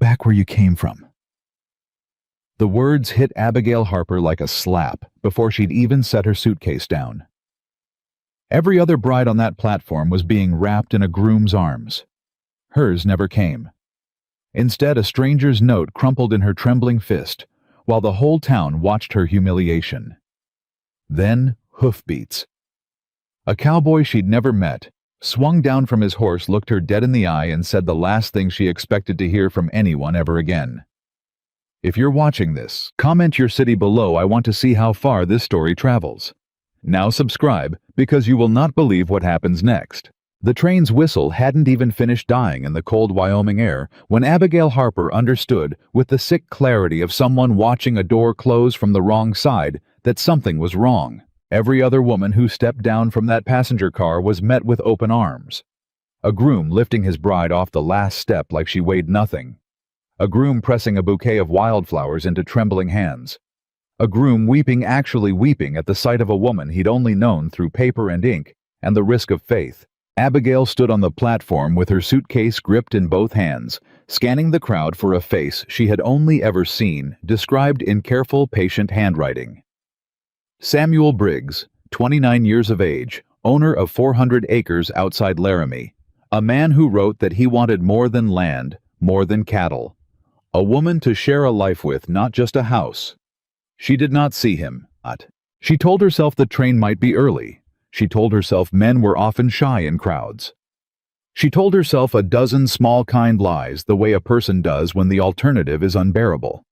back where you came from." The words hit Abigail Harper like a slap before she'd even set her suitcase down. Every other bride on that platform was being wrapped in a groom's arms. Hers never came. Instead, a stranger's note crumpled in her trembling fist, while the whole town watched her humiliation. Then, hoofbeats. A cowboy she'd never met swung down from his horse, looked her dead in the eye, and said the last thing she expected to hear from anyone ever again. If you're watching this, comment your city below. I want to see how far this story travels. Now subscribe, because you will not believe what happens next. The train's whistle hadn't even finished dying in the cold Wyoming air when Abigail Harper understood, with the sick clarity of someone watching a door close from the wrong side, that something was wrong. Every other woman who stepped down from that passenger car was met with open arms. A groom lifting his bride off the last step like she weighed nothing. A groom pressing a bouquet of wildflowers into trembling hands. A groom weeping, actually weeping, at the sight of a woman he'd only known through paper and ink and the risk of faith. Abigail stood on the platform with her suitcase gripped in both hands, scanning the crowd for a face she had only ever seen, described in careful, patient handwriting. Samuel Briggs, 29 years of age, owner of 400 acres outside Laramie, a man who wrote that he wanted more than land, more than cattle. A woman to share a life with, not just a house. She did not see him. She told herself the train might be early. She told herself men were often shy in crowds. She told herself a dozen small kind lies, the way a person does when the alternative is unbearable.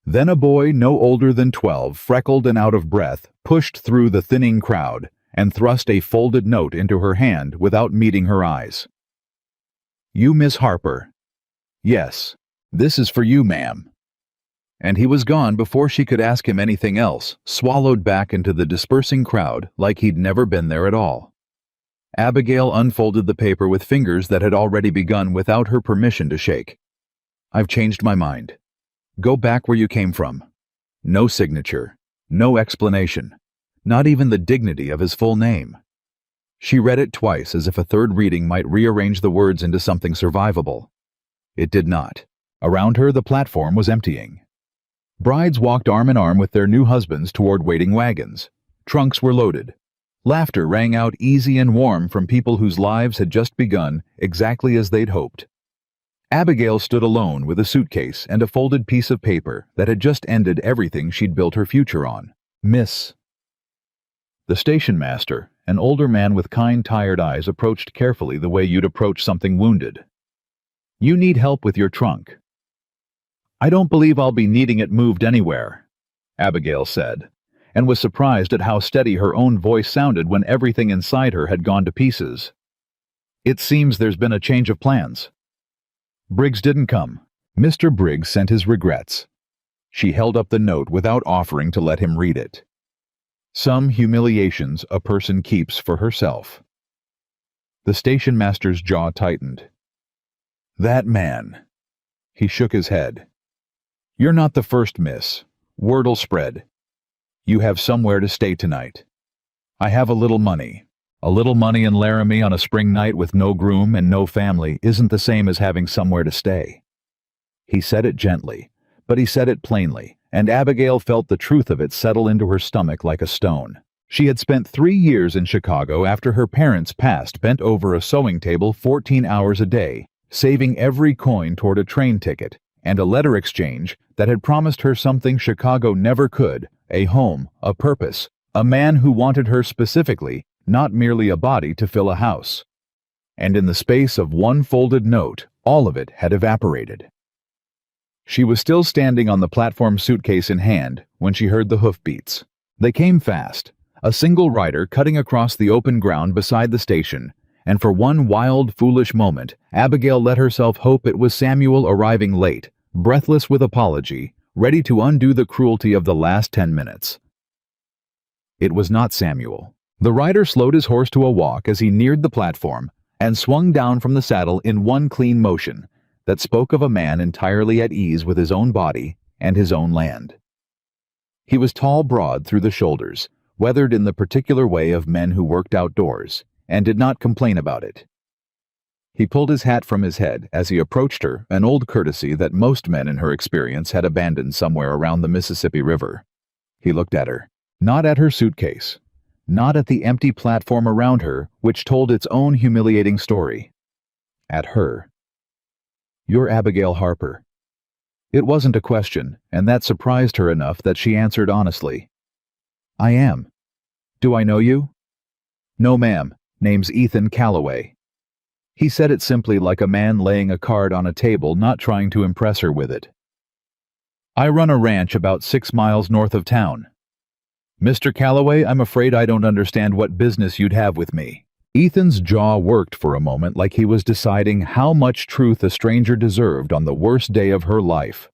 Then a boy no older than 12, freckled and out of breath, pushed through the thinning crowd and thrust a folded note into her hand without meeting her eyes. "You, Miss Harper." "Yes, this is for you, ma'am." And he was gone before she could ask him anything else, swallowed back into the dispersing crowd like he'd never been there at all. Abigail unfolded the paper with fingers that had already begun without her permission to shake. "I've changed my mind. Go back where you came from." No signature, no explanation, not even the dignity of his full name. She read it twice as if a third reading might rearrange the words into something survivable. It did not. Around her, the platform was emptying. Brides walked arm in arm with their new husbands toward waiting wagons. Trunks were loaded. Laughter rang out easy and warm from people whose lives had just begun exactly as they'd hoped. Abigail stood alone with a suitcase and a folded piece of paper that had just ended everything she'd built her future on. "Miss." The station master, an older man with kind, tired eyes, approached carefully the way you'd approach something wounded. "You need help with your trunk." "I don't believe I'll be needing it moved anywhere," Abigail said, and was surprised at how steady her own voice sounded when everything inside her had gone to pieces. "It seems there's been a change of plans." "Briggs didn't come." Mr. Briggs sent his regrets. She held up the note without offering to let him read it. Some humiliations a person keeps for herself. The station master's jaw tightened. "That man." He shook his head. "You're not the first, miss. Word'll spread. You have somewhere to stay tonight. I have a little money. A little money in Laramie on a spring night with no groom and no family isn't the same as having somewhere to stay." He said it gently, but he said it plainly, and Abigail felt the truth of it settle into her stomach like a stone. She had spent 3 years in Chicago after her parents passed, bent over a sewing table 14 hours a day, saving every coin toward a train ticket and a letter exchange that had promised her something Chicago never could: a home, a purpose, a man who wanted her specifically, not merely a body to fill a house. And in the space of one folded note, all of it had evaporated. She was still standing on the platform, suitcase in hand, when she heard the hoofbeats. They came fast, a single rider cutting across the open ground beside the station, and for one wild, foolish moment, Abigail let herself hope it was Samuel arriving late, breathless with apology, ready to undo the cruelty of the last 10 minutes. It was not Samuel. The rider slowed his horse to a walk as he neared the platform and swung down from the saddle in one clean motion that spoke of a man entirely at ease with his own body and his own land. He was tall, broad through the shoulders, weathered in the particular way of men who worked outdoors, and did not complain about it. He pulled his hat from his head as he approached her, an old courtesy that most men in her experience had abandoned somewhere around the Mississippi River. He looked at her, not at her suitcase, not at the empty platform around her, which told its own humiliating story. At her. "You're Abigail Harper." It wasn't a question, and that surprised her enough that she answered honestly. "I am. Do I know you?" "No, ma'am. Name's Ethan Calloway." He said it simply, like a man laying a card on a table, not trying to impress her with it. "I run a ranch about 6 miles north of town." "Mr. Calloway, I'm afraid I don't understand what business you'd have with me." Ethan's jaw worked for a moment, like he was deciding how much truth a stranger deserved on the worst day of her life.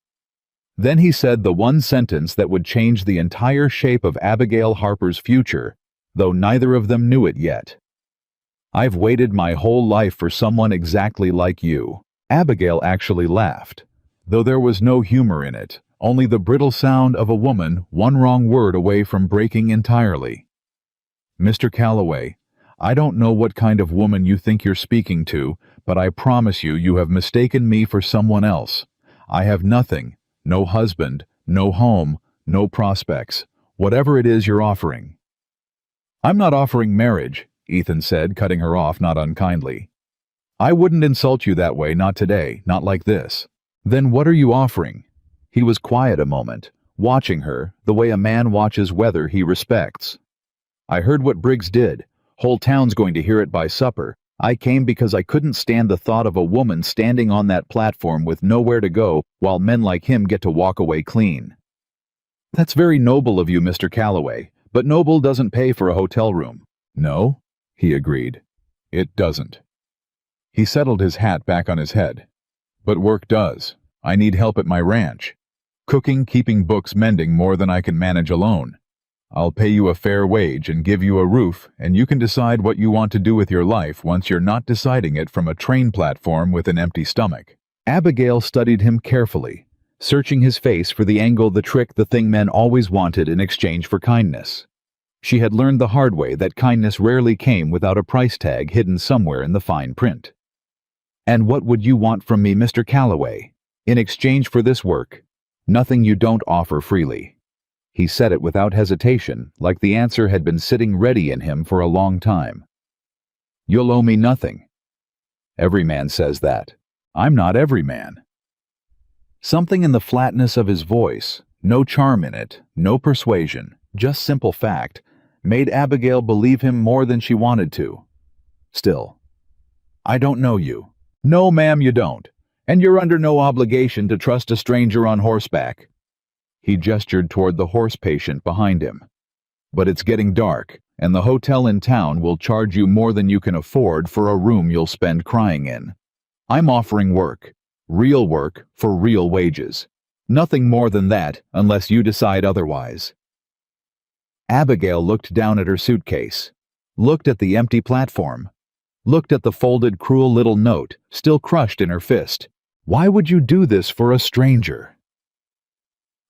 Then he said the one sentence that would change the entire shape of Abigail Harper's future, though neither of them knew it yet. "I've waited my whole life for someone exactly like you." Abigail actually laughed, though there was no humor in it, only the brittle sound of a woman one wrong word away from breaking entirely. "Mr. Calloway, I don't know what kind of woman you think you're speaking to, but I promise you have mistaken me for someone else. I have nothing, no husband, no home, no prospects, whatever it is you're offering." "I'm not offering marriage," Ethan said, cutting her off not unkindly. "I wouldn't insult you that way, not today, not like this." "Then what are you offering?" He was quiet a moment, watching her the way a man watches weather he respects. "I heard what Briggs did. Whole town's going to hear it by supper. I came because I couldn't stand the thought of a woman standing on that platform with nowhere to go while men like him get to walk away clean." "That's very noble of you, Mr. Calloway, but noble doesn't pay for a hotel room." "No?" he agreed. "It doesn't." He settled his hat back on his head. "But work does. I need help at my ranch. Cooking, keeping books, mending more than I can manage alone. I'll pay you a fair wage and give you a roof, and you can decide what you want to do with your life once you're not deciding it from a train platform with an empty stomach." Abigail studied him carefully, searching his face for the angle, the trick, the thing men always wanted in exchange for kindness. She had learned the hard way that kindness rarely came without a price tag hidden somewhere in the fine print. "And what would you want from me, Mr. Calloway, in exchange for this work? Nothing you don't offer freely." He said it without hesitation, like the answer had been sitting ready in him for a long time. "You'll owe me nothing." "Every man says that. I'm not every man." Something in the flatness of his voice, no charm in it, no persuasion, just simple fact, made Abigail believe him more than she wanted to. Still, "I don't know you." "No, ma'am, you don't. And you're under no obligation to trust a stranger on horseback." He gestured toward the horse patient behind him. "But it's getting dark, and the hotel in town will charge you more than you can afford for a room you'll spend crying in. I'm offering work, real work for real wages. Nothing more than that unless you decide otherwise." Abigail looked down at her suitcase, looked at the empty platform, looked at the folded, cruel little note still crushed in her fist. Why would you do this for a stranger?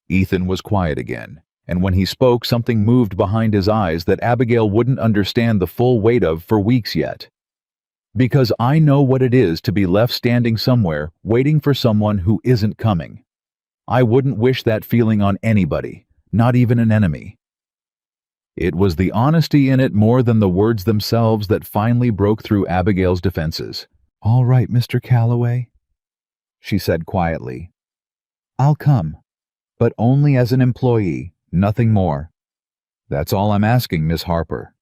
Ethan was quiet again, and when he spoke, something moved behind his eyes that Abigail wouldn't understand the full weight of for weeks yet. "Because I know what it is to be left standing somewhere, waiting for someone who isn't coming. I wouldn't wish that feeling on anybody, not even an enemy." It was the honesty in it more than the words themselves that finally broke through Abigail's defenses. "All right, Mr. Calloway," she said quietly. "I'll come, but only as an employee, nothing more. That's all I'm asking, Miss Harper."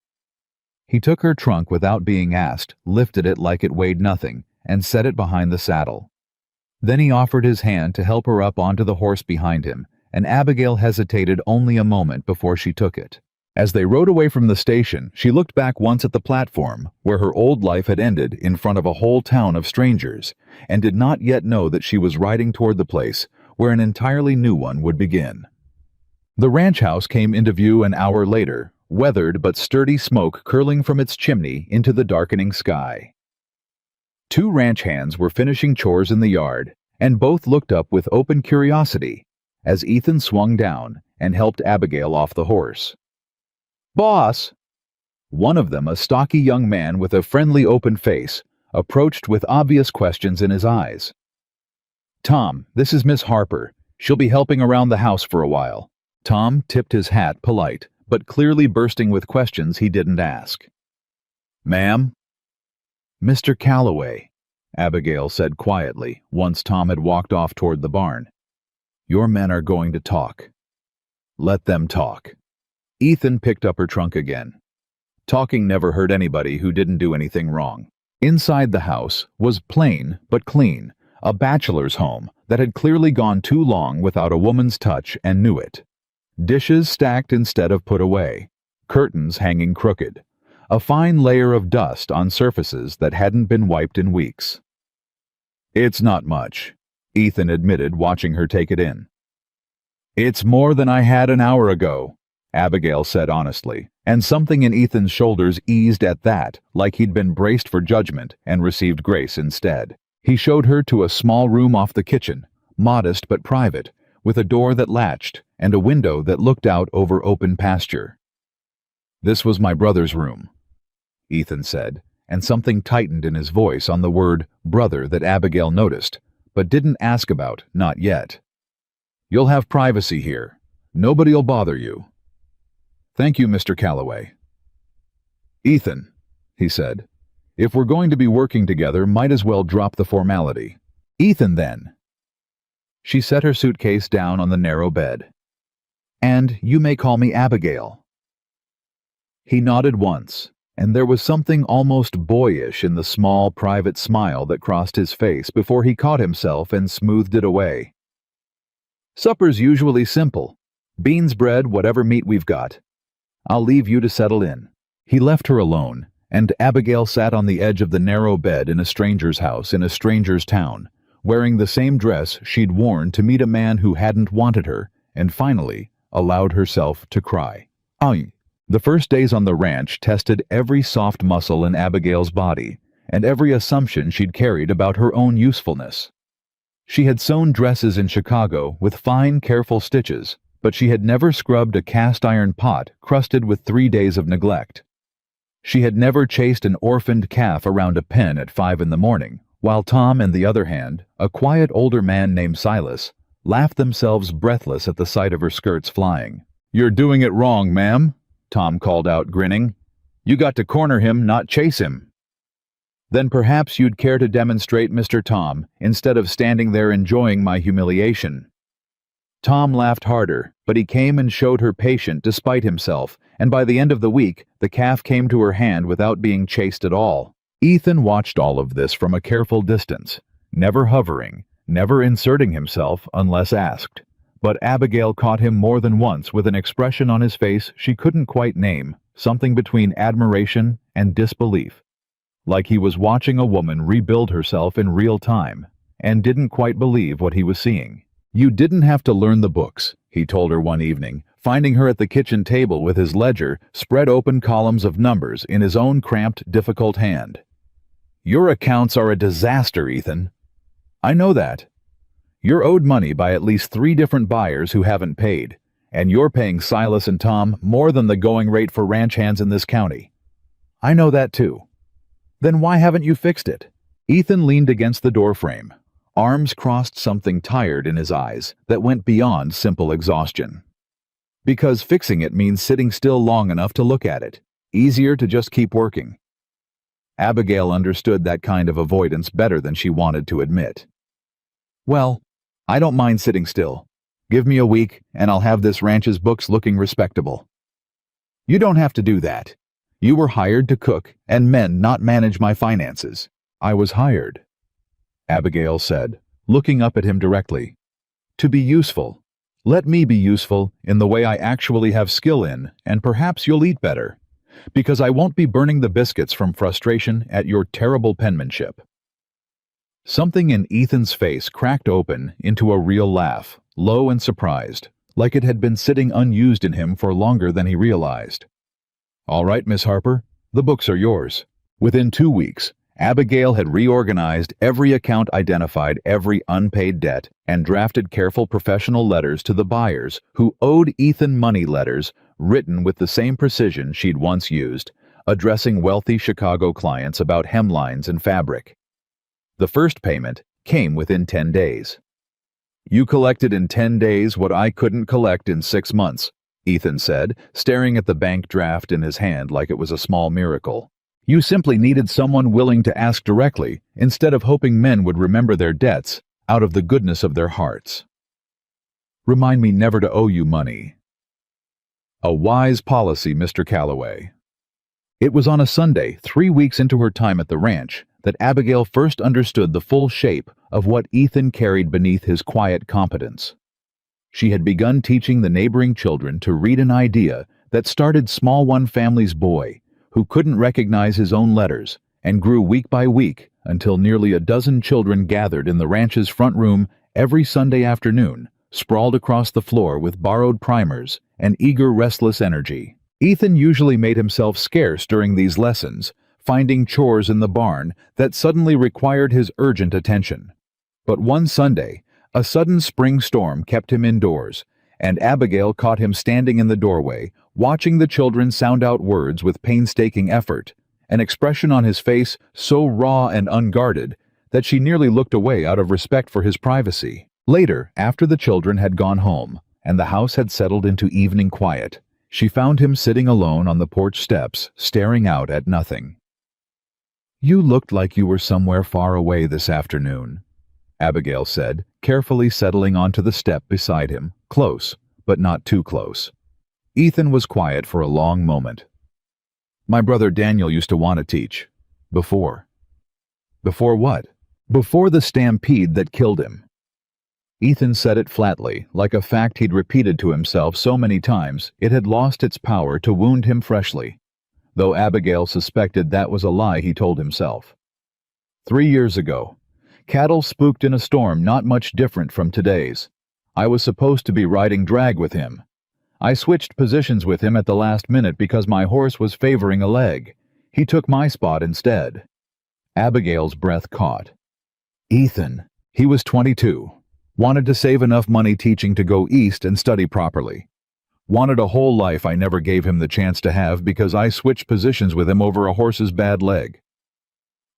He took her trunk without being asked, lifted it like it weighed nothing, and set it behind the saddle. Then he offered his hand to help her up onto the horse behind him, and Abigail hesitated only a moment before she took it. As they rode away from the station, she looked back once at the platform, where her old life had ended in front of a whole town of strangers, and did not yet know that she was riding toward the place where an entirely new one would begin. The ranch house came into view an hour later, weathered but sturdy, smoke curling from its chimney into the darkening sky. Two ranch hands were finishing chores in the yard, and both looked up with open curiosity as Ethan swung down and helped Abigail off the horse. "Boss!" One of them, a stocky young man with a friendly open face, approached with obvious questions in his eyes. "Tom, this is Miss Harper. She'll be helping around the house for a while." Tom tipped his hat, polite, but clearly bursting with questions he didn't ask. "Ma'am?" "Mr. Calloway," Abigail said quietly, once Tom had walked off toward the barn. "Your men are going to talk." "Let them talk." Ethan picked up her trunk again. Talking never hurt anybody who didn't do anything wrong. Inside the house was plain but clean, a bachelor's home that had clearly gone too long without a woman's touch and knew it. Dishes stacked instead of put away, curtains hanging crooked, a fine layer of dust on surfaces that hadn't been wiped in weeks. "It's not much," Ethan admitted, watching her take it in. "It's more than I had an hour ago," Abigail said honestly, and something in Ethan's shoulders eased at that, like he'd been braced for judgment and received grace instead. He showed her to a small room off the kitchen, modest but private, with a door that latched and a window that looked out over open pasture. "This was my brother's room," Ethan said, and something tightened in his voice on the word brother that Abigail noticed, but didn't ask about, not yet. "You'll have privacy here. Nobody'll bother you." "Thank you, Mr. Calloway." "Ethan," he said, "if we're going to be working together, might as well drop the formality." "Ethan, then." She set her suitcase down on the narrow bed. "And you may call me Abigail." He nodded once, and there was something almost boyish in the small, private smile that crossed his face before he caught himself and smoothed it away. "Supper's usually simple. Beans, bread, whatever meat we've got. I'll leave you to settle in." He left her alone, and Abigail sat on the edge of the narrow bed in a stranger's house in a stranger's town, wearing the same dress she'd worn to meet a man who hadn't wanted her, and finally allowed herself to cry. The first days on the ranch tested every soft muscle in Abigail's body, and every assumption she'd carried about her own usefulness. She had sewn dresses in Chicago with fine, careful stitches, but she had never scrubbed a cast-iron pot crusted with 3 days of neglect. She had never chased an orphaned calf around a pen at 5 in the morning, while Tom, on the other hand, a quiet older man named Silas, laughed themselves breathless at the sight of her skirts flying. "You're doing it wrong, ma'am," Tom called out, grinning. "You got to corner him, not chase him." "Then perhaps you'd care to demonstrate, Mr. Tom, instead of standing there enjoying my humiliation." Tom laughed harder, but he came and showed her patient despite himself, and by the end of the week, the calf came to her hand without being chased at all. Ethan watched all of this from a careful distance, never hovering, never inserting himself unless asked. But Abigail caught him more than once with an expression on his face she couldn't quite name, something between admiration and disbelief. Like he was watching a woman rebuild herself in real time, and didn't quite believe what he was seeing. "You didn't have to learn the books," he told her one evening, finding her at the kitchen table with his ledger, spread open columns of numbers in his own cramped, difficult hand. "Your accounts are a disaster, Ethan." "I know that. You're owed money by at least 3 different buyers who haven't paid, and you're paying Silas and Tom more than the going rate for ranch hands in this county." "I know that too." "Then why haven't you fixed it?" Ethan leaned against the doorframe, arms crossed, something tired in his eyes that went beyond simple exhaustion. "Because fixing it means sitting still long enough to look at it. Easier to just keep working." Abigail understood that kind of avoidance better than she wanted to admit. "Well, I don't mind sitting still. Give me a week, and I'll have this ranch's books looking respectable." "You don't have to do that. You were hired to cook and mend, not manage my finances." "I was hired," Abigail said, looking up at him directly, "to be useful. Let me be useful in the way I actually have skill in, and perhaps you'll eat better, because I won't be burning the biscuits from frustration at your terrible penmanship." Something in Ethan's face cracked open into a real laugh, low and surprised, like it had been sitting unused in him for longer than he realized. "All right, Miss Harper, the books are yours." Within 2 weeks, Abigail had reorganized every account, identified every unpaid debt, and drafted careful professional letters to the buyers who owed Ethan money, letters written with the same precision she'd once used, addressing wealthy Chicago clients about hemlines and fabric. The first payment came within 10 days. "You collected in 10 days what I couldn't collect in 6 months," Ethan said, staring at the bank draft in his hand like it was a small miracle. "You simply needed someone willing to ask directly, instead of hoping men would remember their debts out of the goodness of their hearts. Remind me never to owe you money." A wise policy, Mr. Calloway. It was on a Sunday, 3 weeks into her time at the ranch, that Abigail first understood the full shape of what Ethan carried beneath his quiet competence. She had begun teaching the neighboring children to read an idea that started small one family's boy, who couldn't recognize his own letters, and grew week by week until nearly a dozen children gathered in the ranch's front room every Sunday afternoon, sprawled across the floor with borrowed primers and eager, restless energy. Ethan usually made himself scarce during these lessons, finding chores in the barn that suddenly required his urgent attention. But one Sunday, a sudden spring storm kept him indoors, and Abigail caught him standing in the doorway, watching the children sound out words with painstaking effort, an expression on his face so raw and unguarded that she nearly looked away out of respect for his privacy. Later, after the children had gone home, and the house had settled into evening quiet, she found him sitting alone on the porch steps, staring out at nothing. "You looked like you were somewhere far away this afternoon," Abigail said, carefully settling onto the step beside him, close, but not too close. Ethan was quiet for a long moment. "My brother Daniel used to want to teach. Before." "Before what?" "Before the stampede that killed him." Ethan said it flatly, like a fact he'd repeated to himself so many times it had lost its power to wound him freshly, though Abigail suspected that was a lie he told himself. 3 years ago. Cattle spooked in a storm not much different from today's. I was supposed to be riding drag with him. I switched positions with him at the last minute because my horse was favoring a leg. He took my spot instead. Abigail's breath caught. Ethan, he was 22. Wanted to save enough money teaching to go east and study properly. Wanted a whole life I never gave him the chance to have because I switched positions with him over a horse's bad leg.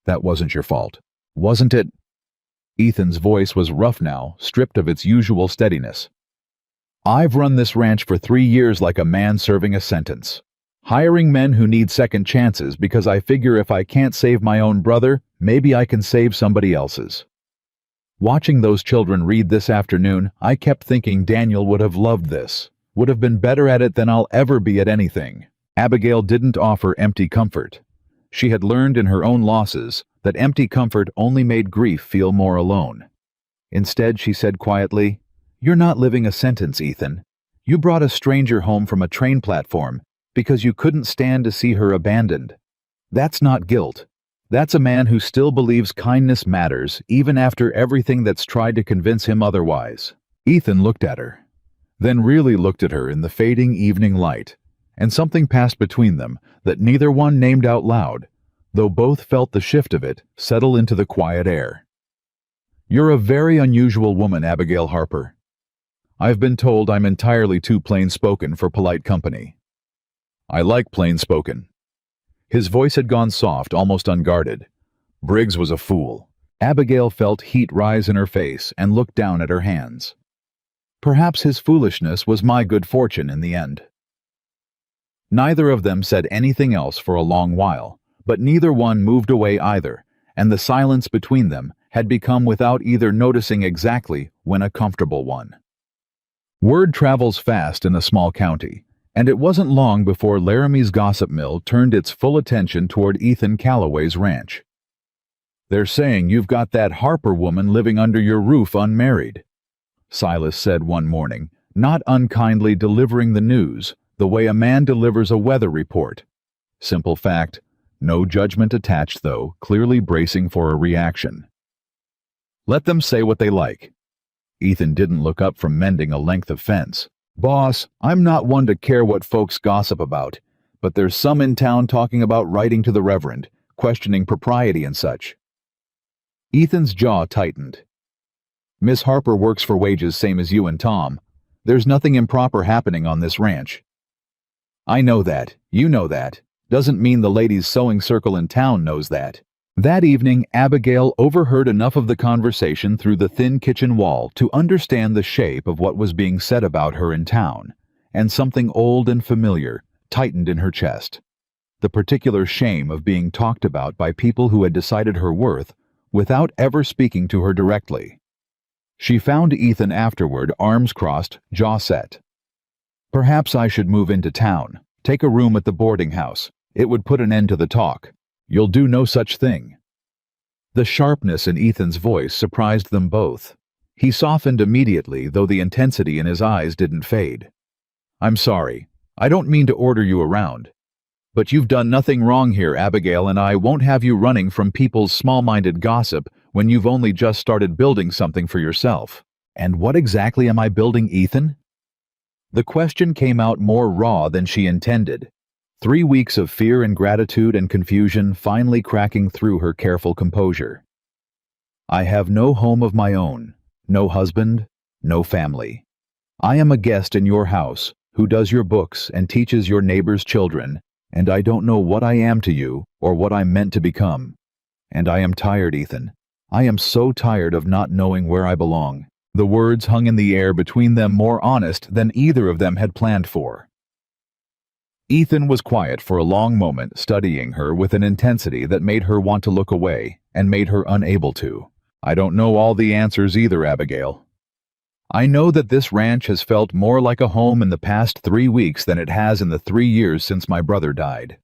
That wasn't your fault, wasn't it? Ethan's voice was rough now, stripped of its usual steadiness. I've run this ranch for 3 years like a man serving a sentence, hiring men who need second chances because I figure if I can't save my own brother, maybe I can save somebody else's. Watching those children read this afternoon, I kept thinking Daniel would have loved this, would have been better at it than I'll ever be at anything. Abigail didn't offer empty comfort. She had learned in her own losses that empty comfort only made grief feel more alone. Instead, she said quietly, "You're not living a sentence, Ethan. You brought a stranger home from a train platform because you couldn't stand to see her abandoned. That's not guilt. That's a man who still believes kindness matters even after everything that's tried to convince him otherwise." Ethan looked at her, then really looked at her in the fading evening light, and something passed between them that neither one named out loud, though both felt the shift of it settle into the quiet air. "You're a very unusual woman, Abigail Harper. I've been told I'm entirely too plain-spoken for polite company." "I like plain-spoken." His voice had gone soft, almost unguarded. Briggs was a fool. Abigail felt heat rise in her face and looked down at her hands. Perhaps his foolishness was my good fortune in the end. Neither of them said anything else for a long while, but neither one moved away either, and the silence between them had become without either noticing exactly when a comfortable one. Word travels fast in a small county, and it wasn't long before Laramie's gossip mill turned its full attention toward Ethan Calloway's ranch. "They're saying you've got that Harper woman living under your roof unmarried," Silas said one morning, not unkindly delivering the news the way a man delivers a weather report. Simple fact, no judgment attached though, clearly bracing for a reaction. "Let them say what they like." Ethan didn't look up from mending a length of fence. "Boss, I'm not one to care what folks gossip about, but there's some in town talking about writing to the Reverend, questioning propriety and such." Ethan's jaw tightened. "Miss Harper works for wages same as you and Tom. There's nothing improper happening on this ranch." "I know that. You know that. Doesn't mean the ladies' sewing circle in town knows that. That evening, Abigail overheard enough of the conversation through the thin kitchen wall to understand the shape of what was being said about her in town, and something old and familiar tightened in her chest. The particular shame of being talked about by people who had decided her worth without ever speaking to her directly. She found Ethan afterward, arms crossed, jaw set. "Perhaps I should move into town, take a room at the boarding house. It would put an end to the talk." "You'll do no such thing." The sharpness in Ethan's voice surprised them both. He softened immediately, though the intensity in his eyes didn't fade. "I'm sorry. I don't mean to order you around. But you've done nothing wrong here, Abigail, and I won't have you running from people's small-minded gossip when you've only just started building something for yourself." "And what exactly am I building, Ethan?" The question came out more raw than she intended. 3 weeks of fear and gratitude and confusion finally cracking through her careful composure. "I have no home of my own, no husband, no family. I am a guest in your house who does your books and teaches your neighbors' children, and I don't know what I am to you or what I'm meant to become. And I am tired, Ethan. I am so tired of not knowing where I belong." The words hung in the air between them, more honest than either of them had planned for. Ethan was quiet for a long moment, studying her with an intensity that made her want to look away and made her unable to. "I don't know all the answers either, Abigail. I know that this ranch has felt more like a home in the past 3 weeks than it has in the 3 years since my brother died.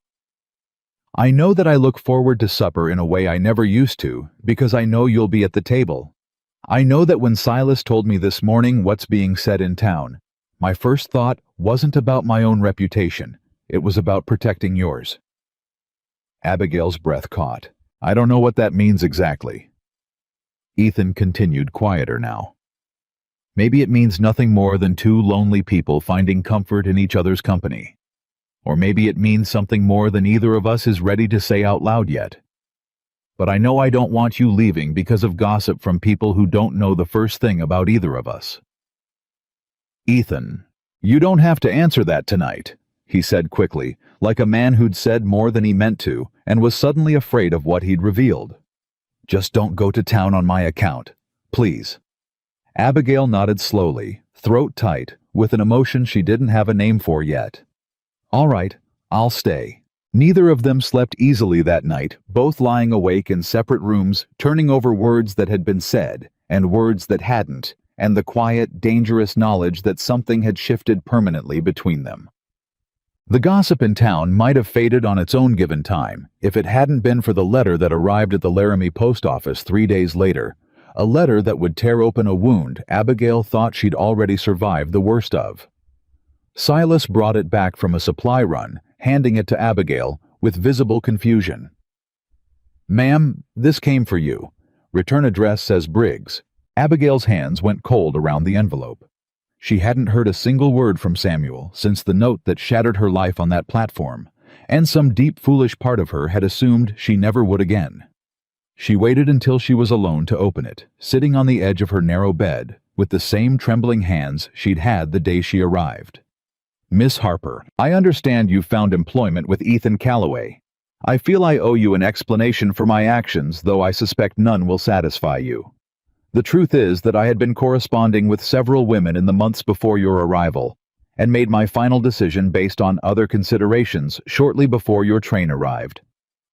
I know that I look forward to supper in a way I never used to because I know you'll be at the table. I know that when Silas told me this morning what's being said in town, my first thought wasn't about my own reputation. It was about protecting yours." Abigail's breath caught. "I don't know what that means exactly." Ethan continued, quieter now. "Maybe it means nothing more than two lonely people finding comfort in each other's company. Or maybe it means something more than either of us is ready to say out loud yet. But I know I don't want you leaving because of gossip from people who don't know the first thing about either of us." "Ethan, you don't have to answer that tonight," he said quickly, like a man who'd said more than he meant to and was suddenly afraid of what he'd revealed. "Just don't go to town on my account, please." Abigail nodded slowly, throat tight, with an emotion she didn't have a name for yet. "All right, I'll stay." Neither of them slept easily that night, both lying awake in separate rooms, turning over words that had been said and words that hadn't, and the quiet, dangerous knowledge that something had shifted permanently between them. The gossip in town might have faded on its own given time if it hadn't been for the letter that arrived at the Laramie post office 3 days later, a letter that would tear open a wound Abigail thought she'd already survived the worst of. Silas brought it back from a supply run, handing it to Abigail with visible confusion. "Ma'am, this came for you. Return address says Briggs." Abigail's hands went cold around the envelope. She hadn't heard a single word from Samuel since the note that shattered her life on that platform, and some deep foolish part of her had assumed she never would again. She waited until she was alone to open it, sitting on the edge of her narrow bed, with the same trembling hands she'd had the day she arrived. "Miss Harper, I understand you've found employment with Ethan Calloway. I feel I owe you an explanation for my actions, though I suspect none will satisfy you. The truth is that I had been corresponding with several women in the months before your arrival, and made my final decision based on other considerations shortly before your train arrived.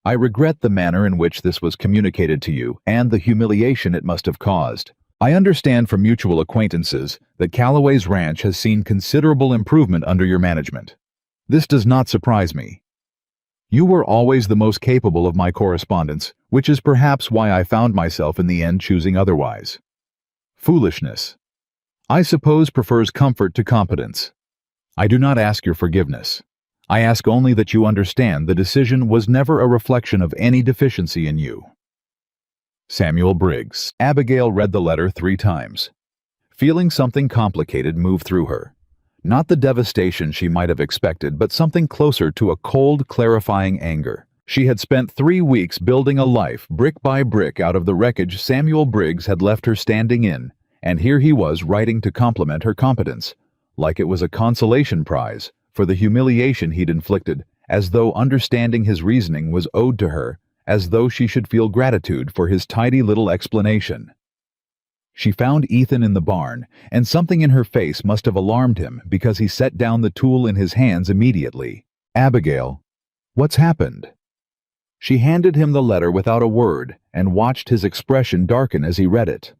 I regret the manner in which this was communicated to you and the humiliation it must have caused. I understand from mutual acquaintances that Calloway's ranch has seen considerable improvement under your management. This does not surprise me. You were always the most capable of my correspondents, which is perhaps why I found myself in the end choosing otherwise. Foolishness, I suppose, prefers comfort to competence. I do not ask your forgiveness. I ask only that you understand the decision was never a reflection of any deficiency in you. Samuel Briggs. Abigail read the letter 3 times. Feeling something complicated move through her. Not the devastation she might have expected, but something closer to a cold, clarifying anger. She had spent 3 weeks building a life, brick by brick, out of the wreckage Samuel Briggs had left her standing in, and here he was writing to compliment her competence, like it was a consolation prize for the humiliation he'd inflicted as though understanding his reasoning was owed to her, as though she should feel gratitude for his tidy little explanation. She found Ethan in the barn, and something in her face must have alarmed him because he set down the tool in his hands immediately. "Abigail, what's happened?" She handed him the letter without a word and watched his expression darken as he read it.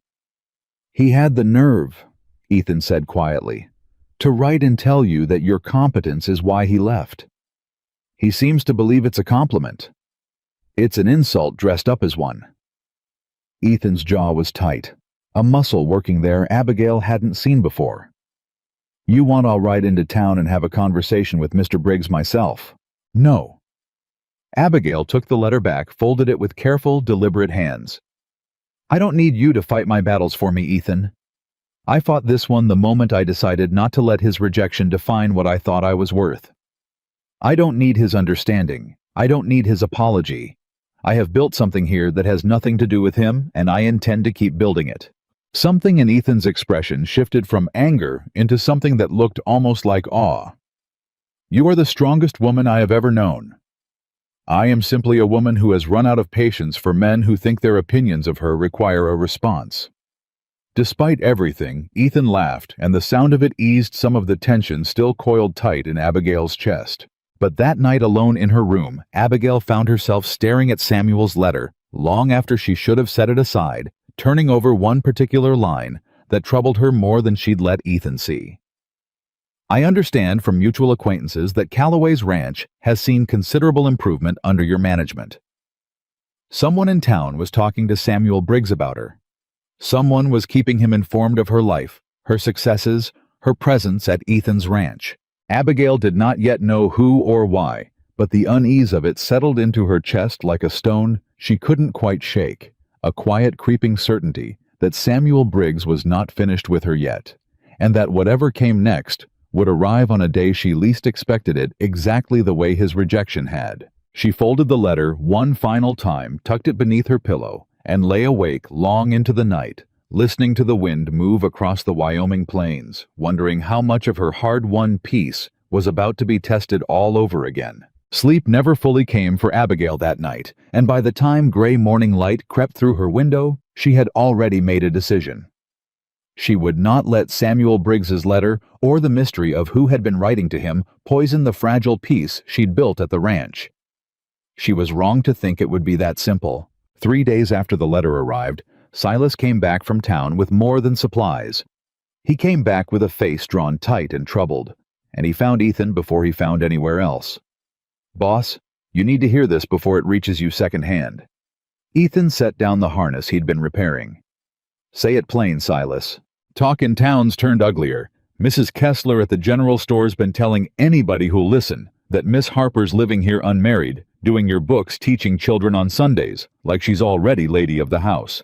"He had the nerve," Ethan said quietly, "to write and tell you that your competence is why he left. He seems to believe it's a compliment. It's an insult dressed up as one." Ethan's jaw was tight, a muscle working there Abigail hadn't seen before. "You want I'll ride into town and have a conversation with Mr. Briggs myself?" "No." Abigail took the letter back, folded it with careful, deliberate hands. "I don't need you to fight my battles for me, Ethan. I fought this one the moment I decided not to let his rejection define what I thought I was worth. I don't need his understanding. I don't need his apology. I have built something here that has nothing to do with him, and I intend to keep building it." Something in Ethan's expression shifted from anger into something that looked almost like awe. "You are the strongest woman I have ever known. I am simply a woman who has run out of patience for men who think their opinions of her require a response." Despite everything, Ethan laughed, and the sound of it eased some of the tension still coiled tight in Abigail's chest. But that night alone in her room, Abigail found herself staring at Samuel's letter, long after she should have set it aside, turning over one particular line that troubled her more than she'd let Ethan see. "I understand from mutual acquaintances that Calloway's ranch has seen considerable improvement under your management. Someone in town was talking to Samuel Briggs about her. Someone was keeping him informed of her life, her successes, her presence at Ethan's ranch. Abigail did not yet know who or why, but the unease of it settled into her chest like a stone she couldn't quite shake, a quiet creeping certainty that Samuel Briggs was not finished with her yet, and that whatever came next would arrive on a day she least expected it, exactly the way his rejection had. She folded the letter one final time, tucked it beneath her pillow, and lay awake long into the night, listening to the wind move across the Wyoming plains, wondering how much of her hard-won peace was about to be tested all over again. Sleep never fully came for Abigail that night, and by the time gray morning light crept through her window, she had already made a decision. She would not let Samuel Briggs's letter or the mystery of who had been writing to him poison the fragile peace she'd built at the ranch. She was wrong to think it would be that simple. 3 days after the letter arrived, Silas came back from town with more than supplies. He came back with a face drawn tight and troubled, and he found Ethan before he found anywhere else. "Boss, you need to hear this before it reaches you secondhand." Ethan set down the harness he'd been repairing. "Say it plain, Silas. Talk in town's turned uglier. Mrs. Kessler at the general store's been telling anybody who'll listen that Miss Harper's living here unmarried, doing your books, teaching children on Sundays, like she's already lady of the house.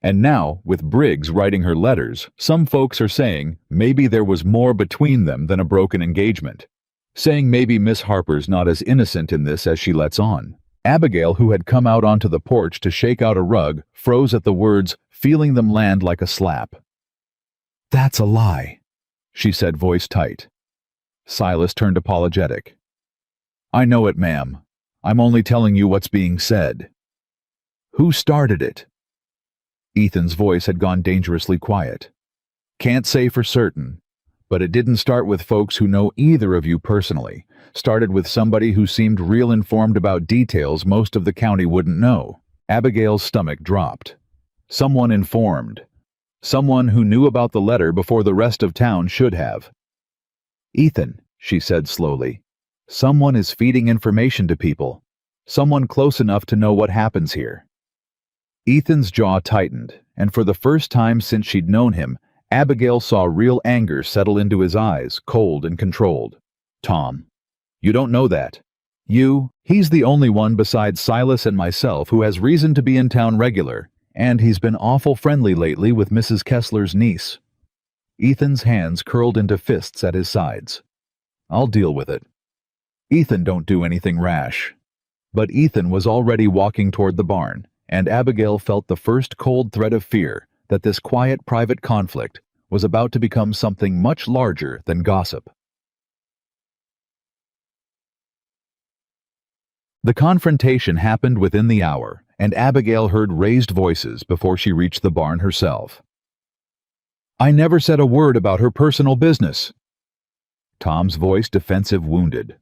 And now, with Briggs writing her letters, some folks are saying maybe there was more between them than a broken engagement. Saying maybe Miss Harper's not as innocent in this as she lets on." Abigail, who had come out onto the porch to shake out a rug, froze at the words, feeling them land like a slap. "That's a lie," she said, voice tight. Silas turned apologetic. "I know it, ma'am. I'm only telling you what's being said." "Who started it?" Ethan's voice had gone dangerously quiet. "Can't say for certain, but it didn't start with folks who know either of you personally. Started with somebody who seemed real informed about details most of the county wouldn't know." Abigail's stomach dropped. Someone informed. Someone who knew about the letter before the rest of town should have. "Ethan," she said slowly, "someone is feeding information to people. Someone close enough to know what happens here." Ethan's jaw tightened, and for the first time since she'd known him, Abigail saw real anger settle into his eyes, cold and controlled. "Tom, you don't know that. He's the only one besides Silas and myself who has reason to be in town regular, and he's been awful friendly lately with Mrs. Kessler's niece." Ethan's hands curled into fists at his sides. "I'll deal with it. Ethan don't do anything rash." But Ethan was already walking toward the barn, and Abigail felt the first cold thread of fear that this quiet private conflict was about to become something much larger than gossip. The confrontation happened within the hour, and Abigail heard raised voices before she reached the barn herself. "I never said a word about her personal business." Tom's voice defensive wounded.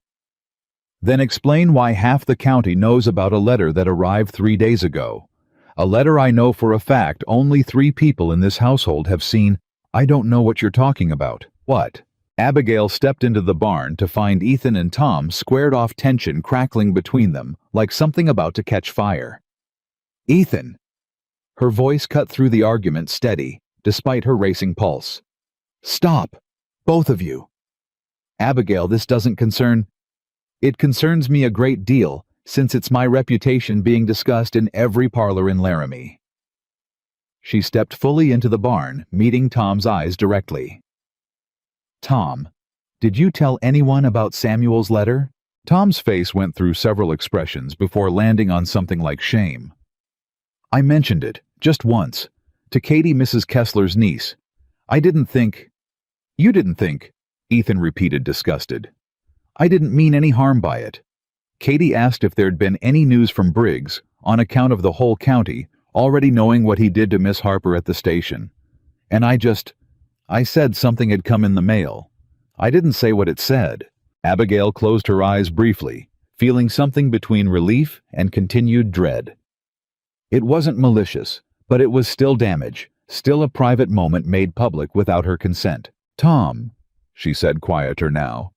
"Then explain why half the county knows about a letter that arrived 3 days ago. A letter I know for a fact only 3 people in this household have seen. I don't know what you're talking about." "What?" Abigail stepped into the barn to find Ethan and Tom squared off, tension crackling between them like something about to catch fire. "Ethan!" Her voice cut through the argument steady, despite her racing pulse. "Stop! Both of you!" "Abigail, this doesn't concern—" "It concerns me a great deal, since it's my reputation being discussed in every parlor in Laramie." She stepped fully into the barn, meeting Tom's eyes directly. "Tom, did you tell anyone about Samuel's letter?" Tom's face went through several expressions before landing on something like shame. "I mentioned it, just once, to Katie, Mrs. Kessler's niece. I didn't think—" "You didn't think," Ethan repeated, disgusted. "I didn't mean any harm by it. Katie asked if there'd been any news from Briggs, on account of the whole county already knowing what he did to Miss Harper at the station. And I said something had come in the mail. I didn't say what it said." Abigail closed her eyes briefly, feeling something between relief and continued dread. It wasn't malicious, but it was still damage, still a private moment made public without her consent. "Tom," she said, quieter now,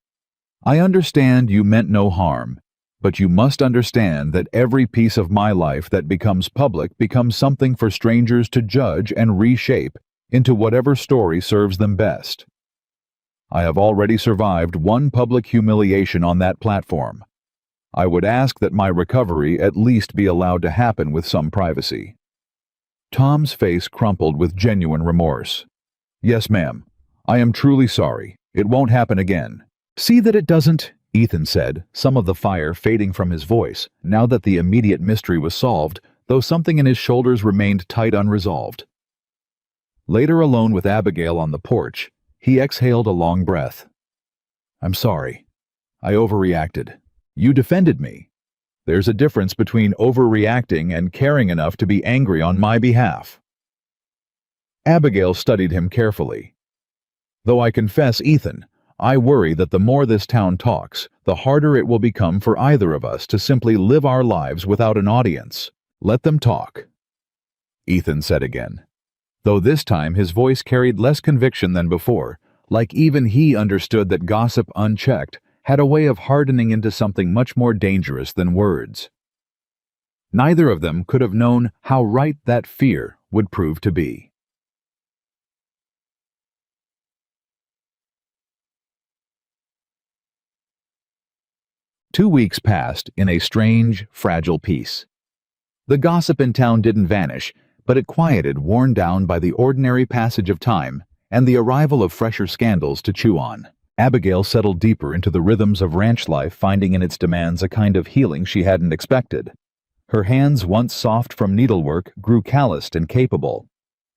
"I understand you meant no harm, but you must understand that every piece of my life that becomes public becomes something for strangers to judge and reshape into whatever story serves them best. I have already survived one public humiliation on that platform. I would ask that my recovery at least be allowed to happen with some privacy." Tom's face crumpled with genuine remorse. "Yes, ma'am. I am truly sorry. It won't happen again." "See that it doesn't," Ethan said, some of the fire fading from his voice, now that the immediate mystery was solved, though something in his shoulders remained tight unresolved. Later, alone with Abigail on the porch, he exhaled a long breath. "I'm sorry. I overreacted. You defended me. There's a difference between overreacting and caring enough to be angry on my behalf." Abigail studied him carefully. "Though I confess, Ethan, I worry that the more this town talks, the harder it will become for either of us to simply live our lives without an audience. Let them talk," Ethan said again, though this time his voice carried less conviction than before, like even he understood that gossip unchecked had a way of hardening into something much more dangerous than words. Neither of them could have known how right that fear would prove to be. 2 weeks passed in a strange, fragile peace. The gossip in town didn't vanish, but it quieted, worn down by the ordinary passage of time and the arrival of fresher scandals to chew on. Abigail settled deeper into the rhythms of ranch life, finding in its demands a kind of healing she hadn't expected. Her hands, once soft from needlework, grew calloused and capable.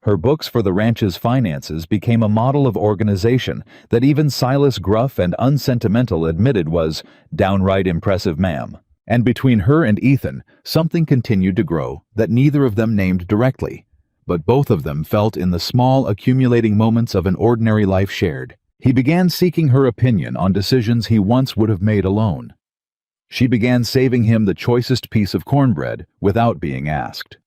Her books for the ranch's finances became a model of organization that even Silas, gruff and unsentimental, admitted was downright impressive, ma'am. And between her and Ethan, something continued to grow that neither of them named directly, but both of them felt in the small, accumulating moments of an ordinary life shared. He began seeking her opinion on decisions he once would have made alone. She began saving him the choicest piece of cornbread without being asked.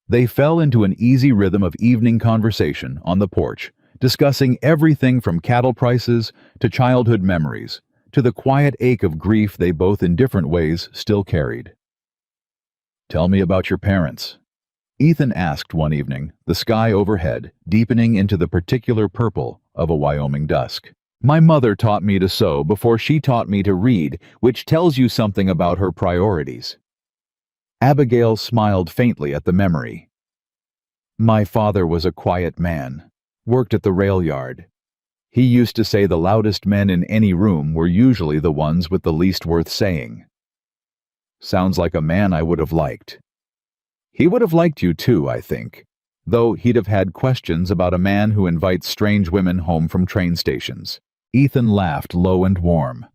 They fell into an easy rhythm of evening conversation on the porch, discussing everything from cattle prices to childhood memories, to the quiet ache of grief they both in different ways still carried. "Tell me about your parents," Ethan asked one evening, the sky overhead deepening into the particular purple of a Wyoming dusk. "My mother taught me to sew before she taught me to read, which tells you something about her priorities." Abigail smiled faintly at the memory. "My father was a quiet man, worked at the rail yard. He used to say the loudest men in any room were usually the ones with the least worth saying." "Sounds like a man I would have liked." "He would have liked you too, I think, though he'd have had questions about a man who invites strange women home from train stations." Ethan laughed low and warm.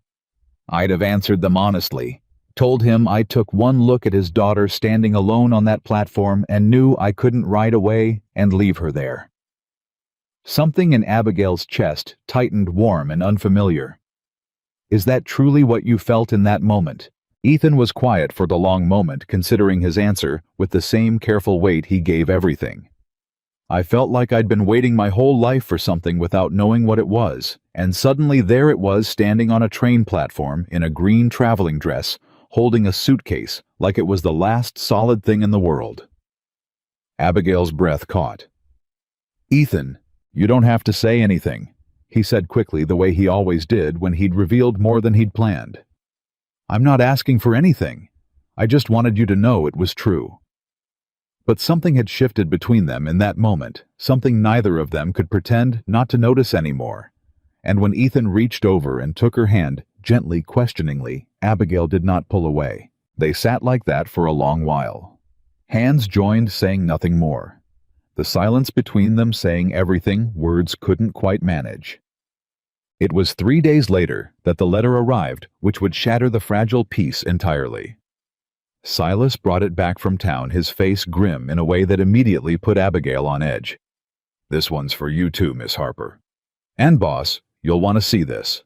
"I'd have answered them honestly, Told him I took one look at his daughter standing alone on that platform and knew I couldn't ride away and leave her there. Something in Abigail's chest tightened warm and unfamiliar. Is that truly what you felt in that moment? Ethan was quiet for the long moment, considering his answer with the same careful weight he gave everything. I felt like I'd been waiting my whole life for something without knowing what it was, and suddenly there it was standing on a train platform in a green traveling dress, holding a suitcase like it was the last solid thing in the world. Abigail's breath caught. "Ethan, you don't have to say anything," he said quickly, the way he always did when he'd revealed more than he'd planned. "I'm not asking for anything. I just wanted you to know it was true." But something had shifted between them in that moment, something neither of them could pretend not to notice anymore. And when Ethan reached over and took her hand, gently, questioningly, Abigail did not pull away. They sat like that for a long while. Hands joined, saying nothing more. The silence between them saying everything words couldn't quite manage. It was 3 days later that the letter arrived, which would shatter the fragile peace entirely. Silas brought it back from town, his face grim in a way that immediately put Abigail on edge. "This one's for you too, Miss Harper. And boss, you'll want to see this."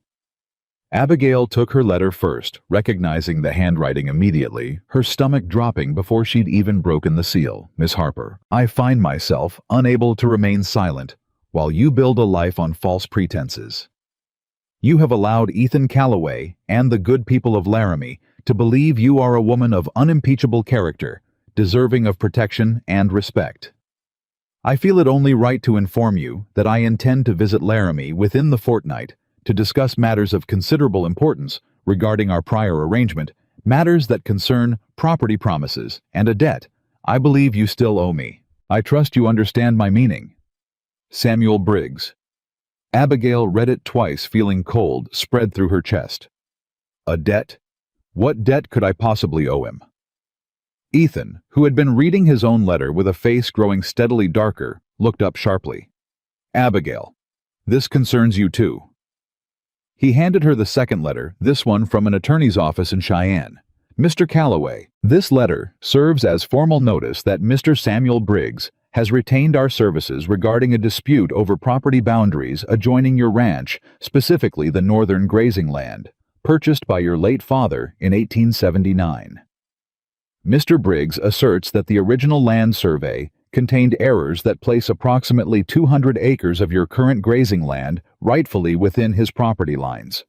Abigail took her letter first, recognizing the handwriting immediately, her stomach dropping before she'd even broken the seal. "Miss Harper, I find myself unable to remain silent while you build a life on false pretenses. You have allowed Ethan Calloway and the good people of Laramie to believe you are a woman of unimpeachable character, deserving of protection and respect. I feel it only right to inform you that I intend to visit Laramie within the fortnight to discuss matters of considerable importance regarding our prior arrangement, matters that concern property promises and a debt I believe you still owe me. I trust you understand my meaning. Samuel Briggs." Abigail read it twice, feeling cold spread through her chest. A debt? What debt could I possibly owe him? Ethan, who had been reading his own letter with a face growing steadily darker, looked up sharply. "Abigail, this concerns you too." He handed her the second letter, this one from an attorney's office in Cheyenne. "Mr. Calloway, this letter serves as formal notice that Mr. Samuel Briggs has retained our services regarding a dispute over property boundaries adjoining your ranch, specifically the northern grazing land, purchased by your late father in 1879. Mr. Briggs asserts that the original land survey contained errors that place approximately 200 acres of your current grazing land rightfully within his property lines.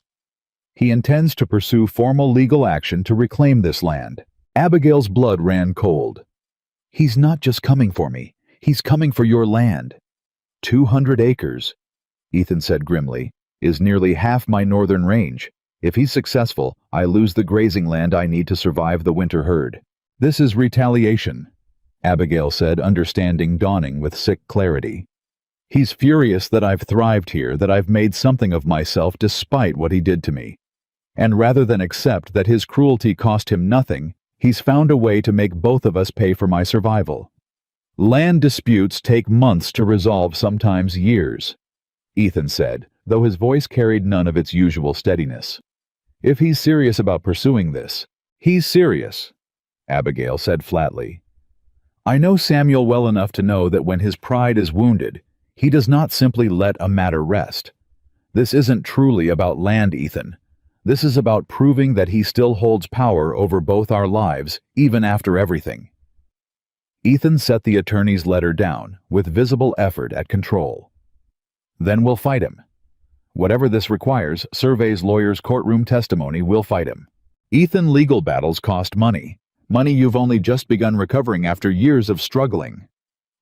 He intends to pursue formal legal action to reclaim this land." Abigail's blood ran cold. "He's not just coming for me. He's coming for your land." 200 acres, Ethan said grimly, is nearly half my northern range. If he's successful, I lose the grazing land I need to survive the winter herd. "This is retaliation," Abigail said, understanding dawning with sick clarity. "He's furious that I've thrived here, that I've made something of myself despite what he did to me. And rather than accept that his cruelty cost him nothing, he's found a way to make both of us pay for my survival. Land disputes take months to resolve, sometimes years," Ethan said, though his voice carried none of its usual steadiness. "If he's serious about pursuing this, he's serious," Abigail said flatly. "I know Samuel well enough to know that when his pride is wounded, he does not simply let a matter rest. This isn't truly about land, Ethan. This is about proving that he still holds power over both our lives, even after everything." Ethan set the attorney's letter down, with visible effort at control. "Then we'll fight him. Whatever this requires, surveys, lawyers, courtroom testimony, we'll fight him. Ethan, legal battles cost money. Money you've only just begun recovering after years of struggling.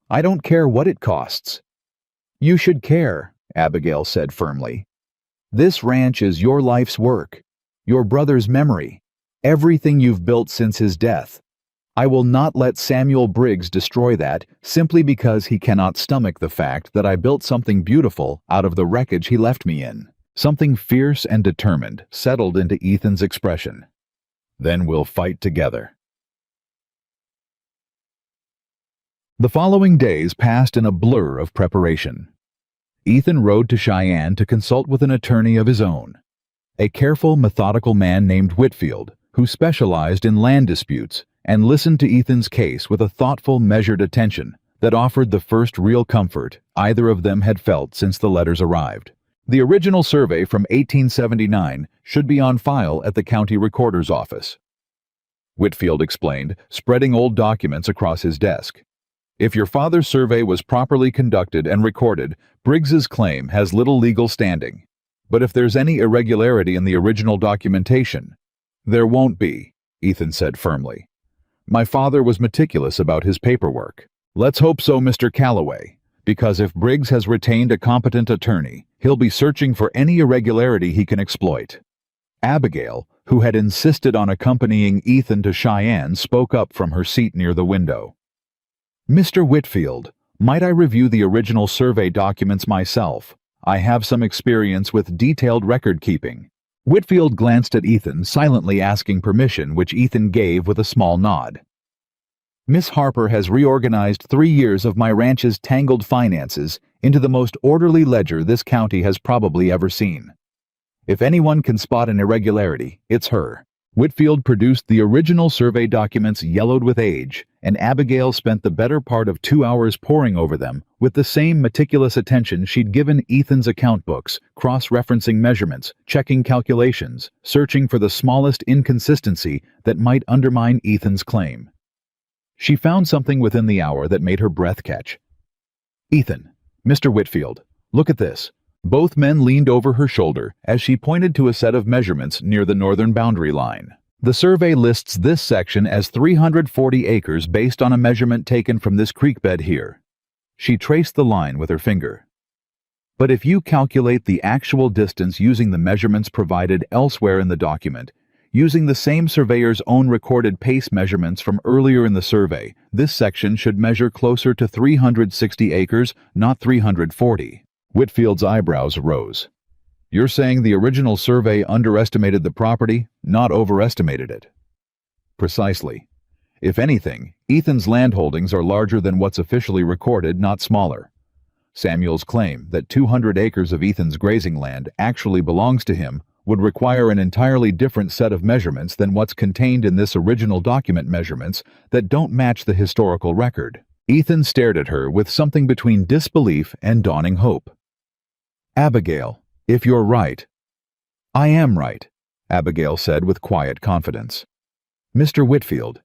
I don't care what it costs." "You should care," Abigail said firmly. "This ranch is your life's work, your brother's memory, everything you've built since his death. I will not let Samuel Briggs destroy that simply because he cannot stomach the fact that I built something beautiful out of the wreckage he left me in." Something fierce and determined settled into Ethan's expression. "Then we'll fight together." The following days passed in a blur of preparation. Ethan rode to Cheyenne to consult with an attorney of his own, a careful, methodical man named Whitfield, who specialized in land disputes and listened to Ethan's case with a thoughtful, measured attention that offered the first real comfort either of them had felt since the letters arrived. The original survey from 1879 should be on file at the county recorder's office, Whitfield explained, spreading old documents across his desk. If your father's survey was properly conducted and recorded, Briggs's claim has little legal standing. But if there's any irregularity in the original documentation, there won't be, Ethan said firmly. My father was meticulous about his paperwork. Let's hope so, Mr. Calloway, because if Briggs has retained a competent attorney, he'll be searching for any irregularity he can exploit. Abigail, who had insisted on accompanying Ethan to Cheyenne, spoke up from her seat near the window. Mr. Whitfield, might I review the original survey documents myself? I have some experience with detailed record keeping. Whitfield glanced at Ethan, silently asking permission, which Ethan gave with a small nod. Miss Harper has reorganized 3 years of my ranch's tangled finances into the most orderly ledger this county has probably ever seen. If anyone can spot an irregularity, it's her. Whitfield produced the original survey documents yellowed with age, and Abigail spent the better part of 2 hours poring over them with the same meticulous attention she'd given Ethan's account books, cross-referencing measurements, checking calculations, searching for the smallest inconsistency that might undermine Ethan's claim. She found something within the hour that made her breath catch. Ethan, Mr. Whitfield, look at this. Both men leaned over her shoulder as she pointed to a set of measurements near the northern boundary line. The survey lists this section as 340 acres based on a measurement taken from this creek bed here. She traced the line with her finger. But if you calculate the actual distance using the measurements provided elsewhere in the document, using the same surveyor's own recorded pace measurements from earlier in the survey, this section should measure closer to 360 acres, not 340. Whitfield's eyebrows rose. You're saying the original survey underestimated the property, not overestimated it? Precisely. If anything, Ethan's land holdings are larger than what's officially recorded, not smaller. Samuel's claim that 200 acres of Ethan's grazing land actually belongs to him would require an entirely different set of measurements than what's contained in this original document, measurements that don't match the historical record. Ethan stared at her with something between disbelief and dawning hope. Abigail, if you're right. I am right, Abigail said with quiet confidence. Mr. Whitfield,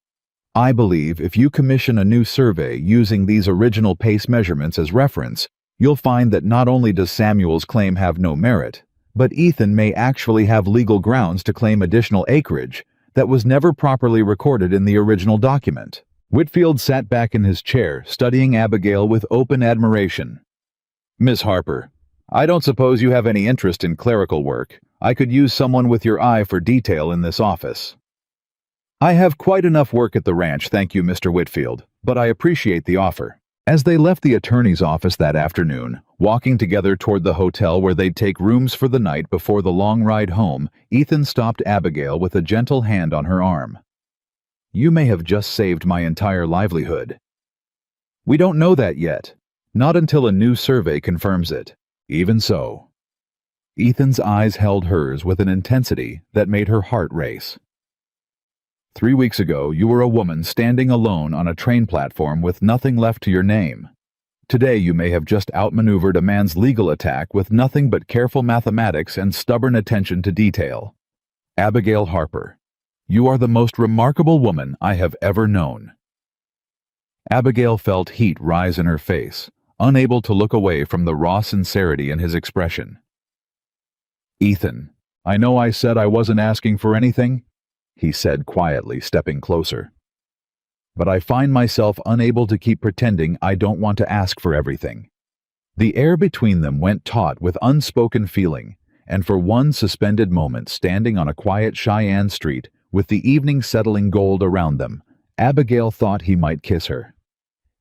I believe if you commission a new survey using these original pace measurements as reference, you'll find that not only does Samuel's claim have no merit, but Ethan may actually have legal grounds to claim additional acreage that was never properly recorded in the original document. Whitfield sat back in his chair, studying Abigail with open admiration. Miss Harper, I don't suppose you have any interest in clerical work. I could use someone with your eye for detail in this office. I have quite enough work at the ranch, thank you, Mr. Whitfield, but I appreciate the offer. As they left the attorney's office that afternoon, walking together toward the hotel where they'd take rooms for the night before the long ride home, Ethan stopped Abigail with a gentle hand on her arm. You may have just saved my entire livelihood. We don't know that yet, not until a new survey confirms it. Even so. Ethan's eyes held hers with an intensity that made her heart race. 3 weeks ago, you were a woman standing alone on a train platform with nothing left to your name. Today, you may have just outmaneuvered a man's legal attack with nothing but careful mathematics and stubborn attention to detail. Abigail Harper, you are the most remarkable woman I have ever known. Abigail felt heat rise in her face, unable to look away from the raw sincerity in his expression. Ethan, I know I said I wasn't asking for anything, he said quietly, stepping closer. But I find myself unable to keep pretending I don't want to ask for everything. The air between them went taut with unspoken feeling, and for one suspended moment, standing on a quiet Cheyenne street with the evening settling gold around them, Abigail thought he might kiss her.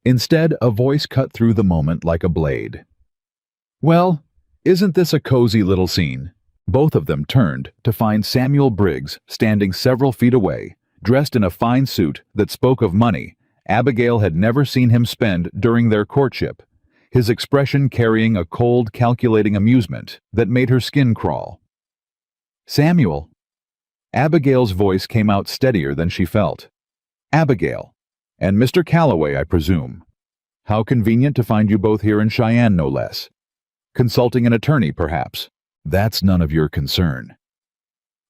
Instead, a voice cut through the moment like a blade. Well, isn't this a cozy little scene? Both of them turned to find Samuel Briggs standing several feet away, dressed in a fine suit that spoke of money Abigail had never seen him spend during their courtship, his expression carrying a cold, calculating amusement that made her skin crawl. Samuel! Abigail's voice came out steadier than she felt. Abigail. And Mr. Calloway, I presume. How convenient to find you both here in Cheyenne, no less. Consulting an attorney, perhaps. That's none of your concern.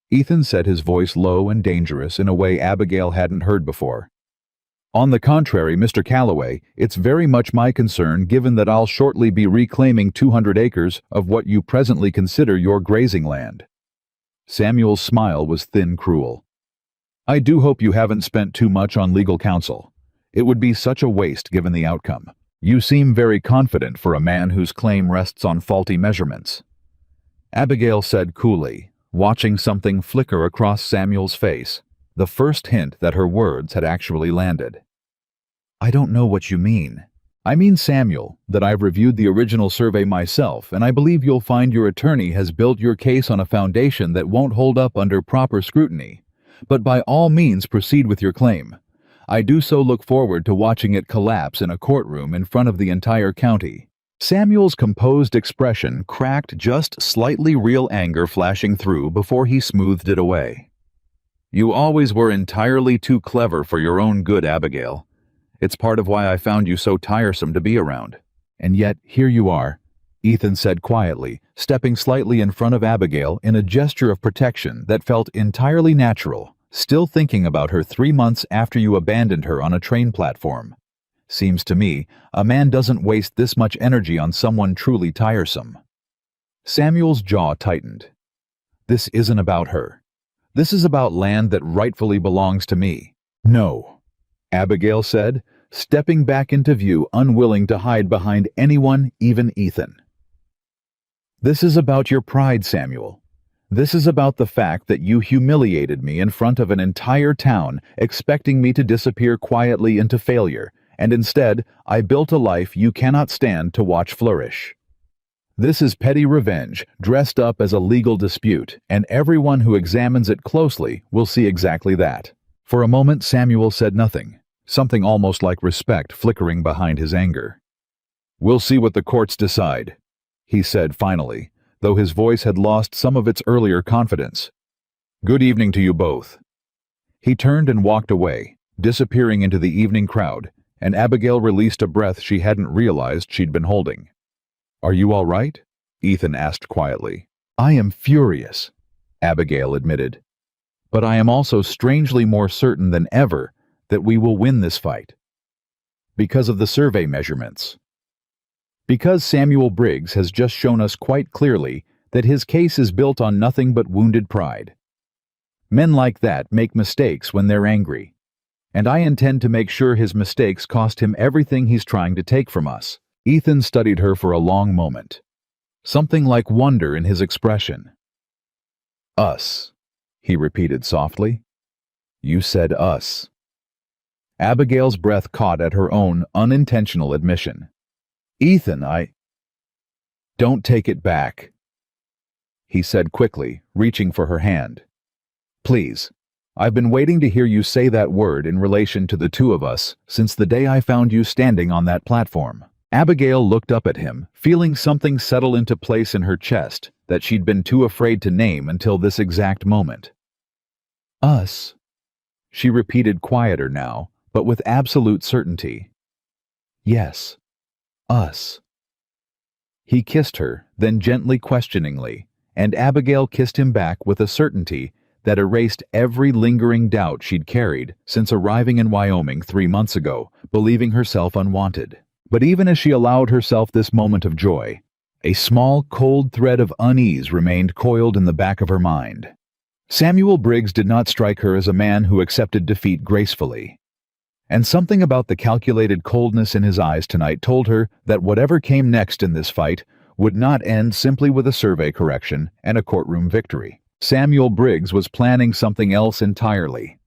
Ethan said, his voice low and dangerous in a way Abigail hadn't heard before. On the contrary, Mr. Calloway, it's very much my concern, given that I'll shortly be reclaiming 200 acres of what you presently consider your grazing land. Samuel's smile was thin, cruel. I do hope you haven't spent too much on legal counsel. It would be such a waste given the outcome. You seem very confident for a man whose claim rests on faulty measurements. Abigail said coolly, watching something flicker across Samuel's face, the first hint that her words had actually landed. I don't know what you mean. I mean, Samuel, that I've reviewed the original survey myself, and I believe you'll find your attorney has built your case on a foundation that won't hold up under proper scrutiny. But by all means proceed with your claim. I do so look forward to watching it collapse in a courtroom in front of the entire county. Samuel's composed expression cracked, just slightly real anger flashing through before he smoothed it away. You always were entirely too clever for your own good, Abigail. It's part of why I found you so tiresome to be around. And yet, here you are, Ethan said quietly, stepping slightly in front of Abigail in a gesture of protection that felt entirely natural, still thinking about her 3 months after you abandoned her on a train platform. Seems to me, a man doesn't waste this much energy on someone truly tiresome. Samuel's jaw tightened. This isn't about her. This is about land that rightfully belongs to me. No, Abigail said, stepping back into view, unwilling to hide behind anyone, even Ethan. This is about your pride, Samuel. This is about the fact that you humiliated me in front of an entire town, expecting me to disappear quietly into failure, and instead, I built a life you cannot stand to watch flourish. This is petty revenge, dressed up as a legal dispute, and everyone who examines it closely will see exactly that. For a moment, Samuel said nothing, something almost like respect flickering behind his anger. We'll see what the courts decide, he said finally, though his voice had lost some of its earlier confidence. Good evening to you both. He turned and walked away, disappearing into the evening crowd, and Abigail released a breath she hadn't realized she'd been holding. Are you all right? Ethan asked quietly. I am furious, Abigail admitted. But I am also strangely more certain than ever that we will win this fight. Because of the survey measurements. Because Samuel Briggs has just shown us quite clearly that his case is built on nothing but wounded pride. Men like that make mistakes when they're angry, and I intend to make sure his mistakes cost him everything he's trying to take from us. Ethan studied her for a long moment, something like wonder in his expression. Us, he repeated softly. You said us. Abigail's breath caught at her own unintentional admission. Ethan, Don't take it back, he said quickly, reaching for her hand. Please, I've been waiting to hear you say that word in relation to the two of us since the day I found you standing on that platform. Abigail looked up at him, feeling something settle into place in her chest that she'd been too afraid to name until this exact moment. Us, she repeated, quieter now, but with absolute certainty. Yes, us. He kissed her, then gently, questioningly, and Abigail kissed him back with a certainty that erased every lingering doubt she'd carried since arriving in Wyoming 3 months ago, believing herself unwanted. But even as she allowed herself this moment of joy, a small, cold thread of unease remained coiled in the back of her mind. Samuel Briggs did not strike her as a man who accepted defeat gracefully. And something about the calculated coldness in his eyes tonight told her that whatever came next in this fight would not end simply with a survey correction and a courtroom victory. Samuel Briggs was planning something else entirely.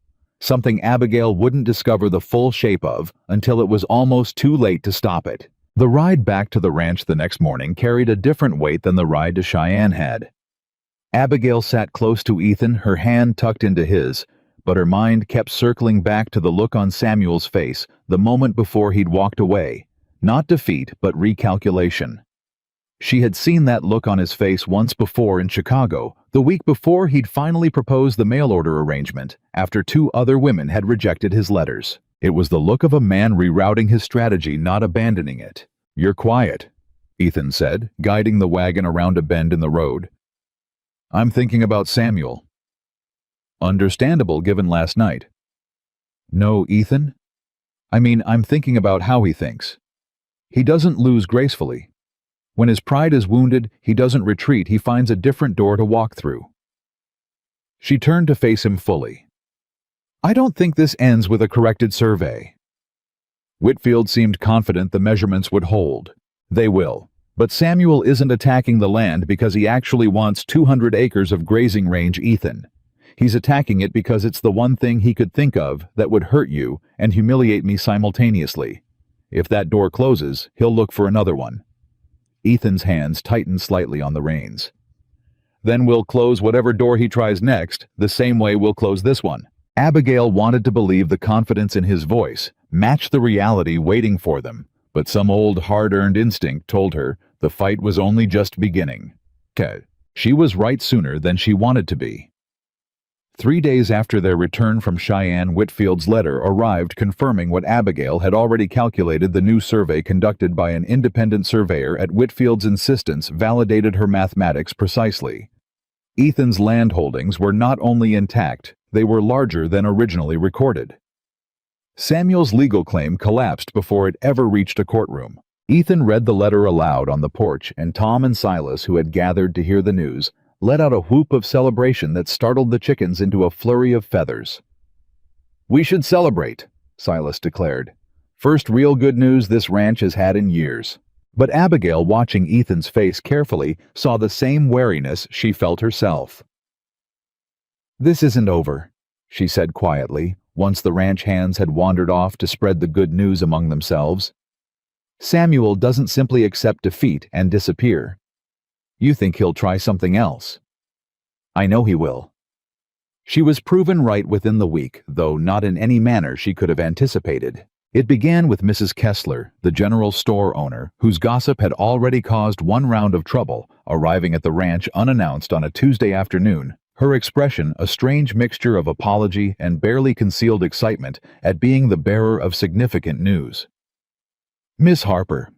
Something Abigail wouldn't discover the full shape of until it was almost too late to stop it. The ride back to the ranch the next morning carried a different weight than the ride to Cheyenne had. Abigail sat close to Ethan, her hand tucked into his, but her mind kept circling back to the look on Samuel's face the moment before he'd walked away. Not defeat, but recalculation. She had seen that look on his face once before in Chicago, the week before he'd finally proposed the mail order arrangement, after 2 other women had rejected his letters. It was the look of a man rerouting his strategy, not abandoning it. "You're quiet," Ethan said, guiding the wagon around a bend in the road. "I'm thinking about Samuel." Understandable given last night. "No, Ethan? I'm thinking about how he thinks. He doesn't lose gracefully. When his pride is wounded, he doesn't retreat, he finds a different door to walk through." She turned to face him fully. "I don't think this ends with a corrected survey." Whitfield seemed confident the measurements would hold. "They will. But Samuel isn't attacking the land because he actually wants 200 acres of grazing range, Ethan. He's attacking it because it's the one thing he could think of that would hurt you and humiliate me simultaneously. If that door closes, he'll look for another one." Ethan's hands tightened slightly on the reins. "Then we'll close whatever door he tries next, the same way we'll close this one." Abigail wanted to believe the confidence in his voice matched the reality waiting for them, but some old hard-earned instinct told her the fight was only just beginning. She was right sooner than she wanted to be. 3 days after their return from Cheyenne, Whitfield's letter arrived confirming what Abigail had already calculated. The new survey conducted by an independent surveyor at Whitfield's insistence validated her mathematics precisely. Ethan's land holdings were not only intact, they were larger than originally recorded. Samuel's legal claim collapsed before it ever reached a courtroom. Ethan read the letter aloud on the porch, and Tom and Silas, who had gathered to hear the news, let out a whoop of celebration that startled the chickens into a flurry of feathers. "We should celebrate," Silas declared. "First real good news this ranch has had in years." But Abigail, watching Ethan's face carefully, saw the same wariness she felt herself. "This isn't over," she said quietly, once the ranch hands had wandered off to spread the good news among themselves. "Samuel doesn't simply accept defeat and disappear. You think he'll try something else. I know he will." She was proven right within the week, though not in any manner she could have anticipated. It began with Mrs. Kessler, the general store owner, whose gossip had already caused one round of trouble, arriving at the ranch unannounced on a Tuesday afternoon, her expression a strange mixture of apology and barely concealed excitement at being the bearer of significant news. "Miss Harper,"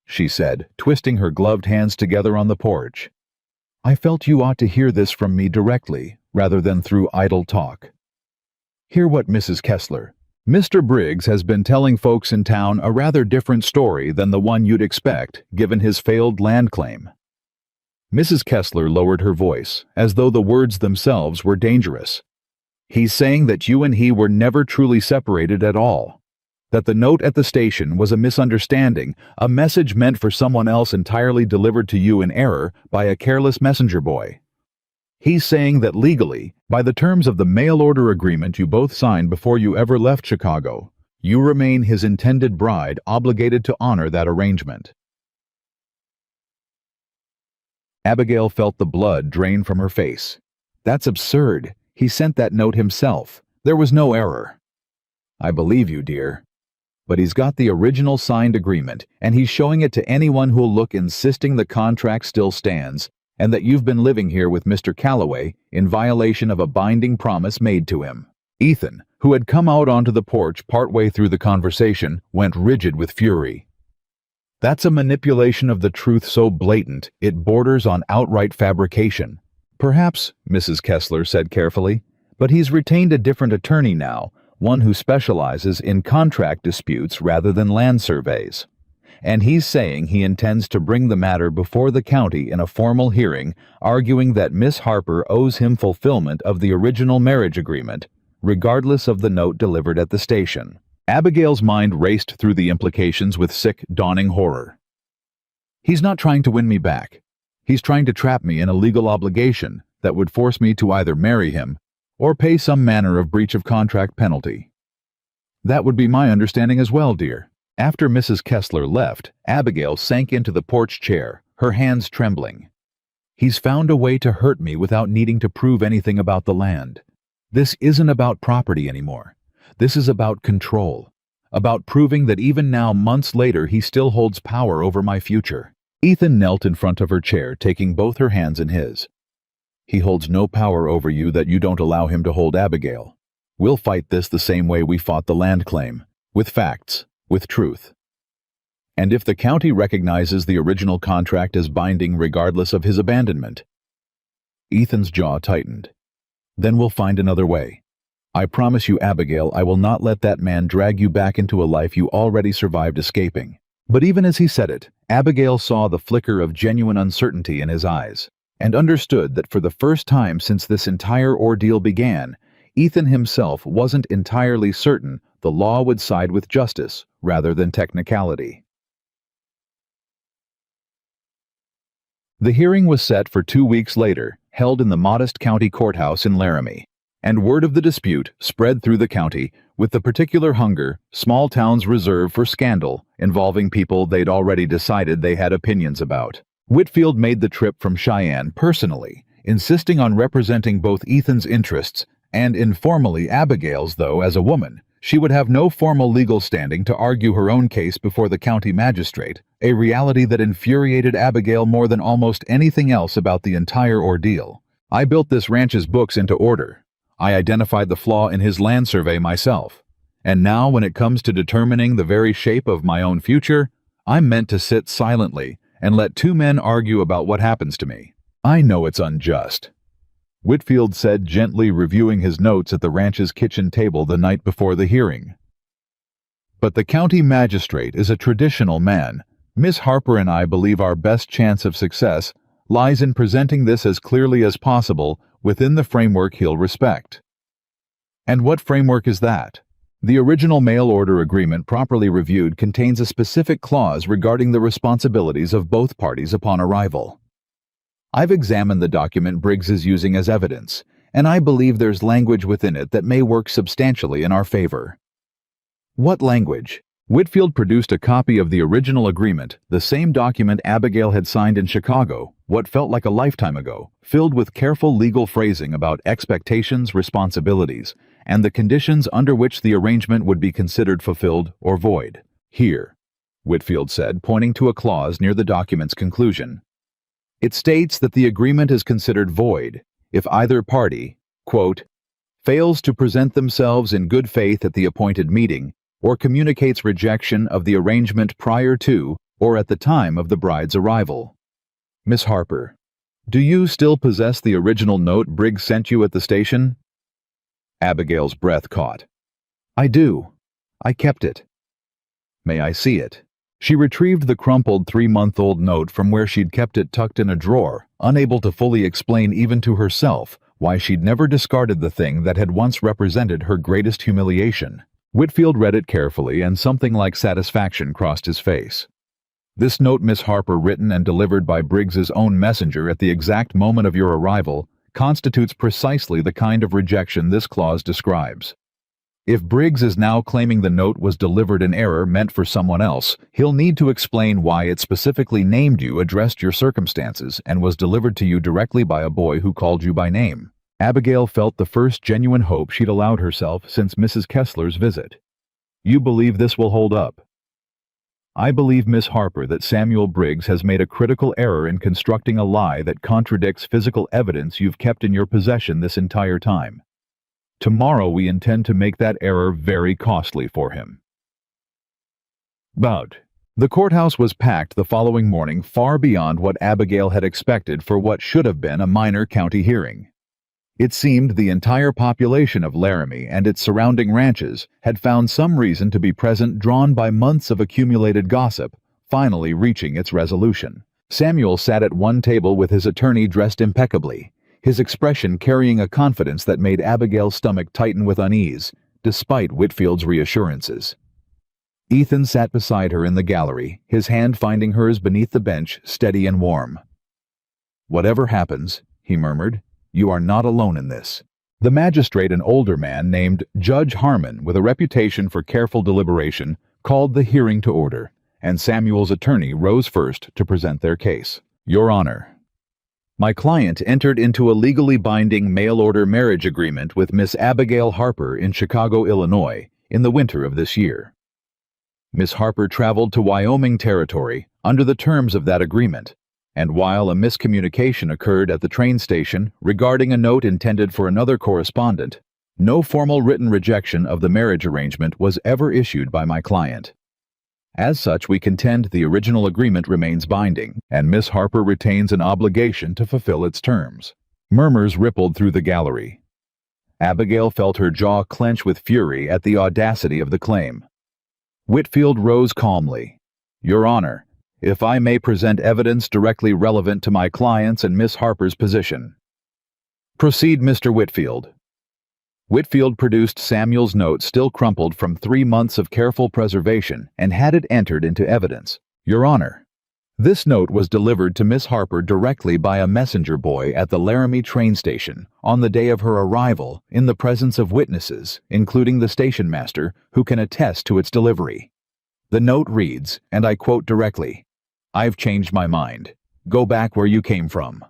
she said, twisting her gloved hands together on the porch, "I felt you ought to hear this from me directly, rather than through idle talk. Hear what Mrs. Kessler. Mr. Briggs has been telling folks in town a rather different story than the one you'd expect, given his failed land claim." Mrs. Kessler lowered her voice, as though the words themselves were dangerous. "He's saying that you and he were never truly separated at all. That the note at the station was a misunderstanding, a message meant for someone else entirely delivered to you in error by a careless messenger boy. He's saying that legally, by the terms of the mail order agreement you both signed before you ever left Chicago, you remain his intended bride, obligated to honor that arrangement." Abigail felt the blood drain from her face. "That's absurd. He sent that note himself. There was no error." "I believe you, dear. But he's got the original signed agreement, and he's showing it to anyone who'll look, insisting the contract still stands, and that you've been living here with Mr. Calloway in violation of a binding promise made to him." Ethan, who had come out onto the porch partway through the conversation, went rigid with fury. "That's a manipulation of the truth so blatant it borders on outright fabrication." "Perhaps," Mrs. Kessler said carefully, "but he's retained a different attorney now, one who specializes in contract disputes rather than land surveys. And he's saying he intends to bring the matter before the county in a formal hearing, arguing that Miss Harper owes him fulfillment of the original marriage agreement, regardless of the note delivered at the station." Abigail's mind raced through the implications with sick, dawning horror. "He's not trying to win me back. He's trying to trap me in a legal obligation that would force me to either marry him or pay some manner of breach of contract penalty." "That would be my understanding as well, dear." After Mrs. Kessler left, Abigail sank into the porch chair, her hands trembling. "He's found a way to hurt me without needing to prove anything about the land. This isn't about property anymore. This is about control, about proving that even now, months later, he still holds power over my future. Ethan knelt in front of her chair, taking both her hands in his. He holds no power over you that you don't allow him to hold Abigail. We'll fight this the same way we fought the land claim, with facts, with truth. And if the county recognizes the original contract as binding regardless of his abandonment. Ethan's jaw tightened. Then we'll find another way. I promise you, Abigail, I will not let that man drag you back into a life you already survived escaping. But even as he said it, Abigail saw the flicker of genuine uncertainty in his eyes, and understood that for the first time since this entire ordeal began, Ethan himself wasn't entirely certain the law would side with justice rather than technicality. The hearing was set for 2 weeks later, held in the modest county courthouse in Laramie, and word of the dispute spread through the county with the particular hunger small towns reserve for scandal involving people they'd already decided they had opinions about. Whitfield made the trip from Cheyenne personally, insisting on representing both Ethan's interests and informally Abigail's, though as a woman, she would have no formal legal standing to argue her own case before the county magistrate, a reality that infuriated Abigail more than almost anything else about the entire ordeal. I built this ranch's books into order. I identified the flaw in his land survey myself. And now when it comes to determining the very shape of my own future, I'm meant to sit silently and let two men argue about what happens to me. I know it's unjust. Whitfield said, gently reviewing his notes at the ranch's kitchen table the night before the hearing. But the county magistrate is a traditional man. Miss Harper and I believe our best chance of success lies in presenting this as clearly as possible within the framework he'll respect. And what framework is that? The original mail order agreement, properly reviewed, contains a specific clause regarding the responsibilities of both parties upon arrival. I've examined the document Briggs is using as evidence, and I believe there's language within it that may work substantially in our favor. What language? Whitfield produced a copy of the original agreement, the same document Abigail had signed in Chicago, what felt like a lifetime ago, filled with careful legal phrasing about expectations, responsibilities, and the conditions under which the arrangement would be considered fulfilled or void. Here, Whitfield said, pointing to a clause near the document's conclusion. It states that the agreement is considered void if either party, quote, fails to present themselves in good faith at the appointed meeting or communicates rejection of the arrangement prior to or at the time of the bride's arrival. Miss Harper, do you still possess the original note Briggs sent you at the station? Abigail's breath caught. I do. I kept it. May I see it? She retrieved the crumpled 3-month-old note from where she'd kept it tucked in a drawer, unable to fully explain even to herself why she'd never discarded the thing that had once represented her greatest humiliation. Whitfield read it carefully, and something like satisfaction crossed his face. This note, Miss Harper, written and delivered by Briggs's own messenger at the exact moment of your arrival, constitutes precisely the kind of rejection this clause describes. If Briggs is now claiming the note was delivered in error, meant for someone else, he'll need to explain why it specifically named you, addressed your circumstances, and was delivered to you directly by a boy who called you by name. Abigail felt the first genuine hope she'd allowed herself since Mrs. Kessler's visit. You believe this will hold up? I believe, Miss Harper, that Samuel Briggs has made a critical error in constructing a lie that contradicts physical evidence you've kept in your possession this entire time. Tomorrow we intend to make that error very costly for him. Bout. The courthouse was packed the following morning, far beyond what Abigail had expected for what should have been a minor county hearing. It seemed the entire population of Laramie and its surrounding ranches had found some reason to be present, drawn by months of accumulated gossip, finally reaching its resolution. Samuel sat at one table with his attorney dressed impeccably, his expression carrying a confidence that made Abigail's stomach tighten with unease, despite Whitfield's reassurances. Ethan sat beside her in the gallery, his hand finding hers beneath the bench, steady and warm. Whatever happens, he murmured, you are not alone in this. The magistrate, an older man named Judge Harmon, with a reputation for careful deliberation, called the hearing to order, and Samuel's attorney rose first to present their case. Your Honor, my client entered into a legally binding mail-order marriage agreement with Miss Abigail Harper in Chicago, Illinois, in the winter of this year. Miss Harper traveled to Wyoming Territory under the terms of that agreement, and while a miscommunication occurred at the train station regarding a note intended for another correspondent, no formal written rejection of the marriage arrangement was ever issued by my client. As such, we contend the original agreement remains binding, and Miss Harper retains an obligation to fulfill its terms. Murmurs rippled through the gallery. Abigail felt her jaw clench with fury at the audacity of the claim. Whitfield rose calmly. "Your Honor, if I may present evidence directly relevant to my client's and Miss Harper's position." "Proceed, Mr. Whitfield." Whitfield produced Samuel's note, still crumpled from 3 months of careful preservation, and had it entered into evidence. "Your Honor, this note was delivered to Miss Harper directly by a messenger boy at the Laramie train station on the day of her arrival, in the presence of witnesses, including the station master, who can attest to its delivery. The note reads, and I quote directly, 'I've changed my mind. Go back where you came from.'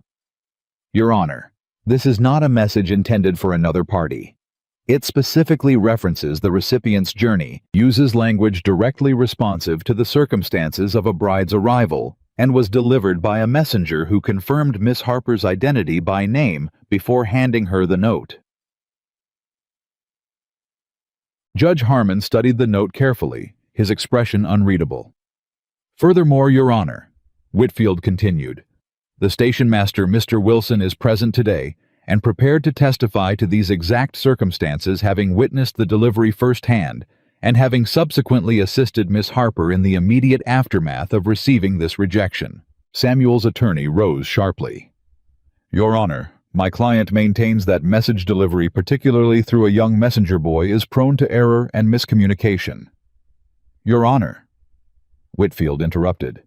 Your Honor, this is not a message intended for another party. It specifically references the recipient's journey, uses language directly responsive to the circumstances of a bride's arrival, and was delivered by a messenger who confirmed Miss Harper's identity by name before handing her the note." Judge Harmon studied the note carefully, his expression unreadable. "Furthermore, Your Honor," Whitfield continued, "the station master, Mr. Wilson, is present today and prepared to testify to these exact circumstances, having witnessed the delivery firsthand and having subsequently assisted Miss Harper in the immediate aftermath of receiving this rejection." Samuel's attorney rose sharply. "Your Honor, my client maintains that message delivery, particularly through a young messenger boy, is prone to error and miscommunication." "Your Honor," Whitfield interrupted,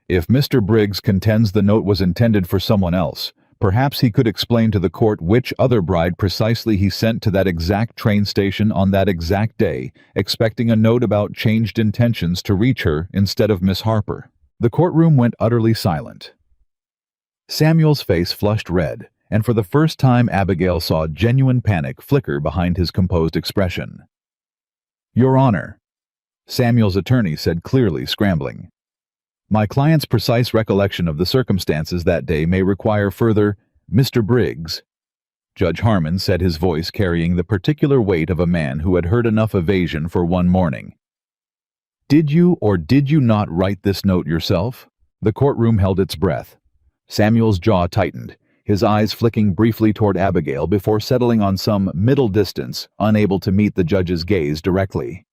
"if Mr. Briggs contends the note was intended for someone else, perhaps he could explain to the court which other bride precisely he sent to that exact train station on that exact day, expecting a note about changed intentions to reach her instead of Miss Harper." The courtroom went utterly silent. Samuel's face flushed red, and for the first time Abigail saw genuine panic flicker behind his composed expression. "Your Honor," Samuel's attorney said clearly, scrambling, "my client's precise recollection of the circumstances that day may require further—" "Mr. Briggs," Judge Harmon said, his voice carrying the particular weight of a man who had heard enough evasion for one morning, "did you or did you not write this note yourself?" The courtroom held its breath. Samuel's jaw tightened, his eyes flicking briefly toward Abigail before settling on some middle distance, unable to meet the judge's gaze directly.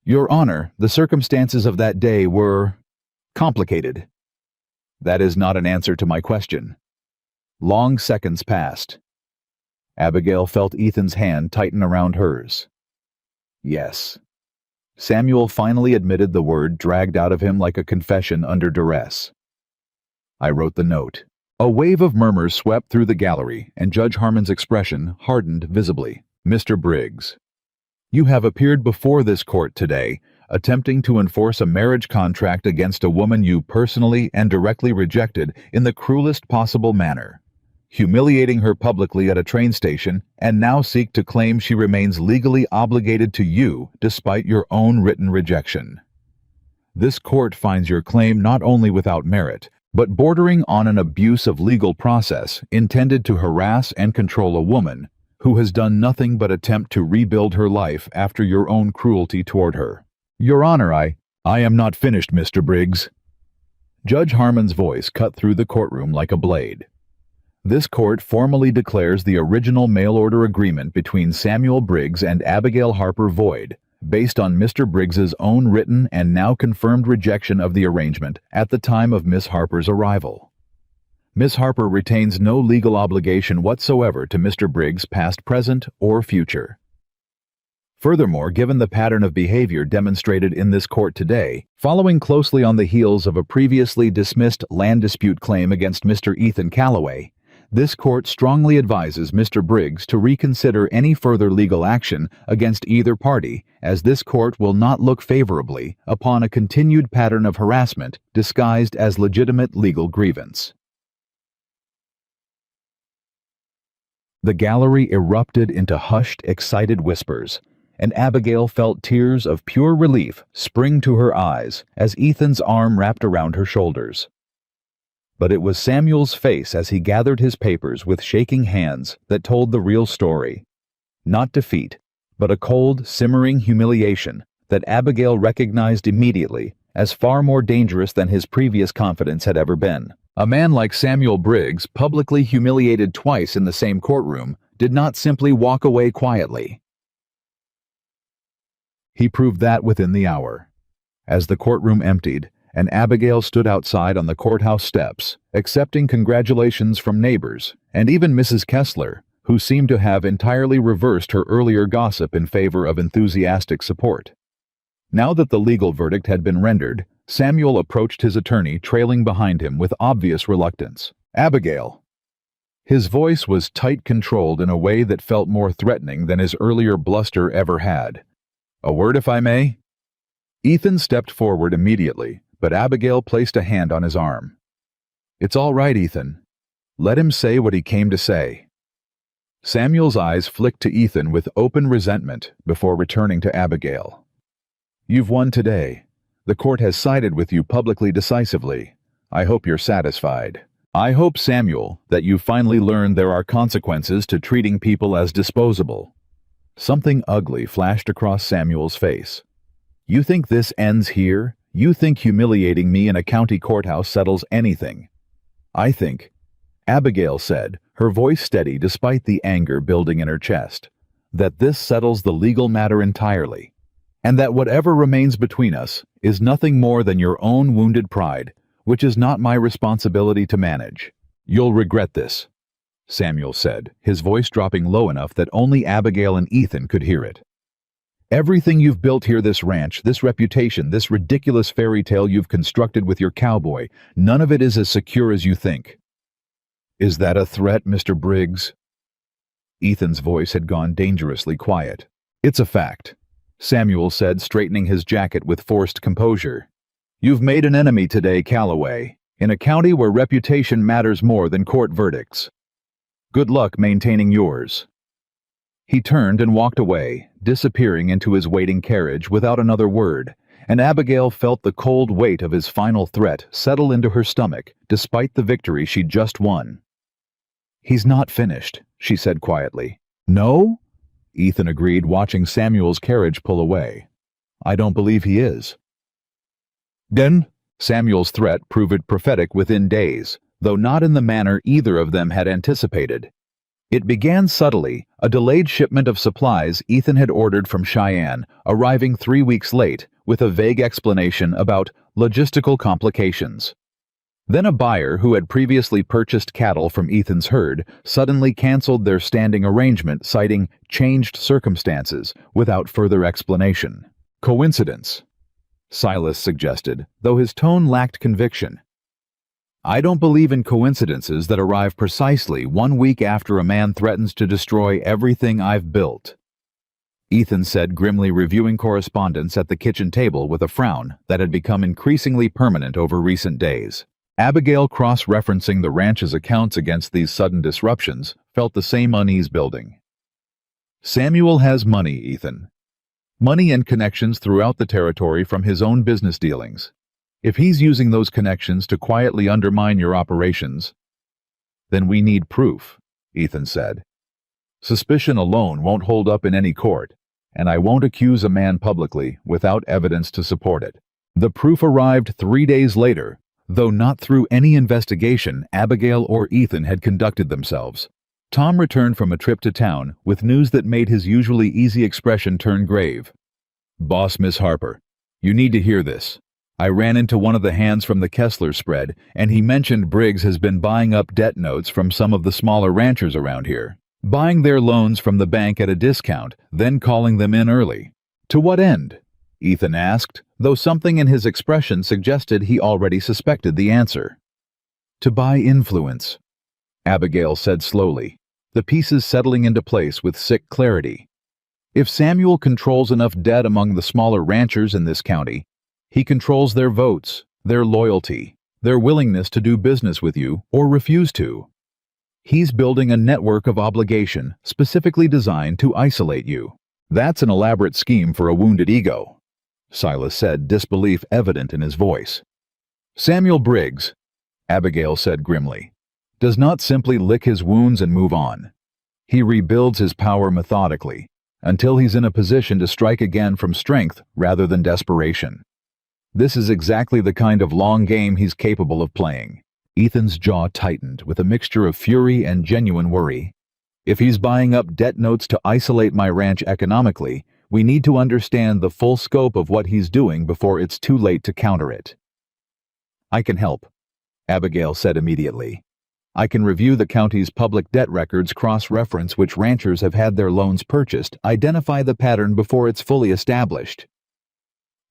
"Your Honor, the circumstances of that day were complicated." "That is not an answer to my question." Long seconds passed. Abigail felt Ethan's hand tighten around hers. "Yes." Samuel finally admitted the word, dragged out of him like a confession under duress. "I wrote the note." A wave of murmurs swept through the gallery, and Judge Harmon's expression hardened visibly. "Mr. Briggs, you have appeared before this court today, attempting to enforce a marriage contract against a woman you personally and directly rejected in the cruelest possible manner, humiliating her publicly at a train station, and now seek to claim she remains legally obligated to you despite your own written rejection. This court finds your claim not only without merit, but bordering on an abuse of legal process intended to harass and control a woman who has done nothing but attempt to rebuild her life after your own cruelty toward her." "Your Honor, I am not finished, Mr. Briggs." Judge Harmon's voice cut through the courtroom like a blade. "This court formally declares the original mail-order agreement between Samuel Briggs and Abigail Harper void, based on Mr. Briggs's own written and now confirmed rejection of the arrangement at the time of Miss Harper's arrival. Miss Harper retains no legal obligation whatsoever to Mr. Briggs, past, present, or future. Furthermore, given the pattern of behavior demonstrated in this court today, following closely on the heels of a previously dismissed land dispute claim against Mr. Ethan Calloway, this court strongly advises Mr. Briggs to reconsider any further legal action against either party, as this court will not look favorably upon a continued pattern of harassment disguised as legitimate legal grievance." The gallery erupted into hushed, excited whispers, and Abigail felt tears of pure relief spring to her eyes as Ethan's arm wrapped around her shoulders. But it was Samuel's face as he gathered his papers with shaking hands that told the real story. Not defeat, but a cold, simmering humiliation that Abigail recognized immediately as far more dangerous than his previous confidence had ever been. A man like Samuel Briggs, publicly humiliated twice in the same courtroom, did not simply walk away quietly. He proved that within the hour. As the courtroom emptied, and Abigail stood outside on the courthouse steps, accepting congratulations from neighbors, and even Mrs. Kessler, who seemed to have entirely reversed her earlier gossip in favor of enthusiastic support. Now that the legal verdict had been rendered, Samuel approached his attorney, trailing behind him with obvious reluctance. "Abigail." His voice was tight-controlled in a way that felt more threatening than his earlier bluster ever had. "A word, if I may?" Ethan stepped forward immediately, but Abigail placed a hand on his arm. "It's all right, Ethan. Let him say what he came to say." Samuel's eyes flicked to Ethan with open resentment before returning to Abigail. "You've won today. The court has sided with you publicly decisively. I hope you're satisfied. I hope, Samuel, that you finally learned there are consequences to treating people as disposable." Something ugly flashed across Samuel's face. "You think this ends here? You think humiliating me in a county courthouse settles anything?" "I think," Abigail said, her voice steady despite the anger building in her chest, "that this settles the legal matter entirely, and that whatever remains between us is nothing more than your own wounded pride, which is not my responsibility to manage." "You'll regret this," Samuel said, his voice dropping low enough that only Abigail and Ethan could hear it. "Everything you've built here, this ranch, this reputation, this ridiculous fairy tale you've constructed with your cowboy, none of it is as secure as you think." "Is that a threat, Mr. Briggs?" Ethan's voice had gone dangerously quiet. "It's a fact," Samuel said, straightening his jacket with forced composure. "You've made an enemy today, Calloway, in a county where reputation matters more than court verdicts. Good luck maintaining yours." He turned and walked away, disappearing into his waiting carriage without another word, and Abigail felt the cold weight of his final threat settle into her stomach, despite the victory she'd just won. "He's not finished," she said quietly. "No?" Ethan agreed, watching Samuel's carriage pull away. "I don't believe he is." Then, Samuel's threat proved prophetic within days, though not in the manner either of them had anticipated. It began subtly, a delayed shipment of supplies Ethan had ordered from Cheyenne, arriving 3 weeks late, with a vague explanation about logistical complications. Then a buyer who had previously purchased cattle from Ethan's herd suddenly canceled their standing arrangement, citing changed circumstances, without further explanation. "Coincidence?" Silas suggested, though his tone lacked conviction. "I don't believe in coincidences that arrive precisely 1 week after a man threatens to destroy everything I've built," Ethan said, grimly reviewing correspondence at the kitchen table with a frown that had become increasingly permanent over recent days. Abigail, cross-referencing the ranch's accounts against these sudden disruptions, felt the same unease building. "Samuel has money, Ethan. Money and connections throughout the territory from his own business dealings. If he's using those connections to quietly undermine your operations, then we need proof," Ethan said. "Suspicion alone won't hold up in any court, and I won't accuse a man publicly without evidence to support it." The proof arrived 3 days later, though not through any investigation Abigail or Ethan had conducted themselves. Tom returned from a trip to town with news that made his usually easy expression turn grave. "Boss, Miss Harper, you need to hear this. I ran into one of the hands from the Kessler spread, and he mentioned Briggs has been buying up debt notes from some of the smaller ranchers around here, buying their loans from the bank at a discount, then calling them in early." "To what end?" Ethan asked, though something in his expression suggested he already suspected the answer. "To buy influence," Abigail said slowly, the pieces settling into place with sick clarity. "If Samuel controls enough debt among the smaller ranchers in this county, he controls their votes, their loyalty, their willingness to do business with you or refuse to. He's building a network of obligation specifically designed to isolate you. That's an elaborate scheme for a wounded ego, Silas said, disbelief evident in his voice. Samuel Briggs, Abigail said grimly, does not simply lick his wounds and move on. He rebuilds his power methodically, until he's in a position to strike again from strength rather than desperation. This is exactly the kind of long game he's capable of playing. Ethan's jaw tightened with a mixture of fury and genuine worry. If he's buying up debt notes to isolate my ranch economically, we need to understand the full scope of what he's doing before it's too late to counter it. I can help, Abigail said immediately. I can review the county's public debt records, cross-reference which ranchers have had their loans purchased, identify the pattern before it's fully established.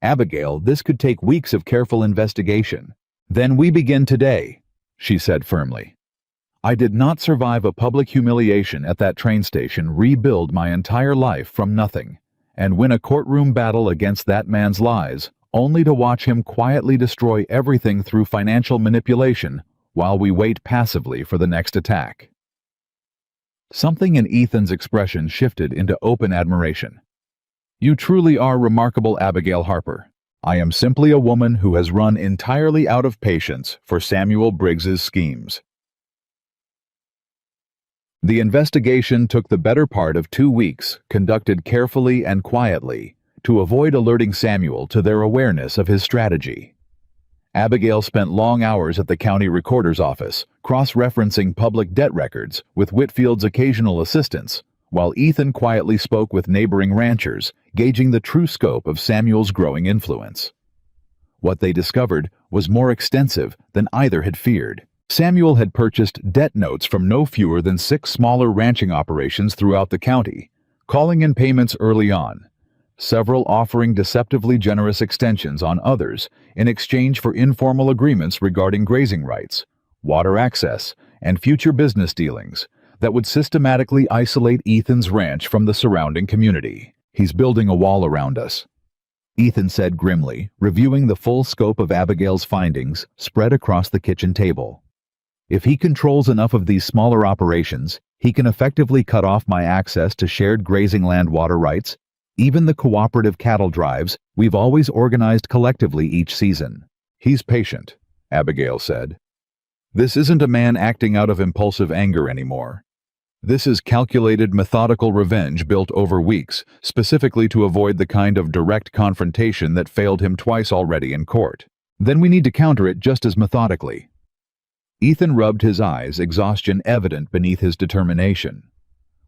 Abigail, this could take weeks of careful investigation. Then we begin today, she said firmly. I did not survive a public humiliation at that train station, rebuild my entire life from nothing, and win a courtroom battle against that man's lies, only to watch him quietly destroy everything through financial manipulation while we wait passively for the next attack. Something in Ethan's expression shifted into open admiration. You truly are remarkable, Abigail Harper. I am simply a woman who has run entirely out of patience for Samuel Briggs's schemes. The investigation took the better part of 2 weeks, conducted carefully and quietly, to avoid alerting Samuel to their awareness of his strategy. Abigail spent long hours at the county recorder's office, cross-referencing public debt records with Whitfield's occasional assistance, while Ethan quietly spoke with neighboring ranchers, gauging the true scope of Samuel's growing influence. What they discovered was more extensive than either had feared. Samuel had purchased debt notes from no fewer than 6 smaller ranching operations throughout the county, calling in payments early on, several offering deceptively generous extensions on others in exchange for informal agreements regarding grazing rights, water access, and future business dealings that would systematically isolate Ethan's ranch from the surrounding community. He's building a wall around us, Ethan said grimly, reviewing the full scope of Abigail's findings spread across the kitchen table. If he controls enough of these smaller operations, he can effectively cut off my access to shared grazing land water rights, even the cooperative cattle drives we've always organized collectively each season. He's patient, Abigail said. This isn't a man acting out of impulsive anger anymore. This is calculated, methodical revenge built over weeks, specifically to avoid the kind of direct confrontation that failed him twice already in court. Then we need to counter it just as methodically. Ethan rubbed his eyes, exhaustion evident beneath his determination.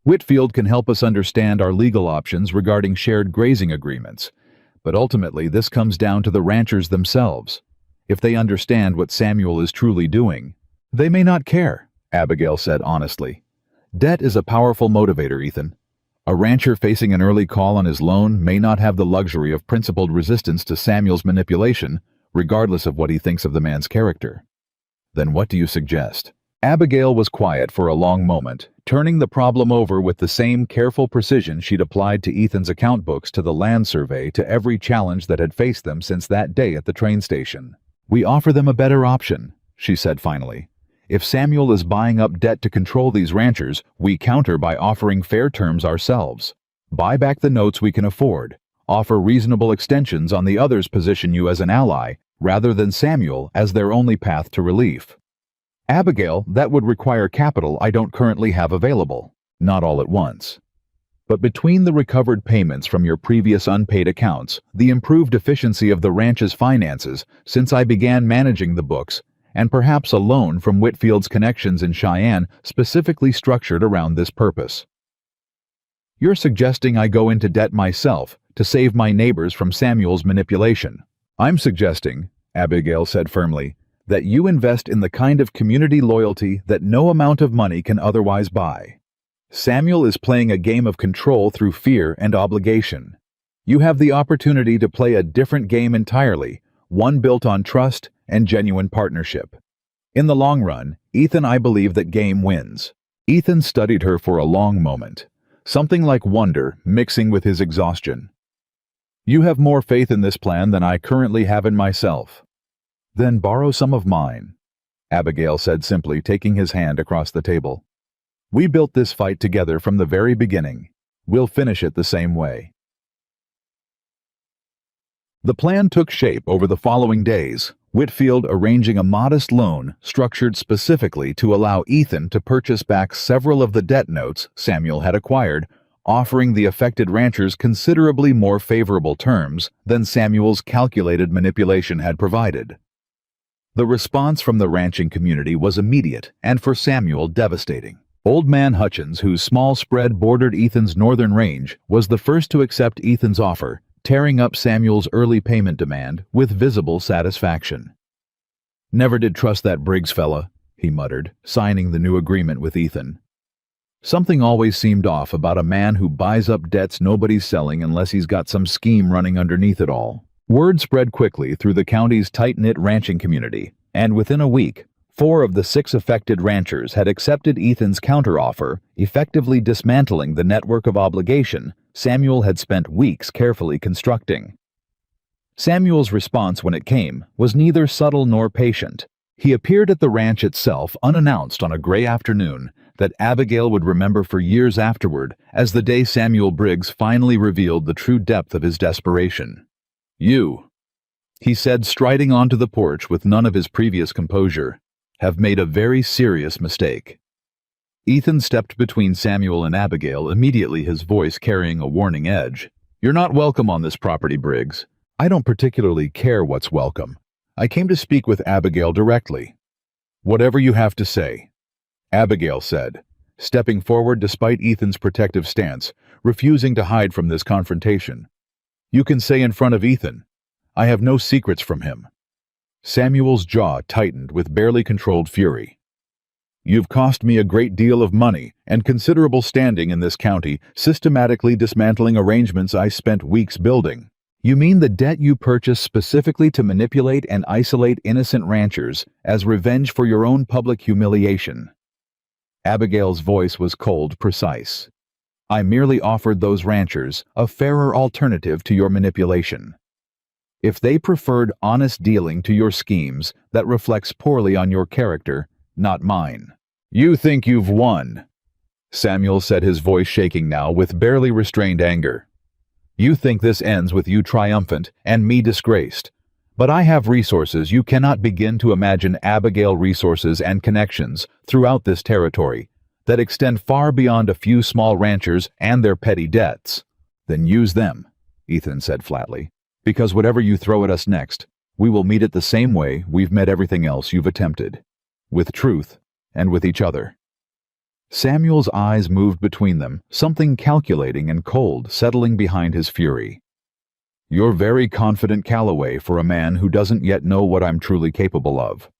Whitfield can help us understand our legal options regarding shared grazing agreements, but ultimately this comes down to the ranchers themselves. If they understand what Samuel is truly doing, they may not care, Abigail said honestly. Debt is a powerful motivator, Ethan. A rancher facing an early call on his loan may not have the luxury of principled resistance to Samuel's manipulation, regardless of what he thinks of the man's character. Then what do you suggest? Abigail was quiet for a long moment, turning the problem over with the same careful precision she'd applied to Ethan's account books to the land survey to every challenge that had faced them since that day at the train station. We offer them a better option, she said finally. If Samuel is buying up debt to control these ranchers, we counter by offering fair terms ourselves. Buy back the notes we can afford. Offer reasonable extensions on the others, position you as an ally, rather than Samuel as their only path to relief. Abigail, that would require capital I don't currently have available. Not all at once. But between the recovered payments from your previous unpaid accounts, the improved efficiency of the ranch's finances since I began managing the books, and perhaps a loan from Whitfield's connections in Cheyenne specifically structured around this purpose. You're suggesting I go into debt myself to save my neighbors from Samuel's manipulation. I'm suggesting, Abigail said firmly, that you invest in the kind of community loyalty that no amount of money can otherwise buy. Samuel is playing a game of control through fear and obligation. You have the opportunity to play a different game entirely, one built on trust and genuine partnership. In the long run, Ethan, I believe that game wins. Ethan studied her for a long moment, something like wonder mixing with his exhaustion. You have more faith in this plan than I currently have in myself. Then borrow some of mine, Abigail said simply, taking his hand across the table. We built this fight together from the very beginning. We'll finish it the same way." The plan took shape over the following days, Whitfield arranging a modest loan structured specifically to allow Ethan to purchase back several of the debt notes Samuel had acquired, offering the affected ranchers considerably more favorable terms than Samuel's calculated manipulation had provided. The response from the ranching community was immediate and for Samuel devastating. Old Man Hutchins, whose small spread bordered Ethan's northern range, was the first to accept Ethan's offer, tearing up Samuel's early payment demand with visible satisfaction. "Never did trust that Briggs fella," he muttered, signing the new agreement with Ethan. "Something always seemed off about a man who buys up debts nobody's selling unless he's got some scheme running underneath it all." Word spread quickly through the county's tight-knit ranching community, and within a week, 4 of the 6 affected ranchers had accepted Ethan's counteroffer, effectively dismantling the network of obligation Samuel had spent weeks carefully constructing. Samuel's response when it came was neither subtle nor patient. He appeared at the ranch itself unannounced on a gray afternoon that Abigail would remember for years afterward as the day Samuel Briggs finally revealed the true depth of his desperation. "You," he said, striding onto the porch with none of his previous composure, "have made a very serious mistake." Ethan stepped between Samuel and Abigail, immediately his voice carrying a warning edge. "You're not welcome on this property, Briggs." "I don't particularly care what's welcome. I came to speak with Abigail directly." "Whatever you have to say," Abigail said, stepping forward despite Ethan's protective stance, refusing to hide from this confrontation. "You can say in front of Ethan. I have no secrets from him." Samuel's jaw tightened with barely controlled fury. "You've cost me a great deal of money and considerable standing in this county, systematically dismantling arrangements I spent weeks building." "You mean the debt you purchased specifically to manipulate and isolate innocent ranchers as revenge for your own public humiliation?" Abigail's voice was cold, precise. "I merely offered those ranchers a fairer alternative to your manipulation. If they preferred honest dealing to your schemes, that reflects poorly on your character, not mine." "You think you've won," Samuel said, his voice shaking now with barely restrained anger. "You think this ends with you triumphant and me disgraced. But I have resources you cannot begin to imagine, Abigail resources and connections throughout this territory that extend far beyond a few small ranchers and their petty debts." "Then use them," Ethan said flatly, "because whatever you throw at us next, we will meet it the same way we've met everything else you've attempted. With truth and with each other." Samuel's eyes moved between them, something calculating and cold settling behind his fury. "You're very confident, Calloway, for a man who doesn't yet know what I'm truly capable of."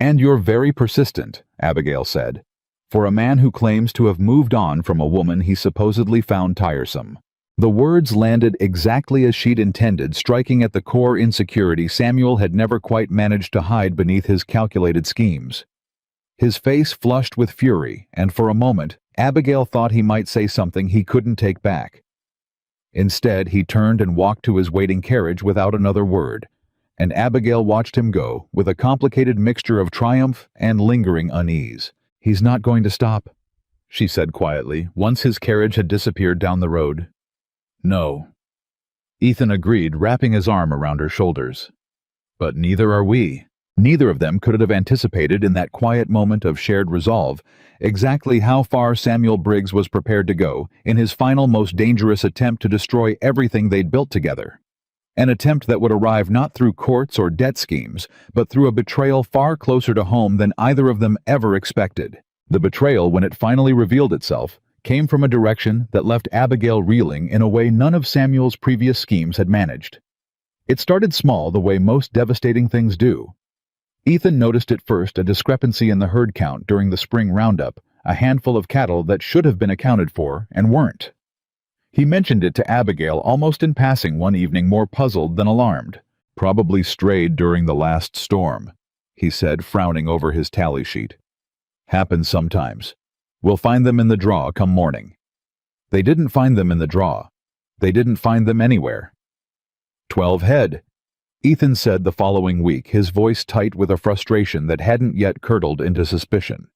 "And you're very persistent," Abigail said, "for a man who claims to have moved on from a woman he supposedly found tiresome." The words landed exactly as she'd intended, striking at the core insecurity Samuel had never quite managed to hide beneath his calculated schemes. His face flushed with fury, and for a moment, Abigail thought he might say something he couldn't take back. Instead, he turned and walked to his waiting carriage without another word, and Abigail watched him go with a complicated mixture of triumph and lingering unease. "He's not going to stop," she said quietly, once his carriage had disappeared down the road. "No," Ethan agreed, wrapping his arm around her shoulders. "But neither are we." Neither of them could have anticipated in that quiet moment of shared resolve exactly how far Samuel Briggs was prepared to go in his final, most dangerous attempt to destroy everything they'd built together. An attempt that would arrive not through courts or debt schemes, but through a betrayal far closer to home than either of them ever expected. The betrayal, when it finally revealed itself, came from a direction that left Abigail reeling in a way none of Samuel's previous schemes had managed. It started small, the way most devastating things do. Ethan noticed at first a discrepancy in the herd count during the spring roundup, a handful of cattle that should have been accounted for and weren't. He mentioned it to Abigail almost in passing one evening, more puzzled than alarmed. "Probably strayed during the last storm," he said, frowning over his tally sheet. "Happens sometimes. We'll find them in the draw come morning." They didn't find them in the draw. They didn't find them anywhere. 12 head, Ethan said the following week, his voice tight with a frustration that hadn't yet curdled into suspicion.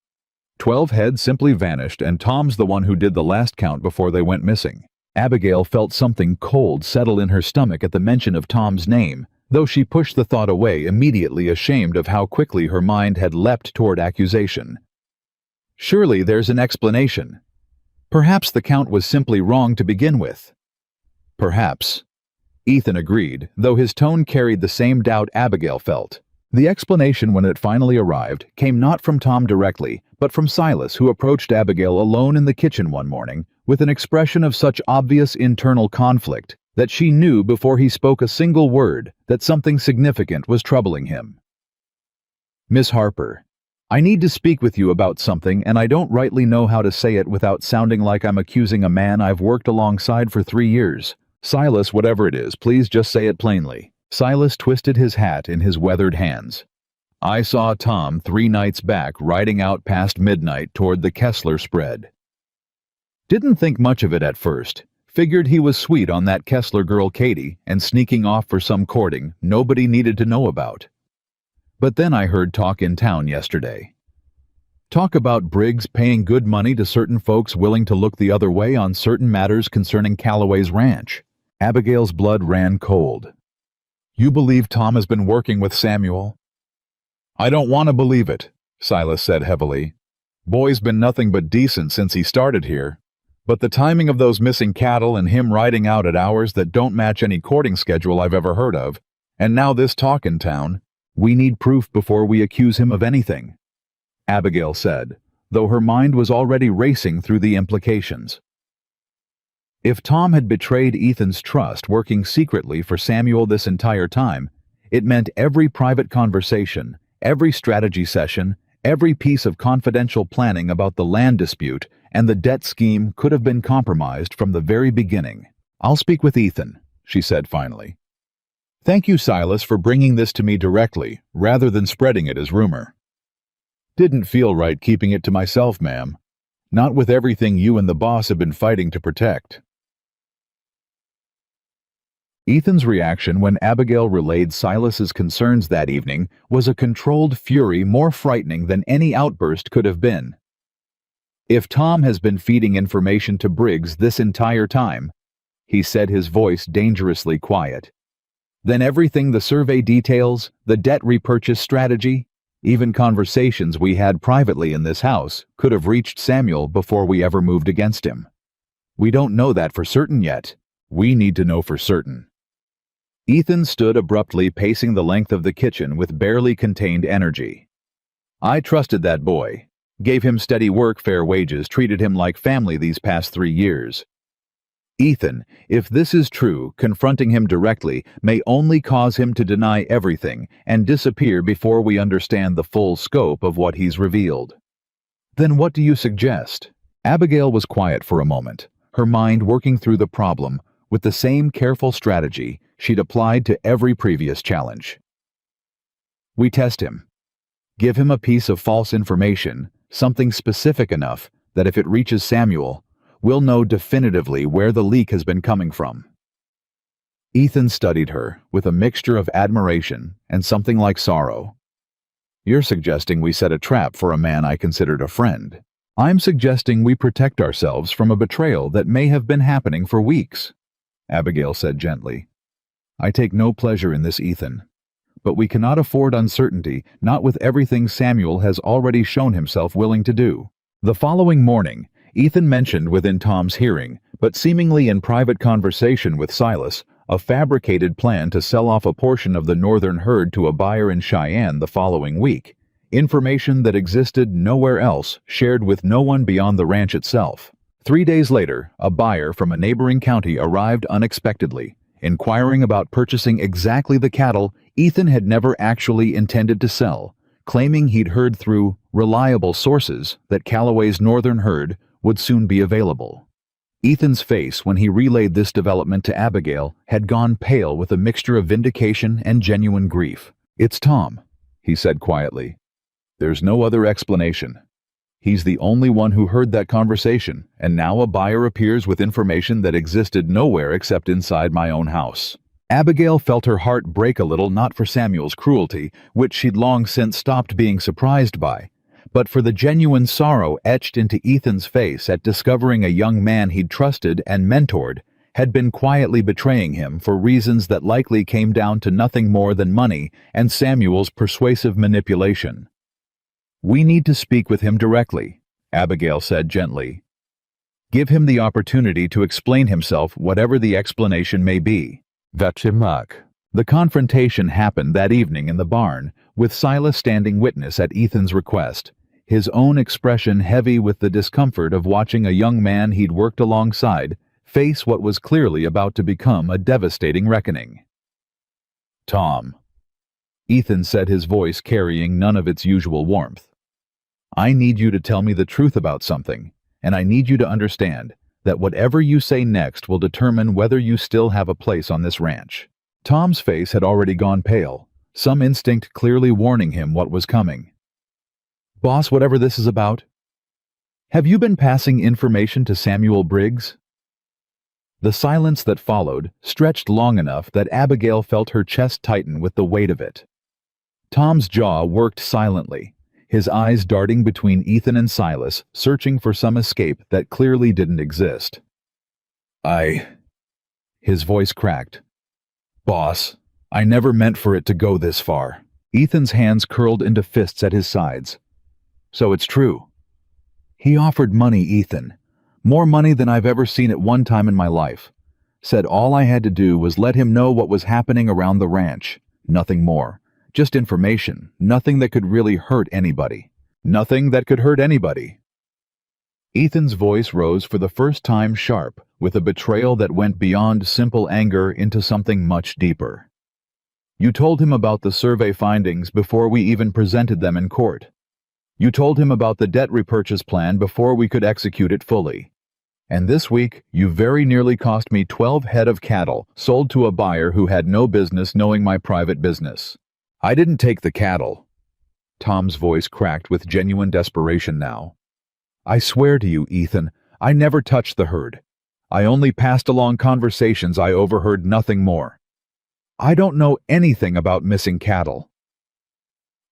12 heads simply vanished, and Tom's the one who did the last count before they went missing. Abigail felt something cold settle in her stomach at the mention of Tom's name, though she pushed the thought away, immediately ashamed of how quickly her mind had leapt toward accusation. Surely there's an explanation. Perhaps the count was simply wrong to begin with. Perhaps. Ethan agreed, though his tone carried the same doubt Abigail felt. The explanation, when it finally arrived, came not from Tom directly, but from Silas, who approached Abigail alone in the kitchen one morning, with an expression of such obvious internal conflict that she knew before he spoke a single word that something significant was troubling him. "Miss Harper, I need to speak with you about something, and I don't rightly know how to say it without sounding like I'm accusing a man I've worked alongside for 3 years. Silas, whatever it is, please just say it plainly." Silas twisted his hat in his weathered hands. "I saw Tom 3 nights back riding out past midnight toward the Kessler spread. Didn't think much of it at first. Figured he was sweet on that Kessler girl Katie and sneaking off for some courting nobody needed to know about. But then I heard talk in town yesterday. Talk about Briggs paying good money to certain folks willing to look the other way on certain matters concerning Calloway's ranch." Abigail's blood ran cold. "You believe Tom has been working with Samuel?" "I don't want to believe it," Silas said heavily. "Boy's been nothing but decent since he started here. But the timing of those missing cattle and him riding out at hours that don't match any courting schedule I've ever heard of, and now this talk in town, we need proof before we accuse him of anything," Abigail said, though her mind was already racing through the implications. If Tom had betrayed Ethan's trust working secretly for Samuel this entire time, it meant every private conversation, every strategy session, every piece of confidential planning about the land dispute and the debt scheme could have been compromised from the very beginning. "I'll speak with Ethan," she said finally. "Thank you, Silas, for bringing this to me directly, rather than spreading it as rumor. Didn't feel right keeping it to myself, ma'am. Not with everything you and the boss have been fighting to protect." Ethan's reaction when Abigail relayed Silas's concerns that evening was a controlled fury more frightening than any outburst could have been. "If Tom has been feeding information to Briggs this entire time," he said, his voice dangerously quiet, "then everything the survey details, the debt repurchase strategy, even conversations we had privately in this house could have reached Samuel before we ever moved against him. We don't know that for certain yet. We need to know for certain." Ethan stood abruptly, pacing the length of the kitchen with barely contained energy. "I trusted that boy. Gave him steady work, fair wages, treated him like family these past 3 years. Ethan, if this is true, confronting him directly may only cause him to deny everything and disappear before we understand the full scope of what he's revealed." "Then what do you suggest?" Abigail was quiet for a moment, her mind working through the problem with the same careful strategy she'd applied to every previous challenge. "We test him. Give him a piece of false information, something specific enough that if it reaches Samuel, we'll know definitively where the leak has been coming from." Ethan studied her with a mixture of admiration and something like sorrow. "You're suggesting we set a trap for a man I considered a friend. I'm suggesting we protect ourselves from a betrayal that may have been happening for weeks," Abigail said gently. "I take no pleasure in this, Ethan. But we cannot afford uncertainty, not with everything Samuel has already shown himself willing to do." The following morning, Ethan mentioned within Tom's hearing, but seemingly in private conversation with Silas, a fabricated plan to sell off a portion of the northern herd to a buyer in Cheyenne the following week, information that existed nowhere else, shared with no one beyond the ranch itself. 3 days later, a buyer from a neighboring county arrived unexpectedly, inquiring about purchasing exactly the cattle Ethan had never actually intended to sell, claiming he'd heard through reliable sources that Calloway's northern herd would soon be available. Ethan's face when he relayed this development to Abigail had gone pale with a mixture of vindication and genuine grief. "It's Tom," he said quietly. "There's no other explanation. He's the only one who heard that conversation, and now a buyer appears with information that existed nowhere except inside my own house." Abigail felt her heart break a little, not for Samuel's cruelty, which she'd long since stopped being surprised by, but for the genuine sorrow etched into Ethan's face at discovering a young man he'd trusted and mentored had been quietly betraying him for reasons that likely came down to nothing more than money and Samuel's persuasive manipulation. "We need to speak with him directly," Abigail said gently. "Give him the opportunity to explain himself, whatever the explanation may be." The confrontation happened that evening in the barn, with Silas standing witness at Ethan's request, his own expression heavy with the discomfort of watching a young man he'd worked alongside face what was clearly about to become a devastating reckoning. "Tom," Ethan said, his voice carrying none of its usual warmth, "I need you to tell me the truth about something, and I need you to understand that whatever you say next will determine whether you still have a place on this ranch." Tom's face had already gone pale, some instinct clearly warning him what was coming. "Boss, whatever this is about, have you been passing information to Samuel Briggs?" The silence that followed stretched long enough that Abigail felt her chest tighten with the weight of it. Tom's jaw worked silently, his eyes darting between Ethan and Silas, searching for some escape that clearly didn't exist. His voice cracked. "Boss, I never meant for it to go this far." Ethan's hands curled into fists at his sides. "So it's true." "He offered money, Ethan. More money than I've ever seen at one time in my life. Said all I had to do was let him know what was happening around the ranch. Nothing more. Just information. Nothing that could really hurt anybody." "Nothing that could hurt anybody." Ethan's voice rose for the first time sharp, with a betrayal that went beyond simple anger into something much deeper. "You told him about the survey findings before we even presented them in court. You told him about the debt repurchase plan before we could execute it fully. And this week, you very nearly cost me 12 head of cattle sold to a buyer who had no business knowing my private business." "I didn't take the cattle." Tom's voice cracked with genuine desperation now. "I swear to you, Ethan, I never touched the herd. I only passed along conversations I overheard, nothing more. I don't know anything about missing cattle."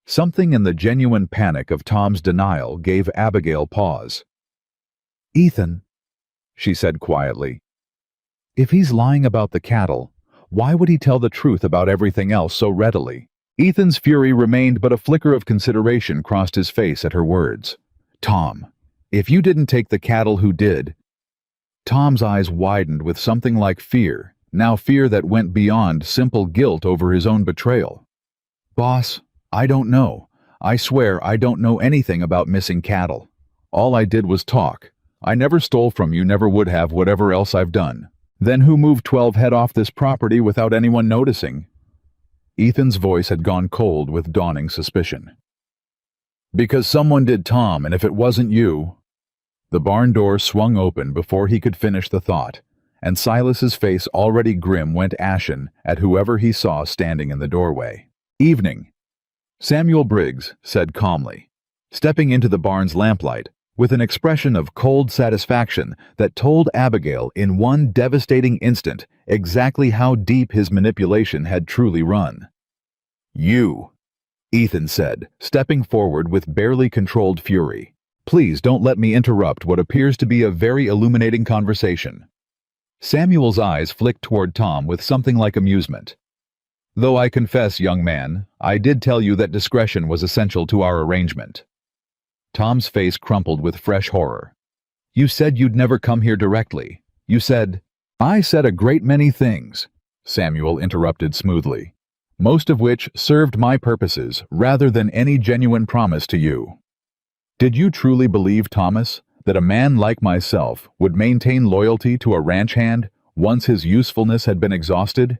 Something in the genuine panic of Tom's denial gave Abigail pause. "Ethan," she said quietly, "if he's lying about the cattle, why would he tell the truth about everything else so readily?" Ethan's fury remained, but a flicker of consideration crossed his face at her words. "Tom, if you didn't take the cattle, who did?" Tom's eyes widened with something like fear, now fear that went beyond simple guilt over his own betrayal. "Boss, I don't know. I swear I don't know anything about missing cattle. All I did was talk. I never stole from you, never would have, whatever else I've done." "Then who moved 12 head off this property without anyone noticing?" Ethan's voice had gone cold with dawning suspicion. "Because someone did, Tom, and if it wasn't you—" The barn door swung open before he could finish the thought, and Silas's face, already grim, went ashen at whoever he saw standing in the doorway. "Evening," Samuel Briggs said calmly, stepping into the barn's lamplight with an expression of cold satisfaction that told Abigail in one devastating instant exactly how deep his manipulation had truly run. "You," Ethan said, stepping forward with barely controlled fury. "Please don't let me interrupt what appears to be a very illuminating conversation." Samuel's eyes flicked toward Tom with something like amusement. "Though I confess, young man, I did tell you that discretion was essential to our arrangement." Tom's face crumpled with fresh horror. "You said you'd never come here directly. You said—" "I said a great many things," Samuel interrupted smoothly, "most of which served my purposes rather than any genuine promise to you. Did you truly believe, Thomas, that a man like myself would maintain loyalty to a ranch hand once his usefulness had been exhausted?"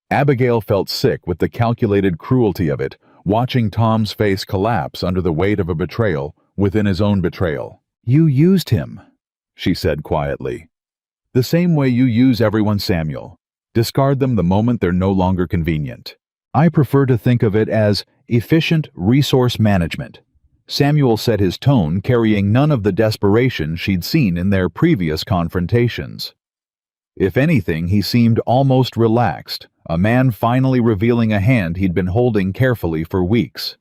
Abigail felt sick with the calculated cruelty of it, watching Tom's face collapse under the weight of a betrayal within his own betrayal. "You used him," she said quietly. "The same way you use everyone, Samuel. Discard them the moment they're no longer convenient. I prefer to think of it as efficient resource management." Samuel set his tone, carrying none of the desperation she'd seen in their previous confrontations. If anything, he seemed almost relaxed, a man finally revealing a hand he'd been holding carefully for weeks.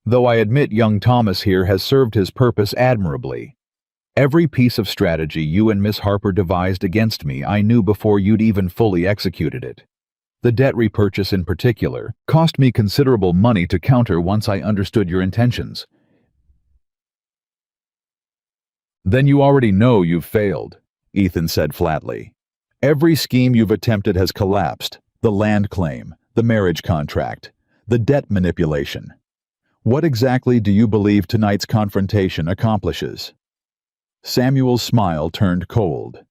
though I admit young Thomas here has served his purpose admirably. Every piece of strategy you and Miss Harper devised against me I knew before you'd even fully executed it. The debt repurchase in particular cost me considerable money to counter once I understood your intentions. Then you already know you've failed, Ethan said flatly. Every scheme you've attempted has collapsed. The land claim, the marriage contract, the debt manipulation. What exactly do you believe tonight's confrontation accomplishes? Samuel's smile turned cold.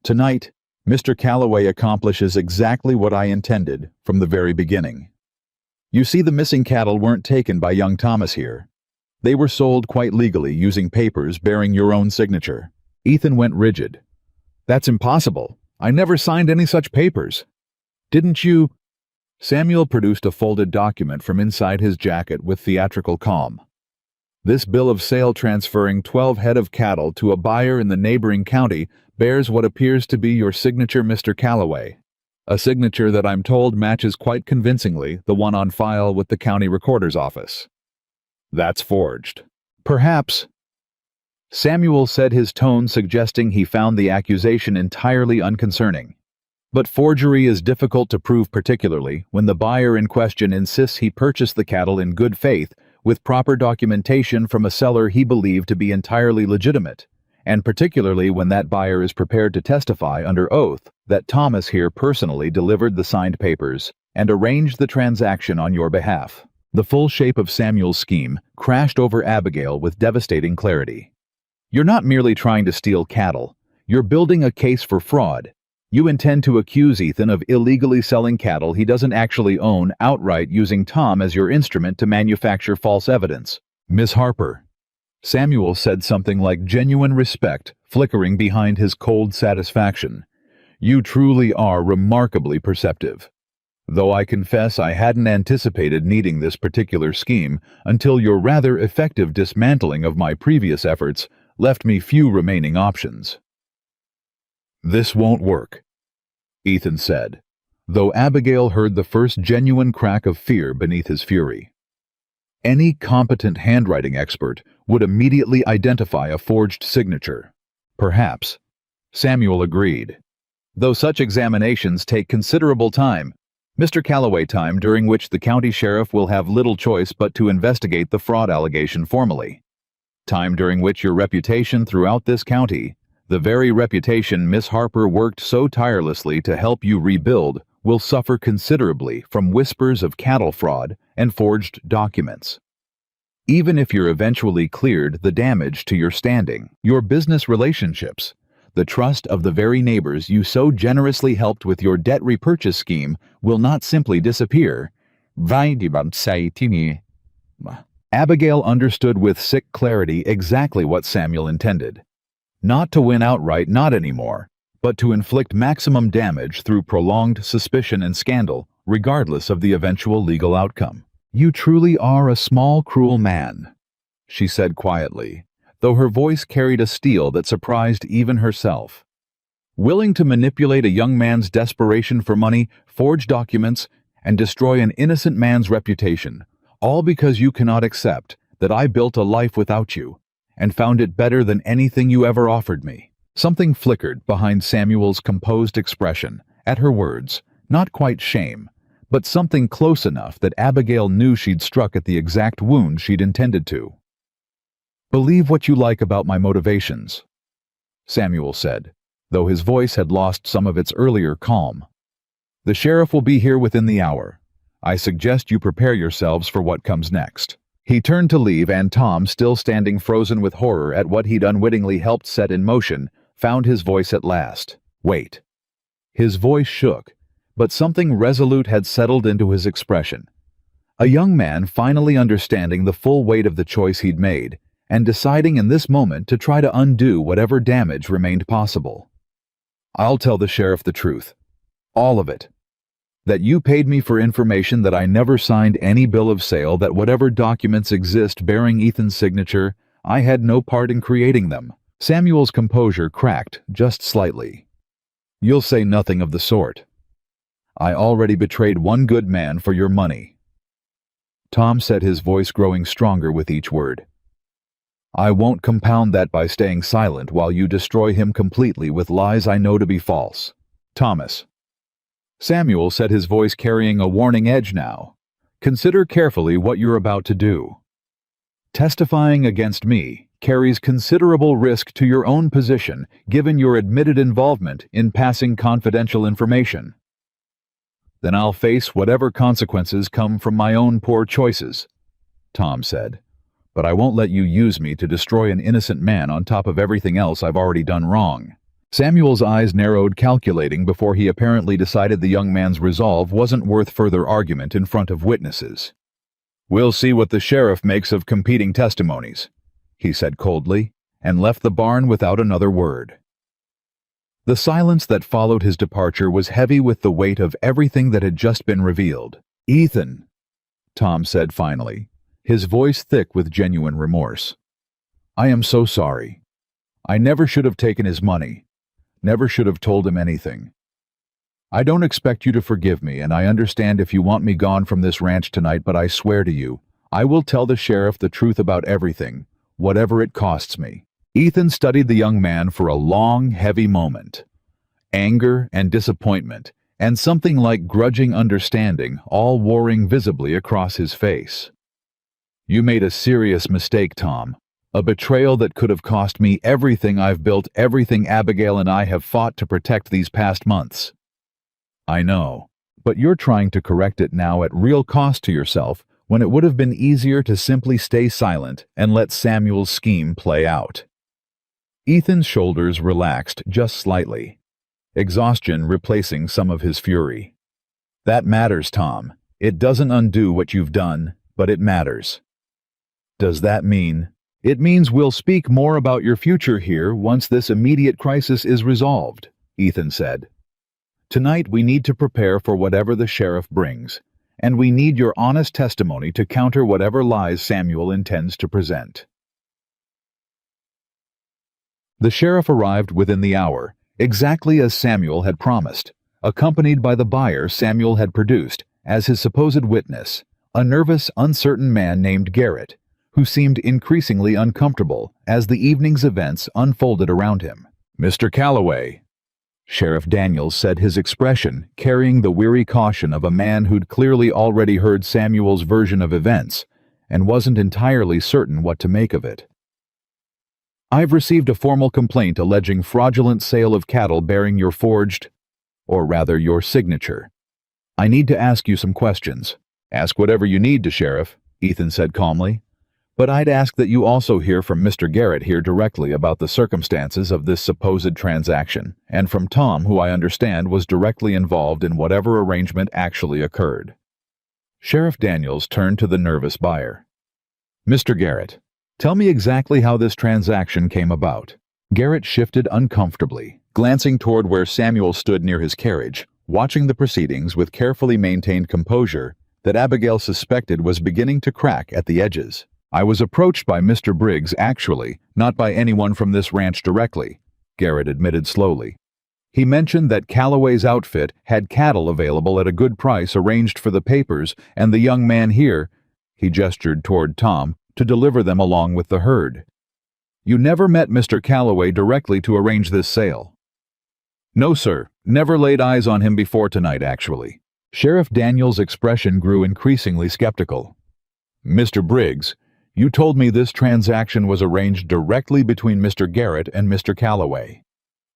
Tonight, Mr. Calloway accomplishes exactly what I intended from the very beginning. You see, the missing cattle weren't taken by young Thomas here. They were sold quite legally using papers bearing your own signature. Ethan went rigid. That's impossible. I never signed any such papers. Didn't you? Samuel produced a folded document from inside his jacket with theatrical calm. This bill of sale transferring 12 head of cattle to a buyer in the neighboring county bears what appears to be your signature, Mr. Calloway. A signature that I'm told matches quite convincingly the one on file with the county recorder's office. That's forged. Perhaps. Samuel said, his tone suggesting he found the accusation entirely unconcerning. But forgery is difficult to prove, particularly when the buyer in question insists he purchased the cattle in good faith with proper documentation from a seller he believed to be entirely legitimate, and particularly when that buyer is prepared to testify under oath that Thomas here personally delivered the signed papers and arranged the transaction on your behalf. The full shape of Samuel's scheme crashed over Abigail with devastating clarity. You're not merely trying to steal cattle. You're building a case for fraud. You intend to accuse Ethan of illegally selling cattle he doesn't actually own outright, using Tom as your instrument to manufacture false evidence. Miss Harper. Samuel said something like genuine respect flickering behind his cold satisfaction. You truly are remarkably perceptive. Though I confess I hadn't anticipated needing this particular scheme until your rather effective dismantling of my previous efforts left me few remaining options. This won't work, Ethan said, though Abigail heard the first genuine crack of fear beneath his fury. Any competent handwriting expert would immediately identify a forged signature. Perhaps. Samuel agreed. Though such examinations take considerable time, Mr. Calloway, time during which the county sheriff will have little choice but to investigate the fraud allegation formally. Time during which your reputation throughout this county, the very reputation Miss Harper worked so tirelessly to help you rebuild, will suffer considerably from whispers of cattle fraud and forged documents. Even if you're eventually cleared, the damage to your standing, your business relationships, the trust of the very neighbors you so generously helped with your debt repurchase scheme will not simply disappear. Abigail understood with sick clarity exactly what Samuel intended. Not to win outright, not anymore, but to inflict maximum damage through prolonged suspicion and scandal, regardless of the eventual legal outcome. You truly are a small, cruel man, she said quietly, though her voice carried a steel that surprised even herself. Willing to manipulate a young man's desperation for money, forge documents, and destroy an innocent man's reputation, all because you cannot accept that I built a life without you, and found it better than anything you ever offered me. Something flickered behind Samuel's composed expression at her words, not quite shame, but something close enough that Abigail knew she'd struck at the exact wound she'd intended to. Believe what you like about my motivations, Samuel said, though his voice had lost some of its earlier calm. The sheriff will be here within the hour. I suggest you prepare yourselves for what comes next. He turned to leave, and Tom, still standing frozen with horror at what he'd unwittingly helped set in motion, found his voice at last. Wait. His voice shook, but something resolute had settled into his expression. A young man finally understanding the full weight of the choice he'd made, and deciding in this moment to try to undo whatever damage remained possible. I'll tell the sheriff the truth. All of it. That you paid me for information that I never signed any bill of sale, that whatever documents exist bearing Ethan's signature, I had no part in creating them. Samuel's composure cracked just slightly. You'll say nothing of the sort. I already betrayed one good man for your money. Tom said, his voice growing stronger with each word. I won't compound that by staying silent while you destroy him completely with lies I know to be false. Thomas. Samuel said, his voice carrying a warning edge now. Consider carefully what you're about to do. Testifying against me carries considerable risk to your own position, given your admitted involvement in passing confidential information. Then I'll face whatever consequences come from my own poor choices, Tom said. But I won't let you use me to destroy an innocent man on top of everything else I've already done wrong. Samuel's eyes narrowed, calculating before he apparently decided the young man's resolve wasn't worth further argument in front of witnesses. We'll see what the sheriff makes of competing testimonies, he said coldly, and left the barn without another word. The silence that followed his departure was heavy with the weight of everything that had just been revealed. Ethan, Tom said finally, his voice thick with genuine remorse. I am so sorry. I never should have taken his money. Never should have told him anything. I don't expect you to forgive me, and I understand if you want me gone from this ranch tonight, but I swear to you, I will tell the sheriff the truth about everything, whatever it costs me. Ethan studied the young man for a long, heavy moment. Anger and disappointment, and something like grudging understanding, all warring visibly across his face. You made a serious mistake, Tom. A betrayal that could have cost me everything I've built, everything Abigail and I have fought to protect these past months. I know, but you're trying to correct it now at real cost to yourself, when it would have been easier to simply stay silent and let Samuel's scheme play out. Ethan's shoulders relaxed just slightly, exhaustion replacing some of his fury. That matters, Tom. It doesn't undo what you've done, but it matters. Does that mean? It means we'll speak more about your future here once this immediate crisis is resolved, Ethan said. Tonight we need to prepare for whatever the sheriff brings, and we need your honest testimony to counter whatever lies Samuel intends to present. The sheriff arrived within the hour, exactly as Samuel had promised, accompanied by the buyer Samuel had produced as his supposed witness, a nervous, uncertain man named Garrett, who seemed increasingly uncomfortable as the evening's events unfolded around him. Mr. Calloway, Sheriff Daniels said, his expression carrying the weary caution of a man who'd clearly already heard Samuel's version of events and wasn't entirely certain what to make of it. I've received a formal complaint alleging fraudulent sale of cattle bearing your forged, or rather your signature. I need to ask you some questions. Ask whatever you need to, Sheriff, Ethan said calmly. But I'd ask that you also hear from Mr. Garrett here directly about the circumstances of this supposed transaction, and from Tom, who I understand was directly involved in whatever arrangement actually occurred. Sheriff Daniels turned to the nervous buyer. Mr. Garrett, tell me exactly how this transaction came about. Garrett shifted uncomfortably, glancing toward where Samuel stood near his carriage, watching the proceedings with carefully maintained composure that Abigail suspected was beginning to crack at the edges. I was approached by Mr. Briggs, actually, not by anyone from this ranch directly, Garrett admitted slowly. He mentioned that Calloway's outfit had cattle available at a good price arranged for the papers, and the young man here, he gestured toward Tom, to deliver them along with the herd. You never met Mr. Calloway directly to arrange this sale? No, sir. Never laid eyes on him before tonight, actually. Sheriff Daniels' expression grew increasingly skeptical. Mr. Briggs, you told me this transaction was arranged directly between Mr. Garrett and Mr. Calloway.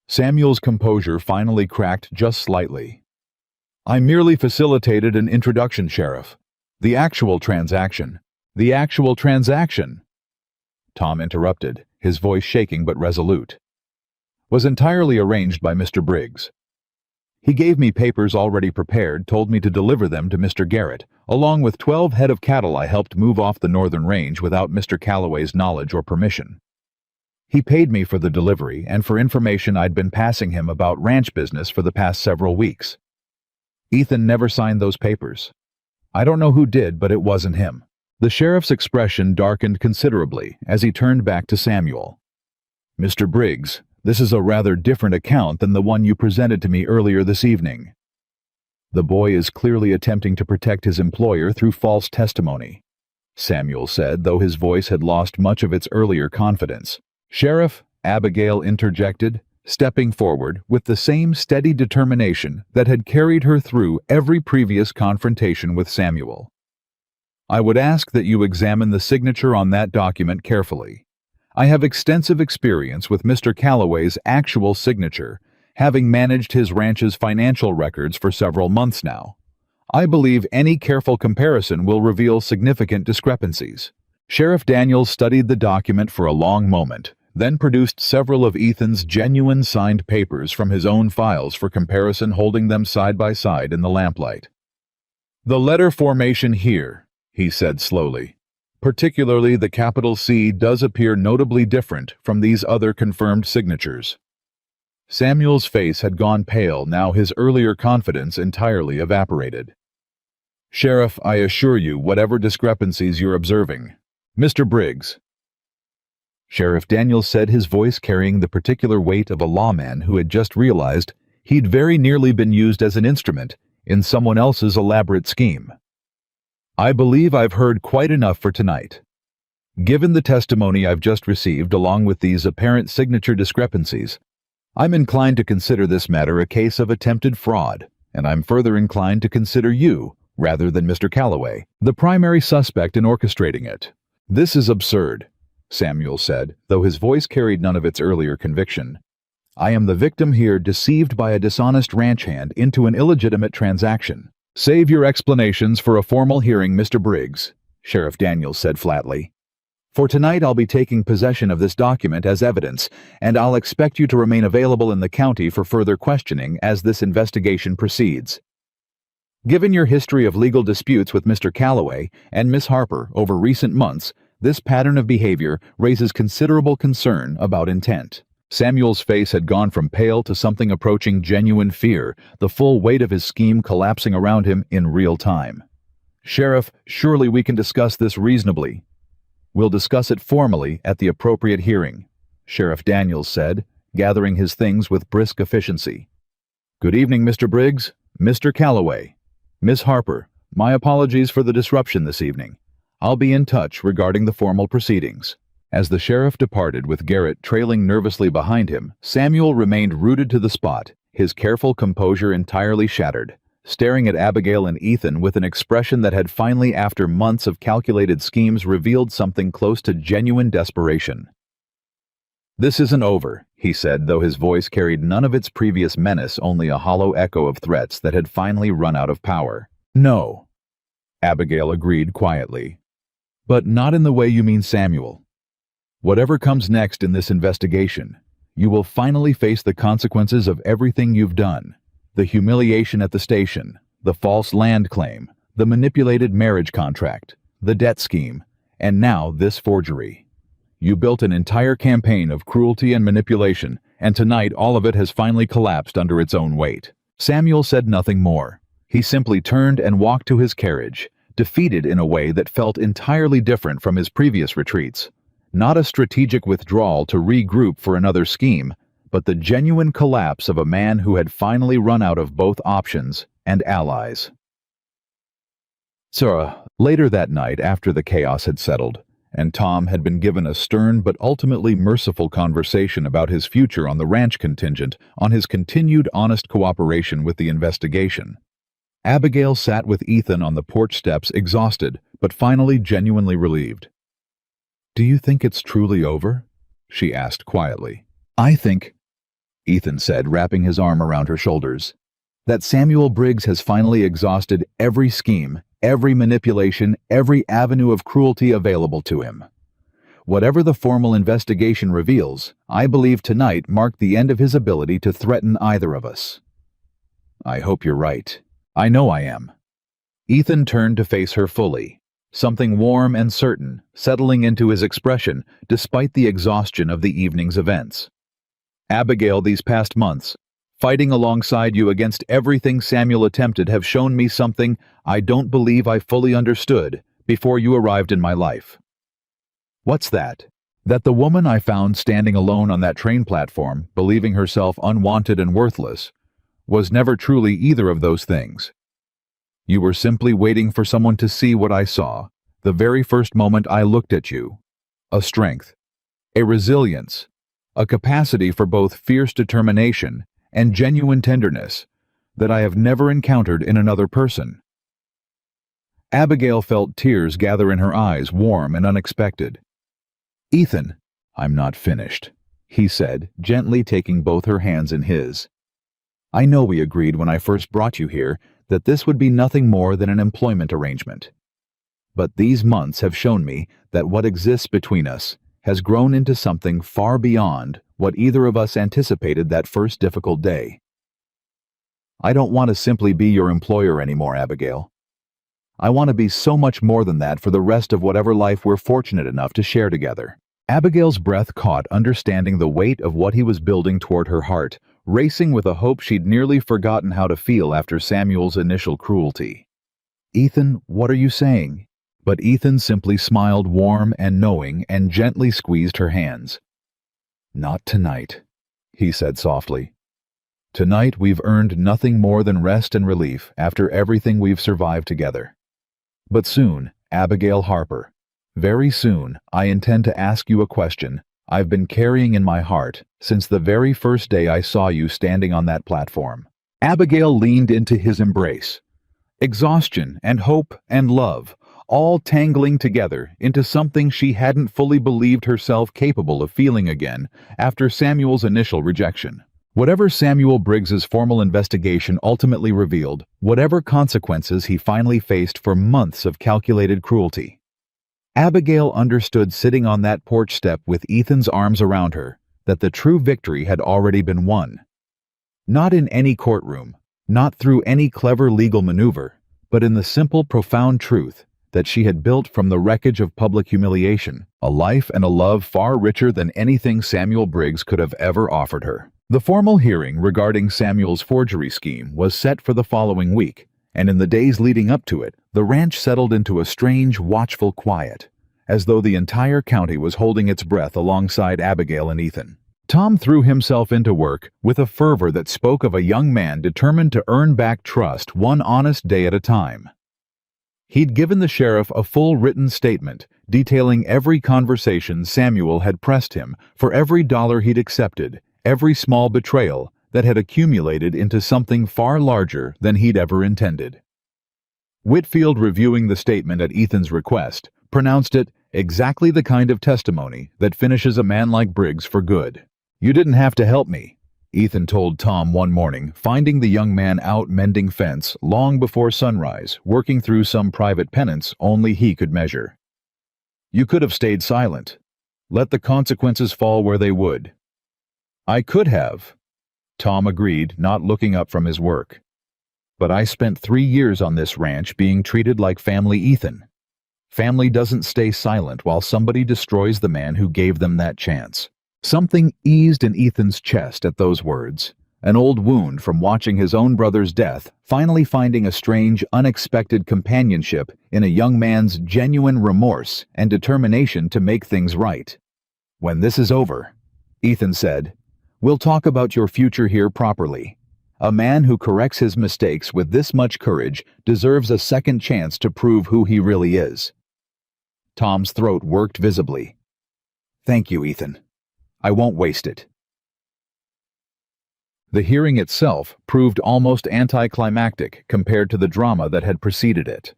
Samuel's composure finally cracked just slightly. I merely facilitated an introduction, Sheriff. The actual transaction. Tom interrupted, his voice shaking but resolute. Was entirely arranged by Mr. Briggs. He gave me papers already prepared, told me to deliver them to Mr. Garrett, along with 12 head of cattle I helped move off the northern range without Mr. Calloway's knowledge or permission. He paid me for the delivery and for information I'd been passing him about ranch business for the past several weeks. Ethan never signed those papers. I don't know who did, but it wasn't him. The sheriff's expression darkened considerably as he turned back to Samuel. Mr. Briggs, this is a rather different account than the one you presented to me earlier this evening. The boy is clearly attempting to protect his employer through false testimony, Samuel said, though his voice had lost much of its earlier confidence. Sheriff, Abigail interjected, stepping forward with the same steady determination that had carried her through every previous confrontation with Samuel. I would ask that you examine the signature on that document carefully. I have extensive experience with Mr. Calloway's actual signature, having managed his ranch's financial records for several months now. I believe any careful comparison will reveal significant discrepancies. Sheriff Daniels studied the document for a long moment, then produced several of Ethan's genuine signed papers from his own files for comparison, holding them side by side in the lamplight. "The letter formation here," he said slowly, "particularly the capital C, does appear notably different from these other confirmed signatures." Samuel's face had gone pale, now his earlier confidence entirely evaporated. "Sheriff, I assure you, whatever discrepancies you're observing, Mr. Briggs." Sheriff Daniels said, his voice carrying the particular weight of a lawman who had just realized he'd very nearly been used as an instrument in someone else's elaborate scheme. "I believe I've heard quite enough for tonight. Given the testimony I've just received, along with these apparent signature discrepancies, I'm inclined to consider this matter a case of attempted fraud, and I'm further inclined to consider you, rather than Mr. Calloway, the primary suspect in orchestrating it." "This is absurd," Samuel said, though his voice carried none of its earlier conviction. "I am the victim here, deceived by a dishonest ranch hand into an illegitimate transaction." "Save your explanations for a formal hearing, Mr. Briggs," Sheriff Daniels said flatly. "For tonight I'll be taking possession of this document as evidence, and I'll expect you to remain available in the county for further questioning as this investigation proceeds. Given your history of legal disputes with Mr. Calloway and Miss Harper over recent months, this pattern of behavior raises considerable concern about intent." Samuel's face had gone from pale to something approaching genuine fear, the full weight of his scheme collapsing around him in real time. "Sheriff, surely we can discuss this reasonably." "We'll discuss it formally at the appropriate hearing," Sheriff Daniels said, gathering his things with brisk efficiency. "Good evening, Mr. Briggs, Mr. Calloway, Miss Harper, my apologies for the disruption this evening. I'll be in touch regarding the formal proceedings." As the sheriff departed with Garrett trailing nervously behind him, Samuel remained rooted to the spot, his careful composure entirely shattered, staring at Abigail and Ethan with an expression that had finally, after months of calculated schemes, revealed something close to genuine desperation. "This isn't over," he said, though his voice carried none of its previous menace, only a hollow echo of threats that had finally run out of power. "No," Abigail agreed quietly. "But not in the way you mean, Samuel. Whatever comes next in this investigation, you will finally face the consequences of everything you've done. The humiliation at the station, the false land claim, the manipulated marriage contract, the debt scheme, and now this forgery. You built an entire campaign of cruelty and manipulation, and tonight all of it has finally collapsed under its own weight." Samuel said nothing more. He simply turned and walked to his carriage, defeated in a way that felt entirely different from his previous retreats. Not a strategic withdrawal to regroup for another scheme, but the genuine collapse of a man who had finally run out of both options and allies. Later that night, after the chaos had settled, and Tom had been given a stern but ultimately merciful conversation about his future on the ranch contingent on his continued honest cooperation with the investigation, Abigail sat with Ethan on the porch steps, exhausted, but finally genuinely relieved. "Do you think it's truly over?" she asked quietly. "I think," Ethan said, wrapping his arm around her shoulders, "that Samuel Briggs has finally exhausted every scheme, every manipulation, every avenue of cruelty available to him. Whatever the formal investigation reveals, I believe tonight marked the end of his ability to threaten either of us." "I hope you're right. I know I am." Ethan turned to face her fully, something warm and certain settling into his expression despite the exhaustion of the evening's events. "Abigail, these past months, fighting alongside you against everything Samuel attempted, have shown me something I don't believe I fully understood before you arrived in my life." "What's that?" "That the woman I found standing alone on that train platform, believing herself unwanted and worthless, was never truly either of those things. You were simply waiting for someone to see what I saw, the very first moment I looked at you. A strength, a resilience, a capacity for both fierce determination and genuine tenderness that I have never encountered in another person." Abigail felt tears gather in her eyes, warm and unexpected. "Ethan, I'm not finished," he said, gently taking both her hands in his. "I know we agreed when I first brought you here that this would be nothing more than an employment arrangement. But these months have shown me that what exists between us has grown into something far beyond what either of us anticipated that first difficult day. I don't want to simply be your employer anymore, Abigail. I want to be so much more than that for the rest of whatever life we're fortunate enough to share together." Abigail's breath caught, understanding the weight of what he was building toward her heart, racing with a hope she'd nearly forgotten how to feel after Samuel's initial cruelty. "Ethan, what are you saying?" But Ethan simply smiled, warm and knowing, and gently squeezed her hands. "Not tonight," he said softly. "Tonight we've earned nothing more than rest and relief after everything we've survived together. But soon, Abigail Harper, very soon, I intend to ask you a question I've been carrying in my heart since the very first day I saw you standing on that platform." Abigail leaned into his embrace. Exhaustion and hope and love, all tangling together into something she hadn't fully believed herself capable of feeling again after Samuel's initial rejection. Whatever Samuel Briggs's formal investigation ultimately revealed, whatever consequences he finally faced for months of calculated cruelty, Abigail understood, sitting on that porch step with Ethan's arms around her, that the true victory had already been won. Not in any courtroom, not through any clever legal maneuver, but in the simple, profound truth that she had built from the wreckage of public humiliation, a life and a love far richer than anything Samuel Briggs could have ever offered her. The formal hearing regarding Samuel's forgery scheme was set for the following week, and in the days leading up to it, the ranch settled into a strange, watchful quiet, as though the entire county was holding its breath alongside Abigail and Ethan. Tom threw himself into work with a fervor that spoke of a young man determined to earn back trust one honest day at a time. He'd given the sheriff a full written statement detailing every conversation Samuel had pressed him for every dollar he'd accepted, every small betrayal that had accumulated into something far larger than he'd ever intended. Whitfield, reviewing the statement at Ethan's request, pronounced it exactly the kind of testimony that finishes a man like Briggs for good. "You didn't have to help me," Ethan told Tom one morning, finding the young man out mending fence long before sunrise, working through some private penance only he could measure. "You could have stayed silent. Let the consequences fall where they would." "I could have," Tom agreed, not looking up from his work. "But I spent 3 years on this ranch being treated like family, Ethan. Family doesn't stay silent while somebody destroys the man who gave them that chance." Something eased in Ethan's chest at those words, an old wound from watching his own brother's death, finally finding a strange, unexpected companionship in a young man's genuine remorse and determination to make things right. "When this is over," Ethan said, "we'll talk about your future here properly. A man who corrects his mistakes with this much courage deserves a second chance to prove who he really is." Tom's throat worked visibly. "Thank you, Ethan. I won't waste it." The hearing itself proved almost anticlimactic compared to the drama that had preceded it.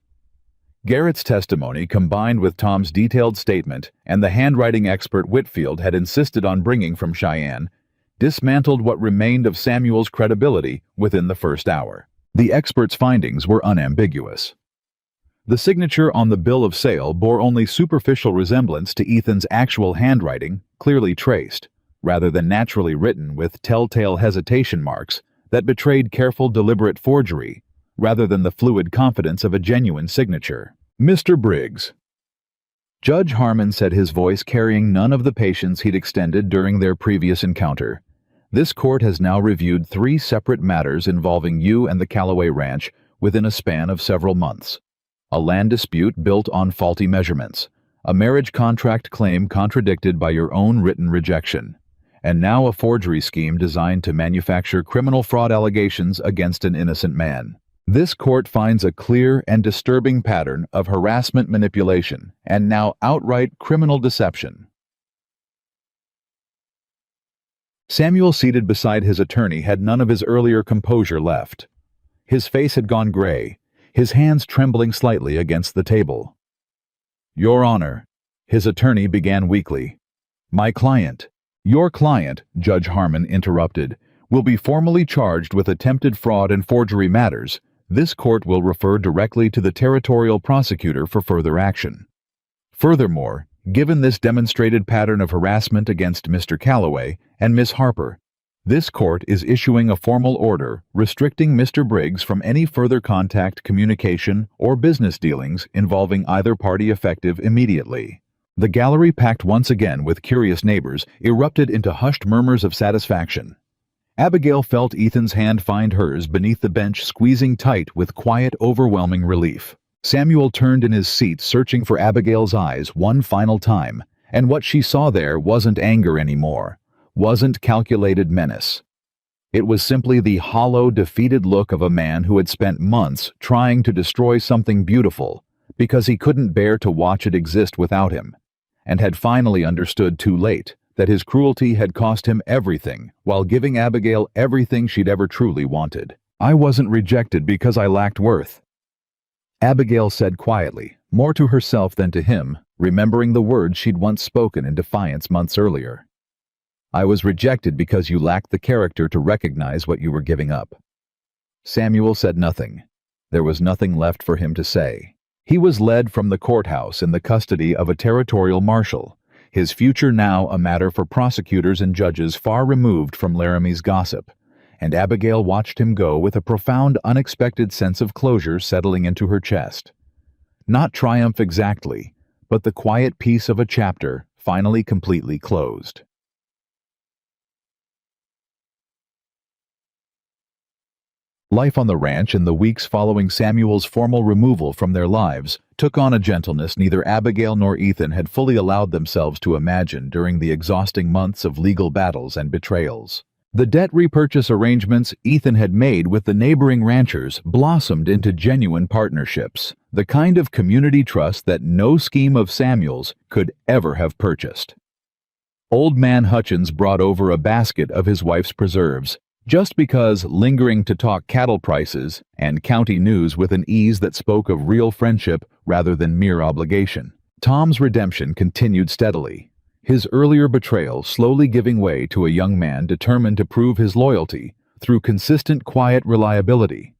Garrett's testimony, combined with Tom's detailed statement and the handwriting expert Whitfield had insisted on bringing from Cheyenne, dismantled what remained of Samuel's credibility within the first hour. The expert's findings were unambiguous. The signature on the bill of sale bore only superficial resemblance to Ethan's actual handwriting, clearly traced, rather than naturally written with telltale hesitation marks that betrayed careful, deliberate forgery, rather than the fluid confidence of a genuine signature. "Mr. Briggs." Judge Harmon said, his voice carrying none of the patience he'd extended during their previous encounter. "This court has now reviewed 3 separate matters involving you and the Calloway Ranch within a span of several months. A land dispute built on faulty measurements, a marriage contract claim contradicted by your own written rejection, and now a forgery scheme designed to manufacture criminal fraud allegations against an innocent man. This court finds a clear and disturbing pattern of harassment manipulation and now outright criminal deception. Samuel, seated beside his attorney, had none of his earlier composure left. His face had gone gray, his hands trembling slightly against the table. "Your Honor," his attorney began weakly. "My client." "Your client," Judge Harmon interrupted, "will be formally charged with attempted fraud and forgery matters. This court will refer directly to the territorial prosecutor for further action. Furthermore, given this demonstrated pattern of harassment against Mr. Calloway and Miss Harper, this court is issuing a formal order restricting Mr. Briggs from any further contact, communication, or business dealings involving either party effective immediately." The gallery, packed once again with curious neighbors, erupted into hushed murmurs of satisfaction. Abigail felt Ethan's hand find hers beneath the bench, squeezing tight with quiet, overwhelming relief. Samuel turned in his seat, searching for Abigail's eyes one final time, and what she saw there wasn't anger anymore, wasn't calculated menace. It was simply the hollow, defeated look of a man who had spent months trying to destroy something beautiful because he couldn't bear to watch it exist without him, and had finally understood too late that his cruelty had cost him everything while giving Abigail everything she'd ever truly wanted. "I wasn't rejected because I lacked worth," Abigail said quietly, more to herself than to him, remembering the words she'd once spoken in defiance months earlier. "I was rejected because you lacked the character to recognize what you were giving up." Samuel said nothing. There was nothing left for him to say. He was led from the courthouse in the custody of a territorial marshal, his future now a matter for prosecutors and judges far removed from Laramie's gossip, and Abigail watched him go with a profound, unexpected sense of closure settling into her chest. Not triumph exactly, but the quiet peace of a chapter finally completely closed. Life on the ranch in the weeks following Samuel's formal removal from their lives took on a gentleness neither Abigail nor Ethan had fully allowed themselves to imagine during the exhausting months of legal battles and betrayals. The debt repurchase arrangements Ethan had made with the neighboring ranchers blossomed into genuine partnerships, the kind of community trust that no scheme of Samuel's could ever have purchased. Old Man Hutchins brought over a basket of his wife's preserves, just because lingering to talk cattle prices and county news with an ease that spoke of real friendship rather than mere obligation. Tom's redemption continued steadily, his earlier betrayal slowly giving way to a young man determined to prove his loyalty through consistent, quiet reliability.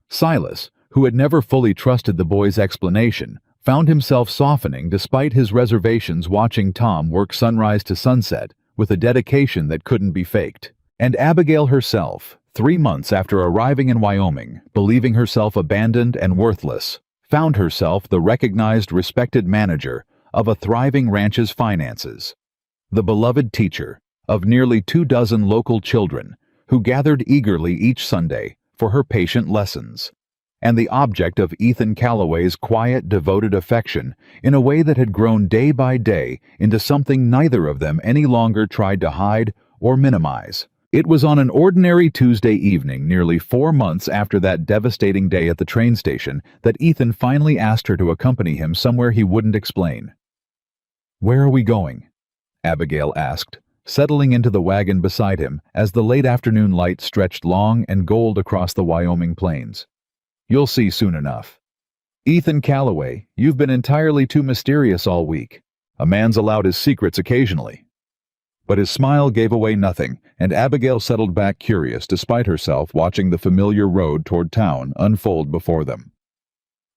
Silas, who had never fully trusted the boy's explanation, found himself softening despite his reservations, watching Tom work sunrise to sunset with a dedication that couldn't be faked. And Abigail herself, 3 months after arriving in Wyoming, believing herself abandoned and worthless, found herself the recognized, respected manager of a thriving ranch's finances, the beloved teacher of nearly 24 local children who gathered eagerly each Sunday for her patient lessons, and the object of Ethan Calloway's quiet, devoted affection in a way that had grown day by day into something neither of them any longer tried to hide or minimize. It was on an ordinary Tuesday evening, nearly 4 months after that devastating day at the train station, that Ethan finally asked her to accompany him somewhere he wouldn't explain. "Where are we going?" Abigail asked, settling into the wagon beside him as the late afternoon light stretched long and gold across the Wyoming plains. "You'll see soon enough." "Ethan Calloway, you've been entirely too mysterious all week. A man's allowed his secrets occasionally." But his smile gave away nothing, and Abigail settled back curious despite herself, watching the familiar road toward town unfold before them.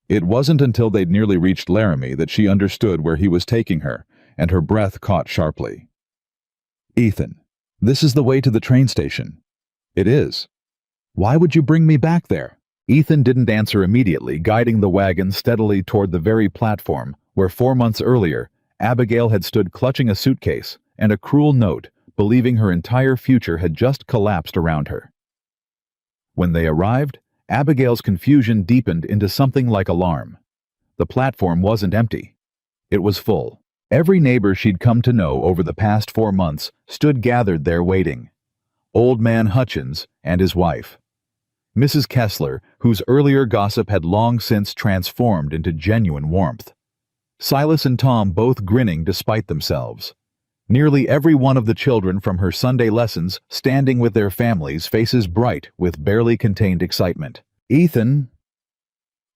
It wasn't until they'd nearly reached Laramie that she understood where he was taking her, and her breath caught sharply. "Ethan, this is the way to the train station." "It is." "Why would you bring me back there?" Ethan didn't answer immediately, guiding the wagon steadily toward the very platform where 4 months earlier Abigail had stood clutching a suitcase and a cruel note, believing her entire future had just collapsed around her. When they arrived, Abigail's confusion deepened into something like alarm. The platform wasn't empty. It was full. Every neighbor she'd come to know over the past 4 months stood gathered there waiting. Old Man Hutchins and his wife. Mrs. Kessler, whose earlier gossip had long since transformed into genuine warmth. Silas and Tom both grinning despite themselves. Nearly every one of the children from her Sunday lessons standing with their families, faces bright with barely contained excitement. "Ethan,"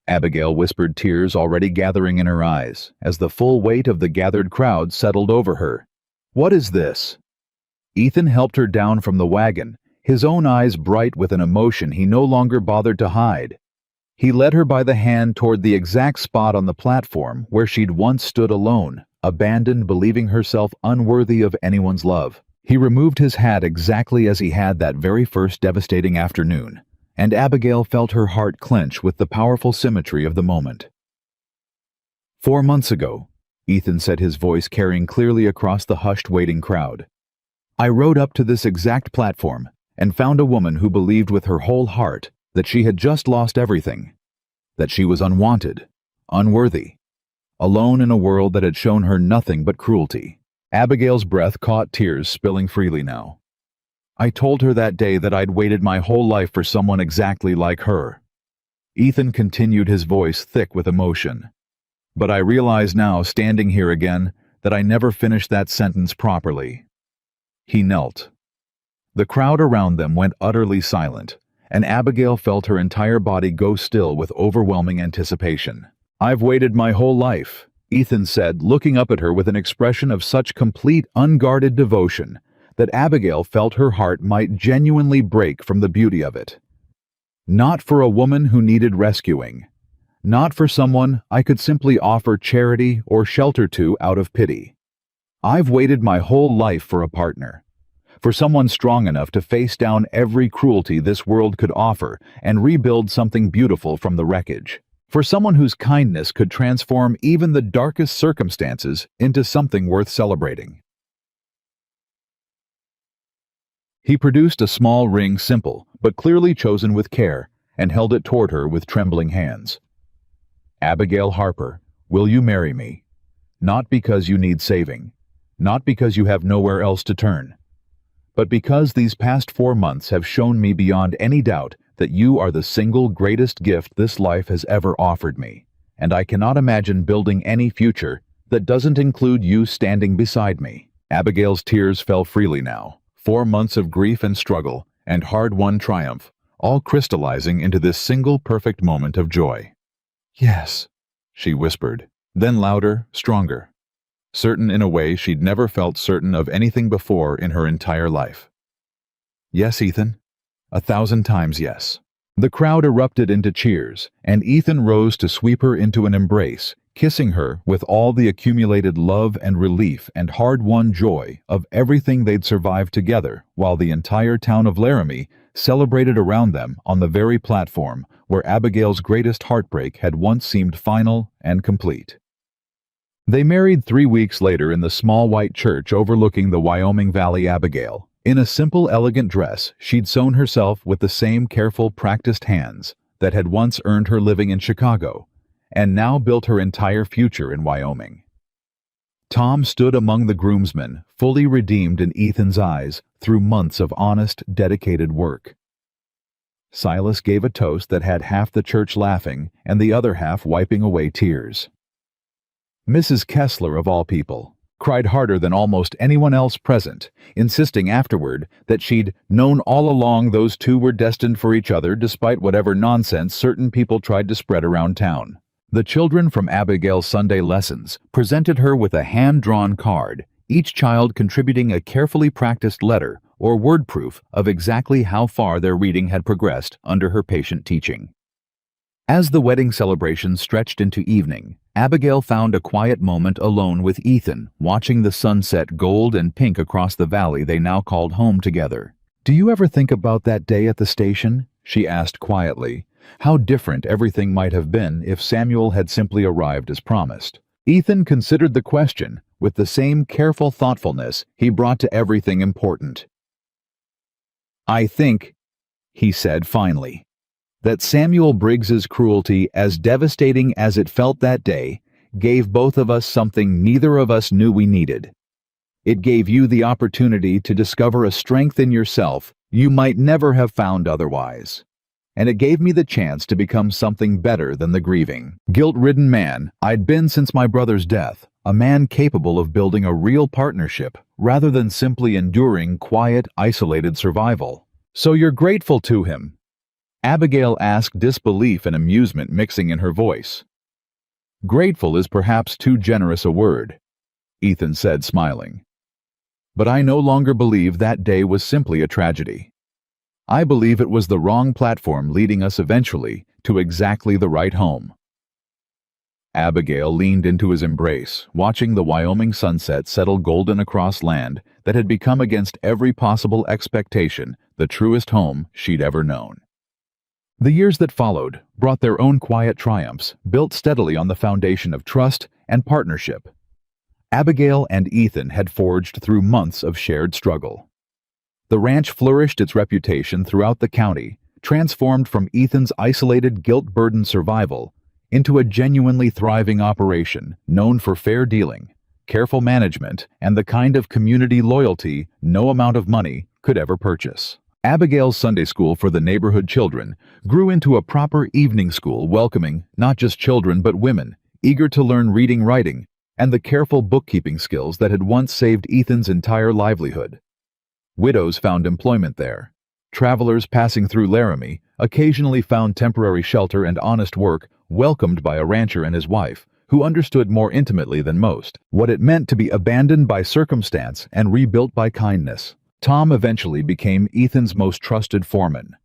Abigail whispered, tears already gathering in her eyes, as the full weight of the gathered crowd settled over her. "What is this?" Ethan helped her down from the wagon, his own eyes bright with an emotion he no longer bothered to hide. He led her by the hand toward the exact spot on the platform where she'd once stood alone, abandoned, believing herself unworthy of anyone's love. He removed his hat exactly as he had that very first devastating afternoon, and Abigail felt her heart clench with the powerful symmetry of the moment. 4 months ago, Ethan said, his voice carrying clearly across the hushed waiting crowd, "I rode up to this exact platform and found a woman who believed with her whole heart that she had just lost everything, that she was unwanted, unworthy, alone in a world that had shown her nothing but cruelty." Abigail's breath caught, tears spilling freely now. "I told her that day that I'd waited my whole life for someone exactly like her." Ethan continued, his voice thick with emotion. "But I realize now, standing here again, that I never finished that sentence properly." He knelt. The crowd around them went utterly silent, and Abigail felt her entire body go still with overwhelming anticipation. "I've waited my whole life," Ethan said, looking up at her with an expression of such complete, unguarded devotion that Abigail felt her heart might genuinely break from the beauty of it. "Not for a woman who needed rescuing. Not for someone I could simply offer charity or shelter to out of pity. I've waited my whole life for a partner. For someone strong enough to face down every cruelty this world could offer and rebuild something beautiful from the wreckage. For someone whose kindness could transform even the darkest circumstances into something worth celebrating." He produced a small ring, simple but clearly chosen with care, and held it toward her with trembling hands. "Abigail Harper, will you marry me? Not because you need saving, not because you have nowhere else to turn, but because these past 4 months have shown me beyond any doubt that you are the single greatest gift this life has ever offered me, and I cannot imagine building any future that doesn't include you standing beside me." Abigail's tears fell freely now, 4 months of grief and struggle and hard-won triumph, all crystallizing into this single perfect moment of joy. "Yes," she whispered, then louder, stronger, certain in a way she'd never felt certain of anything before in her entire life. "Yes, Ethan. 1,000 times yes." The crowd erupted into cheers, and Ethan rose to sweep her into an embrace, kissing her with all the accumulated love and relief and hard-won joy of everything they'd survived together, while the entire town of Laramie celebrated around them on the very platform where Abigail's greatest heartbreak had once seemed final and complete. They married 3 weeks later in the small white church overlooking the Wyoming Valley. Abigail, in a simple, elegant dress she'd sewn herself with the same careful, practiced hands that had once earned her living in Chicago, and now built her entire future in Wyoming. Tom stood among the groomsmen, fully redeemed in Ethan's eyes through months of honest, dedicated work. Silas gave a toast that had half the church laughing and the other half wiping away tears. Mrs. Kessler, of all people, cried harder than almost anyone else present, insisting afterward that she'd known all along those two were destined for each other despite whatever nonsense certain people tried to spread around town. The children from Abigail's Sunday lessons presented her with a hand-drawn card, each child contributing a carefully practiced letter or word proof of exactly how far their reading had progressed under her patient teaching. As the wedding celebration stretched into evening, Abigail found a quiet moment alone with Ethan, watching the sunset gold and pink across the valley they now called home together. "Do you ever think about that day at the station?" she asked quietly. How different everything might have been if Samuel had simply arrived as promised. Ethan considered the question with the same careful thoughtfulness he brought to everything important. "I think," he said finally, "that Samuel Briggs's cruelty, as devastating as it felt that day, gave both of us something neither of us knew we needed. It gave you the opportunity to discover a strength in yourself you might never have found otherwise. and it gave me the chance to become something better than the grieving, guilt-ridden man I'd been since my brother's death, a man capable of building a real partnership rather than simply enduring quiet, isolated survival. "So you're grateful to him?" Abigail asked, disbelief and amusement mixing in her voice. "Grateful is perhaps too generous a word," Ethan said, smiling. "But I no longer believe that day was simply a tragedy. I believe it was the wrong platform leading us eventually to exactly the right home." Abigail leaned into his embrace, watching the Wyoming sunset settle golden across land that had become, against every possible expectation, the truest home she'd ever known. The years that followed brought their own quiet triumphs, built steadily on the foundation of trust and partnership. Abigail and Ethan had forged through months of shared struggle. The ranch flourished its reputation throughout the county, transformed from Ethan's isolated, guilt-burdened survival into a genuinely thriving operation known for fair dealing, careful management, and the kind of community loyalty no amount of money could ever purchase. Abigail's Sunday school for the neighborhood children grew into a proper evening school welcoming not just children but women, eager to learn reading, writing, and the careful bookkeeping skills that had once saved Ethan's entire livelihood. Widows found employment there. Travelers passing through Laramie occasionally found temporary shelter and honest work, welcomed by a rancher and his wife, who understood more intimately than most what it meant to be abandoned by circumstance and rebuilt by kindness. Tom eventually became Ethan's most trusted foreman.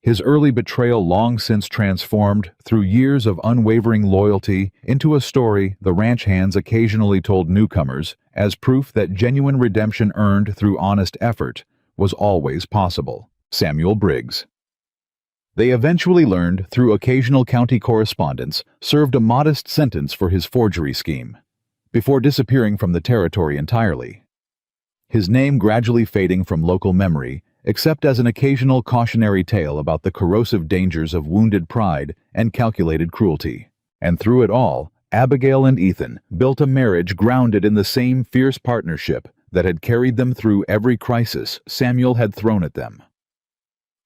His early betrayal long since transformed, through years of unwavering loyalty, into a story the ranch hands occasionally told newcomers as proof that genuine redemption earned through honest effort was always possible. Samuel Briggs. They eventually learned, through occasional county correspondence, served a modest sentence for his forgery scheme, before disappearing from the territory entirely. His name gradually fading from local memory, except as an occasional cautionary tale about the corrosive dangers of wounded pride and calculated cruelty. And through it all, Abigail and Ethan built a marriage grounded in the same fierce partnership that had carried them through every crisis Samuel had thrown at them.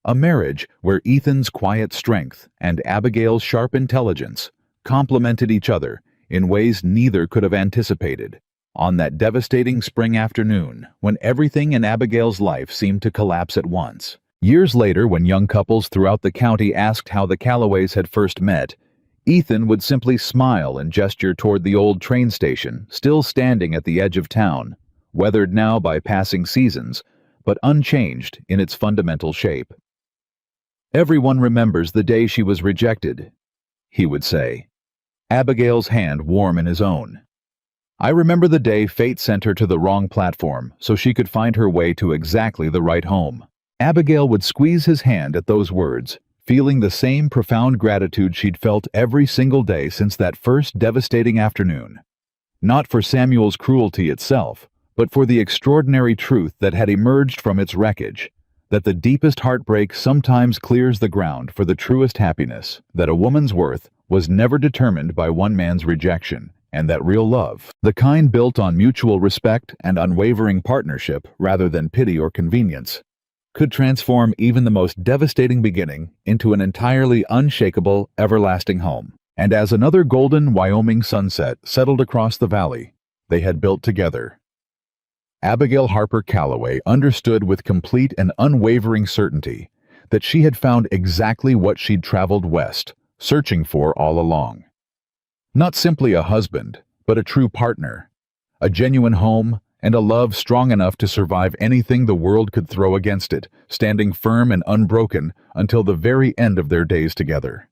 A marriage where Ethan's quiet strength and Abigail's sharp intelligence complemented each other in ways neither could have anticipated. On that devastating spring afternoon, when everything in Abigail's life seemed to collapse at once. Years later, when young couples throughout the county asked how the Callaways had first met, Ethan would simply smile and gesture toward the old train station, still standing at the edge of town, weathered now by passing seasons, but unchanged in its fundamental shape. "Everyone remembers the day she was rejected," he would say, Abigail's hand warm in his own. "I remember the day fate sent her to the wrong platform so she could find her way to exactly the right home." Abigail would squeeze his hand at those words, feeling the same profound gratitude she'd felt every single day since that first devastating afternoon. Not for Samuel's cruelty itself, but for the extraordinary truth that had emerged from its wreckage, that the deepest heartbreak sometimes clears the ground for the truest happiness, that a woman's worth was never determined by one man's rejection, and that real love, the kind built on mutual respect and unwavering partnership rather than pity or convenience, could transform even the most devastating beginning into an entirely unshakable, everlasting home. And as another golden Wyoming sunset settled across the valley, they had built together. Abigail Harper Calloway understood with complete and unwavering certainty that she had found exactly what she'd traveled west, searching for all along. Not simply a husband, but a true partner, a genuine home, and a love strong enough to survive anything the world could throw against it, standing firm and unbroken until the very end of their days together.